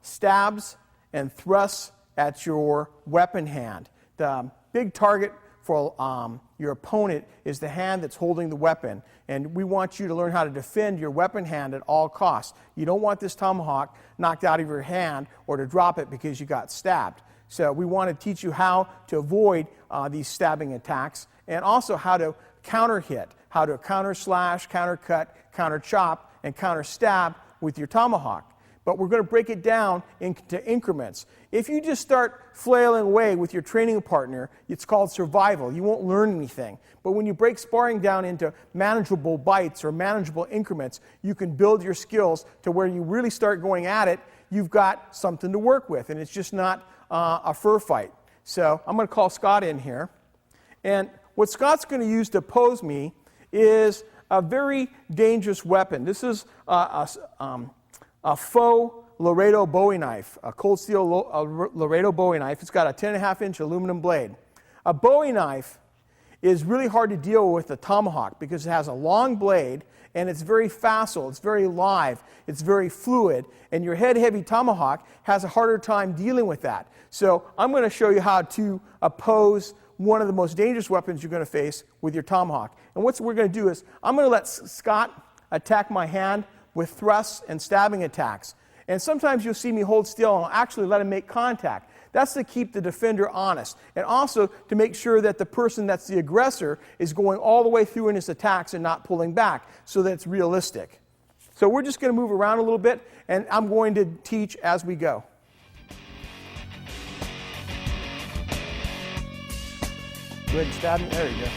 stabs and thrusts at your weapon hand. The big target for your opponent is the hand that's holding the weapon, and we want you to learn how to defend your weapon hand at all costs. You don't want this tomahawk knocked out of your hand or to drop it because you got stabbed. So we want to teach you how to avoid these stabbing attacks, and also how to counter hit, how to counter slash, counter cut, counter chop, and counter stab with your tomahawk. But we're going to break it down into increments. If you just start flailing away with your training partner, it's called survival. You won't learn anything. But when you break sparring down into manageable bites or manageable increments, you can build your skills to where you really start going at it, you've got something to work with, and it's just not a fur fight. So I'm going to call Scott in here. And what Scott's going to use to oppose me is a very dangerous weapon. This is a faux Laredo Bowie knife, a cold steel Laredo Bowie knife. It's got a 10.5-inch aluminum blade. A Bowie knife is really hard to deal with a tomahawk because it has a long blade and it's very facile, it's very live, it's very fluid, and your head-heavy tomahawk has a harder time dealing with that. So I'm going to show you how to oppose one of the most dangerous weapons you're going to face with your tomahawk. And what we're going to do is I'm going to let Scott attack my hand with thrusts and stabbing attacks. And sometimes you'll see me hold still and I'll actually let him make contact. That's to keep the defender honest, and also to make sure that the person that's the aggressor is going all the way through in his attacks and not pulling back, so that it's realistic. So we're just going to move around a little bit, and I'm going to teach as we go. Go ahead and stab him. There you go.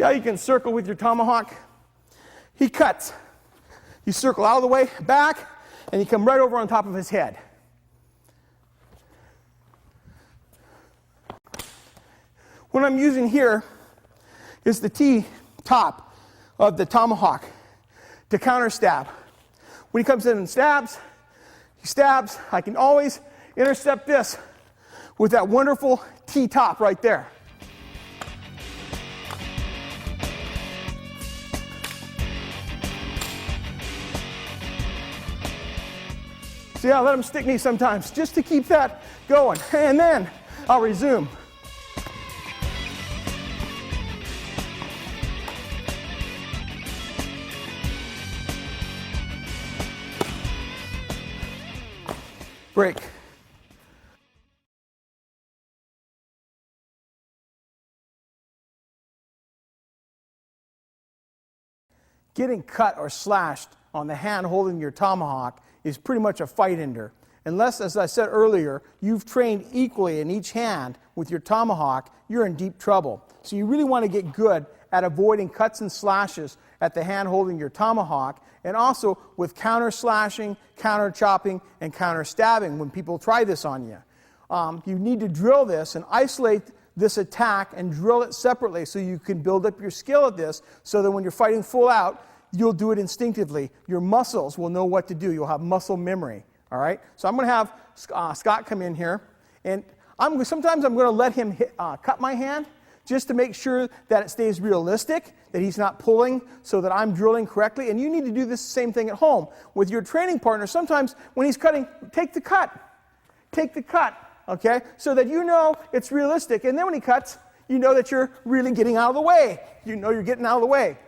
See how you can circle with your tomahawk? He cuts. You circle out of the way, back, and you come right over on top of his head. What I'm using here is the T-top of the tomahawk to counter stab. When he comes in and stabs, he stabs. I can always intercept this with that wonderful T-top right there. See, I'll let him stick me sometimes just to keep that going. And then I'll resume. Break. Getting cut or slashed on the hand holding your tomahawk is pretty much a fight ender. Unless, as I said earlier, you've trained equally in each hand with your tomahawk, you're in deep trouble. So you really want to get good at avoiding cuts and slashes at the hand holding your tomahawk, and also with counter slashing, counter chopping, and counter stabbing when people try this on you. You need to drill this and isolate this attack and drill it separately so you can build up your skill at this, so that when you're fighting full out, you'll do it instinctively. Your muscles will know what to do. You'll have muscle memory. All right? So I'm going to have Scott come in here, and sometimes I'm going to let him cut my hand just to make sure that it stays realistic, that he's not pulling, so that I'm drilling correctly. And you need to do this same thing at home. With your training partner, sometimes when he's cutting, take the cut. Take the cut, okay? So that you know it's realistic. And then when he cuts, you know that you're really getting out of the way. You know you're getting out of the way.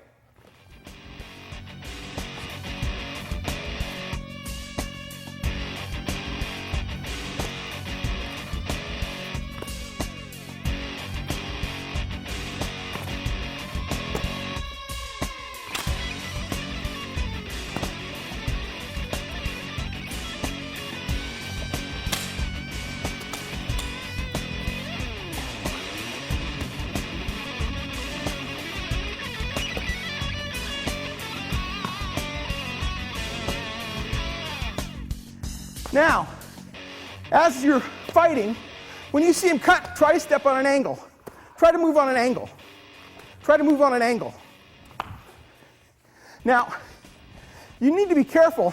Now, as you're fighting, when you see him cut, try to step on an angle. Try to move on an angle. Try to move on an angle. Now, you need to be careful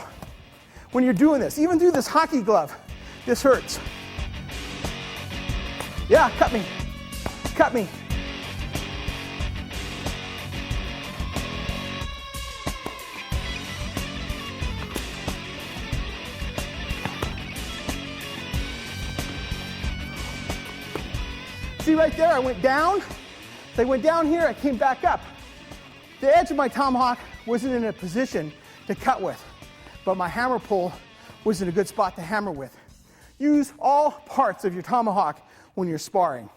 when you're doing this. Even through this hockey glove, this hurts. Yeah, cut me. Cut me. See right there, I went down. I went down here, I came back up. The edge of my tomahawk wasn't in a position to cut with, but my hammer pull was in a good spot to hammer with. Use all parts of your tomahawk when you're sparring.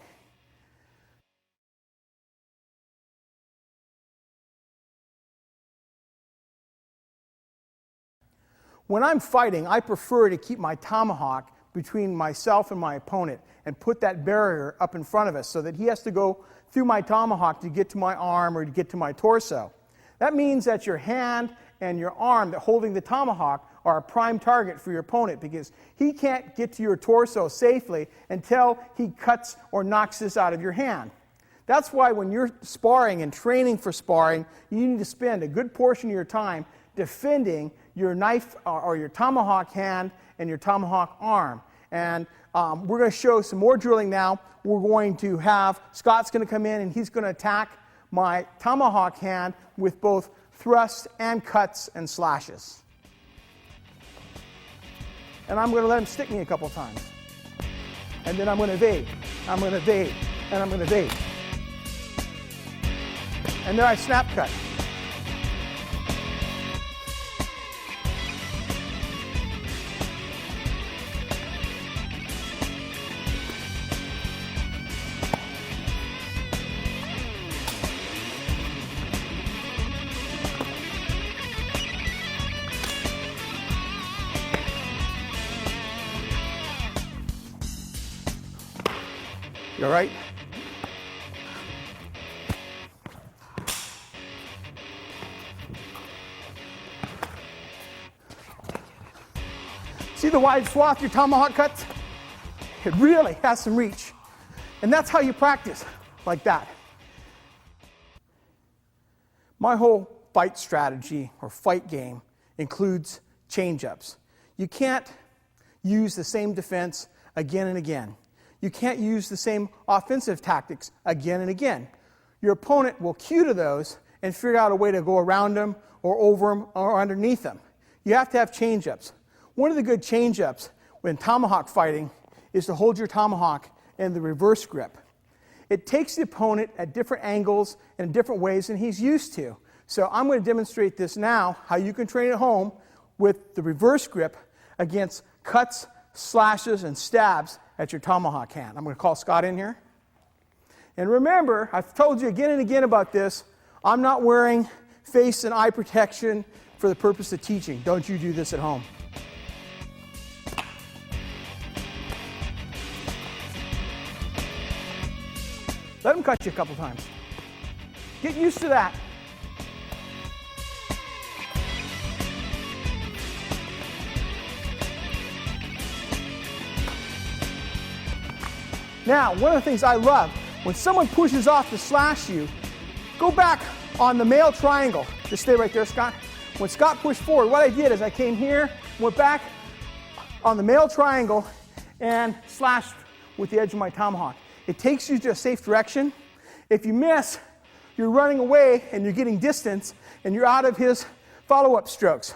When I'm fighting, I prefer to keep my tomahawk between myself and my opponent and put that barrier up in front of us so that he has to go through my tomahawk to get to my arm or to get to my torso. That means that your hand and your arm that holding the tomahawk are a prime target for your opponent, because he can't get to your torso safely until he cuts or knocks this out of your hand. That's why when you're sparring and training for sparring, you need to spend a good portion of your time defending your knife or your tomahawk hand and your tomahawk arm. And we're going to show some more drilling now. We're going to have, Scott's going to come in and he's going to attack my tomahawk hand with both thrusts and cuts and slashes. And I'm going to let him stick me a couple times. And then I'm going to evade. I'm going to evade. And I'm going to evade. And then I snap cut. You all right? See the wide swath your tomahawk cuts? It really has some reach. And that's how you practice, like that. My whole fight strategy or fight game includes change-ups. You can't use the same defense again and again. You can't use the same offensive tactics again and again. Your opponent will cue to those and figure out a way to go around them or over them or underneath them. You have to have change-ups. One of the good change-ups when tomahawk fighting is to hold your tomahawk in the reverse grip. It takes the opponent at different angles and different ways than he's used to. So I'm going to demonstrate this now, how you can train at home with the reverse grip against cuts, slashes, and stabs at your tomahawk hand. I'm going to call Scott in here. And remember, I've told you again and again about this, I'm not wearing face and eye protection for the purpose of teaching. Don't you do this at home. Let him cut you a couple times. Get used to that. Now, one of the things I love, when someone pushes off to slash you, go back on the male triangle. Just stay right there, Scott. When Scott pushed forward, what I did is I came here, went back on the male triangle, and slashed with the edge of my tomahawk. It takes you to a safe direction. If you miss, you're running away and you're getting distance and you're out of his follow-up strokes.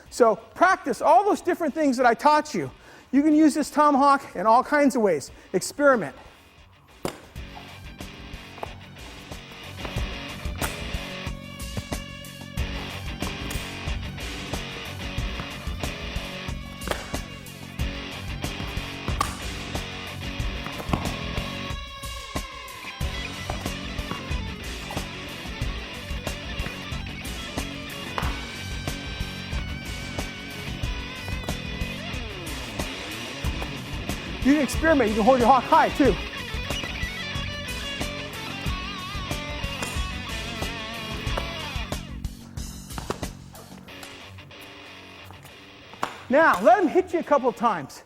So practice all those different things that I taught you. You can use this tomahawk in all kinds of ways. Experiment. You can experiment. You can hold your hawk high, too. Now, let him hit you a couple of times.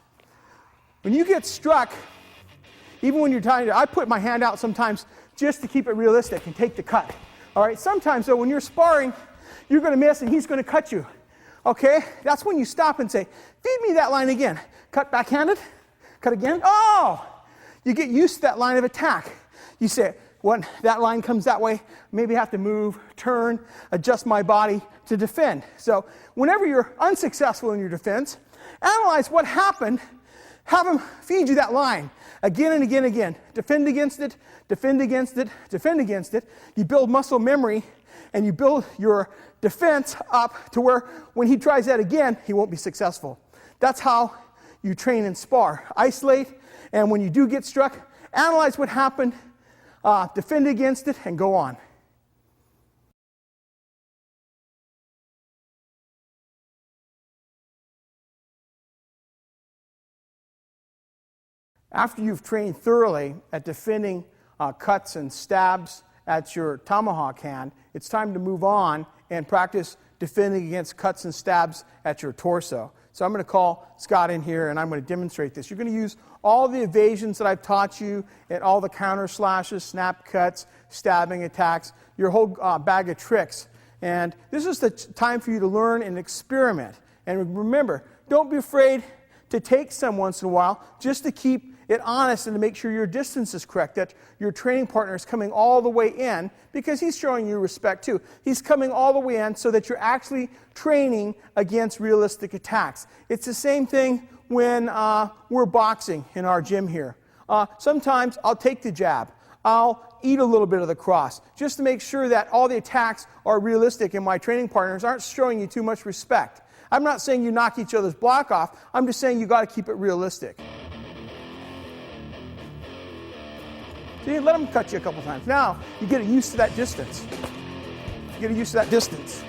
When you get struck, even when you're trying to, I put my hand out sometimes just to keep it realistic and take the cut. All right, sometimes, though, when you're sparring, you're going to miss and he's going to cut you. Okay, that's when you stop and say, feed me that line again. Cut backhanded. Cut again. Oh! You get used to that line of attack. You say, when that line comes that way, maybe I have to move, turn, adjust my body to defend. So whenever you're unsuccessful in your defense, analyze what happened, have him feed you that line again and again and again. Defend against it, defend against it, defend against it. You build muscle memory and you build your defense up to where when he tries that again, he won't be successful. That's how you train and spar. Isolate, and when you do get struck, analyze what happened, defend against it, and go on. After you've trained thoroughly at defending cuts and stabs at your tomahawk hand, it's time to move on and practice defending against cuts and stabs at your torso. So I'm going to call Scott in here and I'm going to demonstrate this. You're going to use all the evasions that I've taught you and all the counter slashes, snap cuts, stabbing attacks, your whole bag of tricks. And this is the time for you to learn and experiment. And remember, don't be afraid to take some once in a while just to keep it honest and to make sure your distance is correct, that your training partner is coming all the way in, because he's showing you respect too. He's coming all the way in so that you're actually training against realistic attacks. It's the same thing when we're boxing in our gym here. Sometimes I'll take the jab. I'll eat a little bit of the cross just to make sure that all the attacks are realistic and my training partners aren't showing you too much respect. I'm not saying you knock each other's block off. I'm just saying you got to keep it realistic. See, let them cut you a couple times. Now, you get used to that distance. You get used to that distance.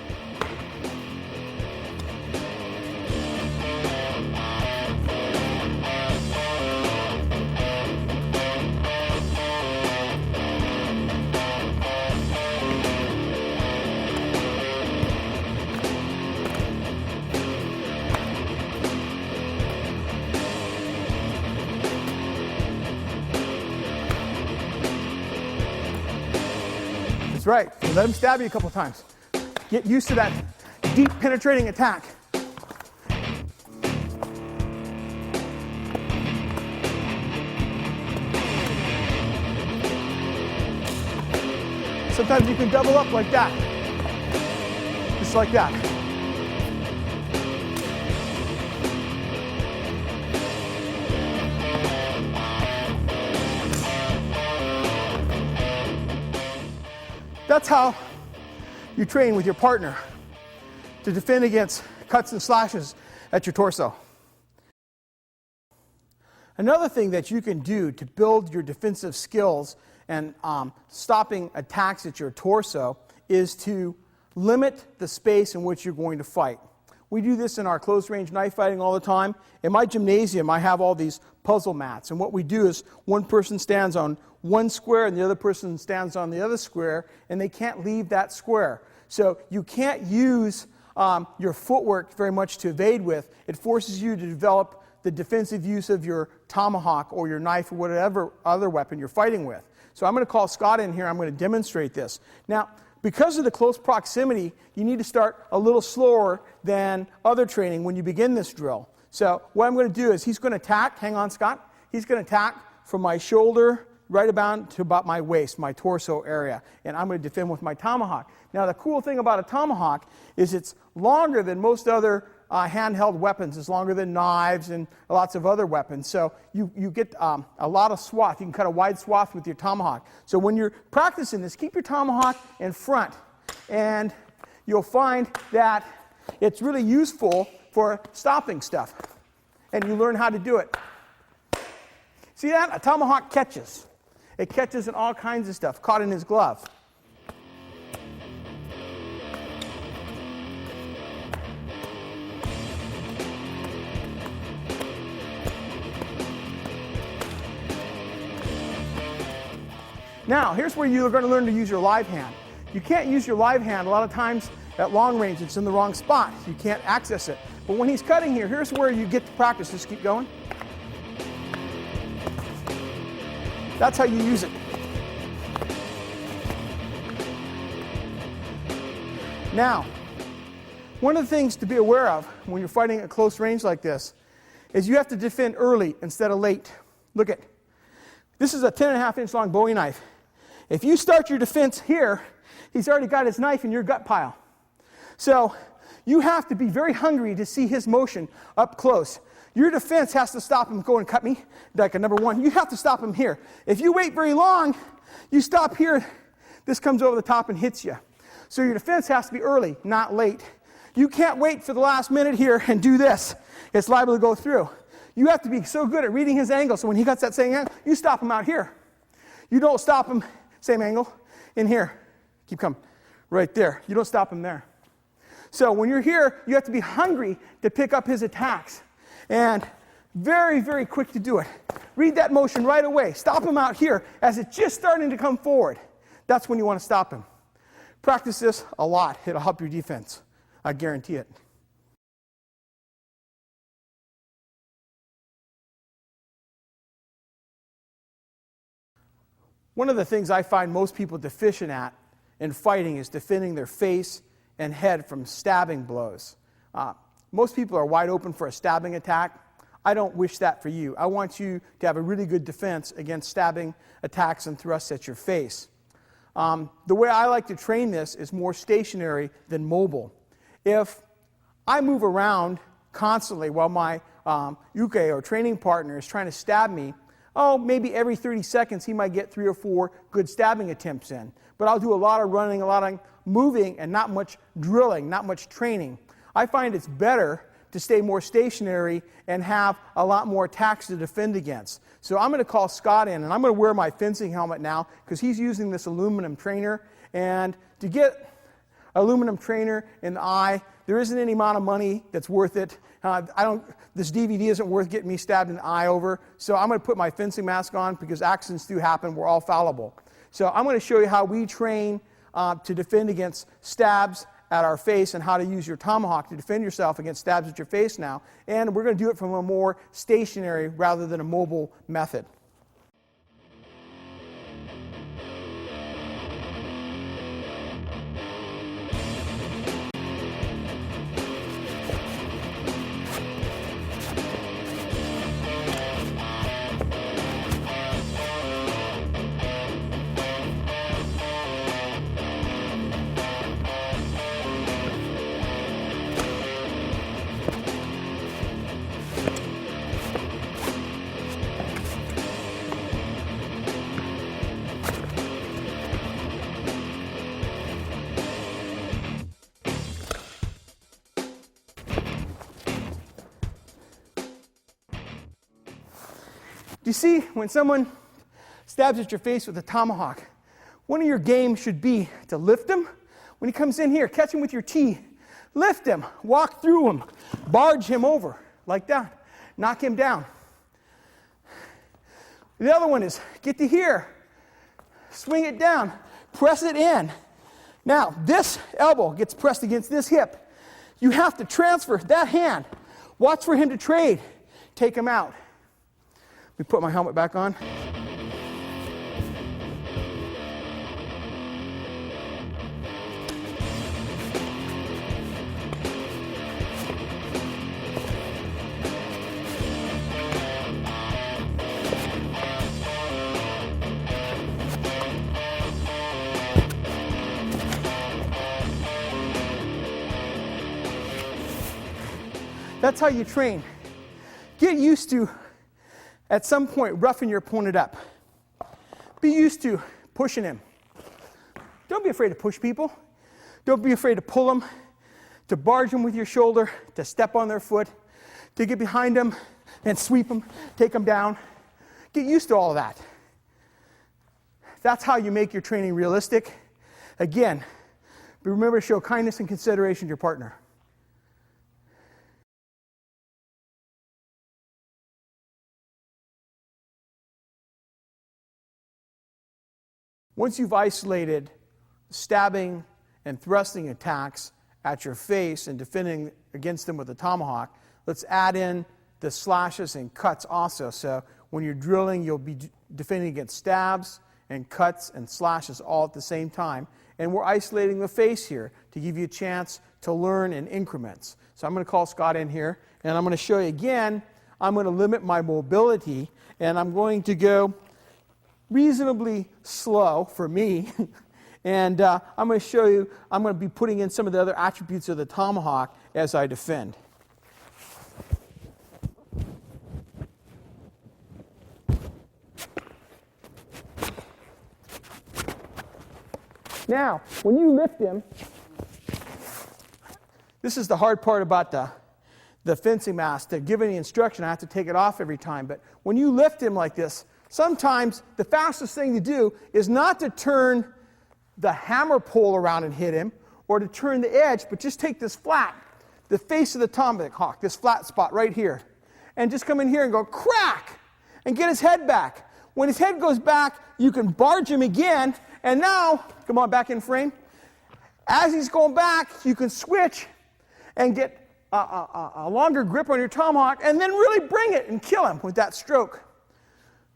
right. Let him stab you a couple times. Get used to that deep penetrating attack. Sometimes you can double up like that. Just like that. That's how you train with your partner to defend against cuts and slashes at your torso. Another thing that you can do to build your defensive skills and stopping attacks at your torso is to limit the space in which you're going to fight. We do this in our close range knife fighting all the time. In my gymnasium, I have all these puzzle mats, and what we do is one person stands on one square and the other person stands on the other square, and they can't leave that square. So you can't use your footwork very much to evade with. It forces you to develop the defensive use of your tomahawk or your knife or whatever other weapon you're fighting with. So I'm going to call Scott in here. I'm going to demonstrate this. Now, because of the close proximity, you need to start a little slower than other training when you begin this drill. So what I'm going to do is he's going to attack. Hang on, Scott. He's going to attack from my shoulder right about to about my waist, my torso area, and I'm going to defend with my tomahawk. Now, the cool thing about a tomahawk is it's longer than most other handheld weapons. It's longer than knives and lots of other weapons. So you get a lot of swath. You can cut a wide swath with your tomahawk. So when you're practicing this, keep your tomahawk in front, and you'll find that it's really useful for stopping stuff, and you learn how to do it. See that? A tomahawk catches. It catches in all kinds of stuff, caught in his glove. Now, here's where you're going to learn to use your live hand. You can't use your live hand a lot of times at long range. It's in the wrong spot. You can't access it. But when he's cutting here, here's where you get to practice. Just keep going. That's how you use it. Now, one of the things to be aware of when you're fighting at close range like this is you have to defend early instead of late. Look at, this is a 10.5-inch long Bowie knife. If you start your defense here, he's already got his knife in your gut pile. So you have to be very hungry to see his motion up close. Your defense has to stop him going, cut me, like a number one. You have to stop him here. If you wait very long, you stop here, this comes over the top and hits you. So your defense has to be early, not late. You can't wait for the last minute here and do this. It's liable to go through. You have to be so good at reading his angle, so when he cuts that same angle, you stop him out here. You don't stop him, same angle, in here. Keep coming, right there. You don't stop him there. So when you're here, you have to be hungry to pick up his attacks. And very, very quick to do it. Read that motion right away. Stop him out here as it's just starting to come forward. That's when you want to stop him. Practice this a lot. It'll help your defense. I guarantee it. One of the things I find most people deficient at in fighting is defending their face and head from stabbing blows. Most people are wide open for a stabbing attack. I don't wish that for you. I want you to have a really good defense against stabbing attacks and thrusts at your face. The way I like to train this is more stationary than mobile. If I move around constantly while my uke or training partner is trying to stab me, maybe every 30 seconds he might get 3 or 4 good stabbing attempts in. But I'll do a lot of running, a lot of moving, and not much drilling, not much training. I find it's better to stay more stationary and have a lot more attacks to defend against. So I'm going to call Scott in, and I'm going to wear my fencing helmet now because he's using this aluminum trainer. And to get aluminum trainer in the eye, there isn't any amount of money that's worth it. This DVD isn't worth getting me stabbed in the eye over. So I'm going to put my fencing mask on because accidents do happen. We're all fallible. So I'm going to show you how we train to defend against stabs at our face and how to use your tomahawk to defend yourself against stabs at your face now. And we're going to do it from a more stationary rather than a mobile method. You see, when someone stabs at your face with a tomahawk, one of your games should be to lift him. When he comes in here, catch him with your teeth. Lift him, walk through him, barge him over, like that. Knock him down. The other one is get to here, swing it down, press it in. Now, this elbow gets pressed against this hip. You have to transfer that hand. Watch for him to trade. Take him out. Let me put my helmet back on. That's how you train. Get used to, at some point, roughing your opponent up. Be used to pushing him. Don't be afraid to push people. Don't be afraid to pull them, to barge them with your shoulder, to step on their foot, to get behind them and sweep them, take them down. Get used to all of that. That's how you make your training realistic. Again, remember to show kindness and consideration to your partner. Once you've isolated stabbing and thrusting attacks at your face and defending against them with a tomahawk, let's add in the slashes and cuts also. So when you're drilling, you'll be defending against stabs and cuts and slashes all at the same time. And we're isolating the face here to give you a chance to learn in increments. So I'm going to call Scott in here, and I'm going to show you again. I'm going to limit my mobility, and I'm going to go reasonably slow for me. And I'm going to show you, I'm going to be putting in some of the other attributes of the tomahawk as I defend. Now, when you lift him, this is the hard part about the fencing mask. To give any instruction, I have to take it off every time. But when you lift him like this, sometimes the fastest thing to do is not to turn the hammer pole around and hit him, or to turn the edge, but just take this flat, the face of the tomahawk, this flat spot right here, and just come in here and go crack, and get his head back. When his head goes back, you can barge him again, and now, come on, back in frame. As he's going back, you can switch and get a longer grip on your tomahawk, and then really bring it and kill him with that stroke.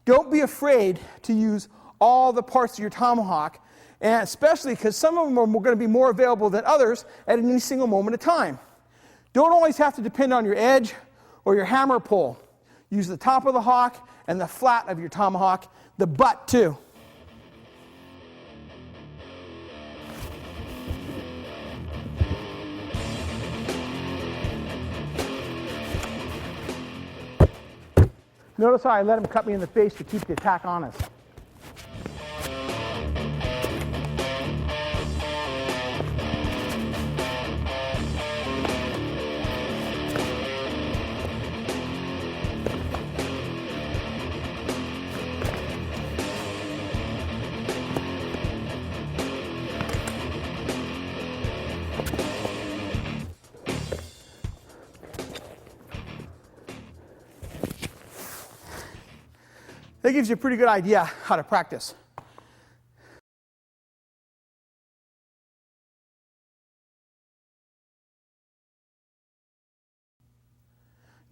Don't be afraid to use all the parts of your tomahawk, and especially because some of them are going to be more available than others at any single moment of time. Don't always have to depend on your edge or your hammer pole. Use the top of the hawk and the flat of your tomahawk, the butt too. Notice how I let him cut me in the face to keep the attack honest. That gives you a pretty good idea how to practice.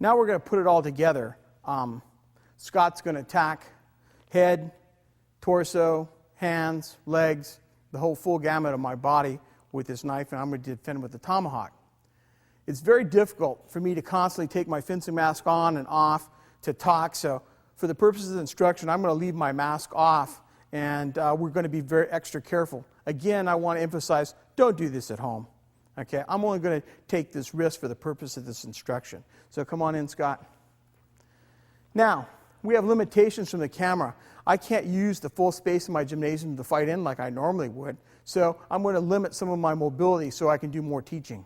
Now we're going to put it all together. Scott's going to attack head, torso, hands, legs, the whole full gamut of my body with this knife, and I'm going to defend with the tomahawk. It's very difficult for me to constantly take my fencing mask on and off to talk, so for the purposes of instruction, I'm going to leave my mask off, and we're going to be very extra careful. Again, I want to emphasize, don't do this at home. Okay, I'm only going to take this risk for the purpose of this instruction. So come on in, Scott. Now, we have limitations from the camera. I can't use the full space in my gymnasium to fight in like I normally would, so I'm going to limit some of my mobility so I can do more teaching.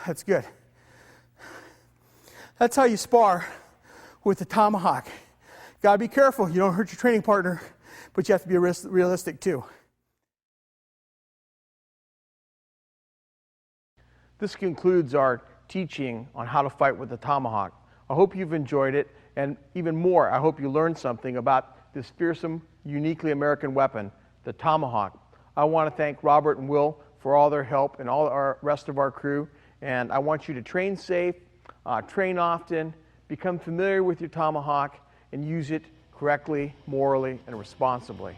That's good. That's how you spar with the tomahawk. Gotta be careful. You don't hurt your training partner, but you have to be realistic too. This concludes our teaching on how to fight with the tomahawk. I hope you've enjoyed it, and even more, I hope you learned something about this fearsome, uniquely American weapon, the tomahawk. I want to thank Robert and Will for all their help and all our rest of our crew, and I want you to train safe, train often, become familiar with your tomahawk, and use it correctly, morally, and responsibly.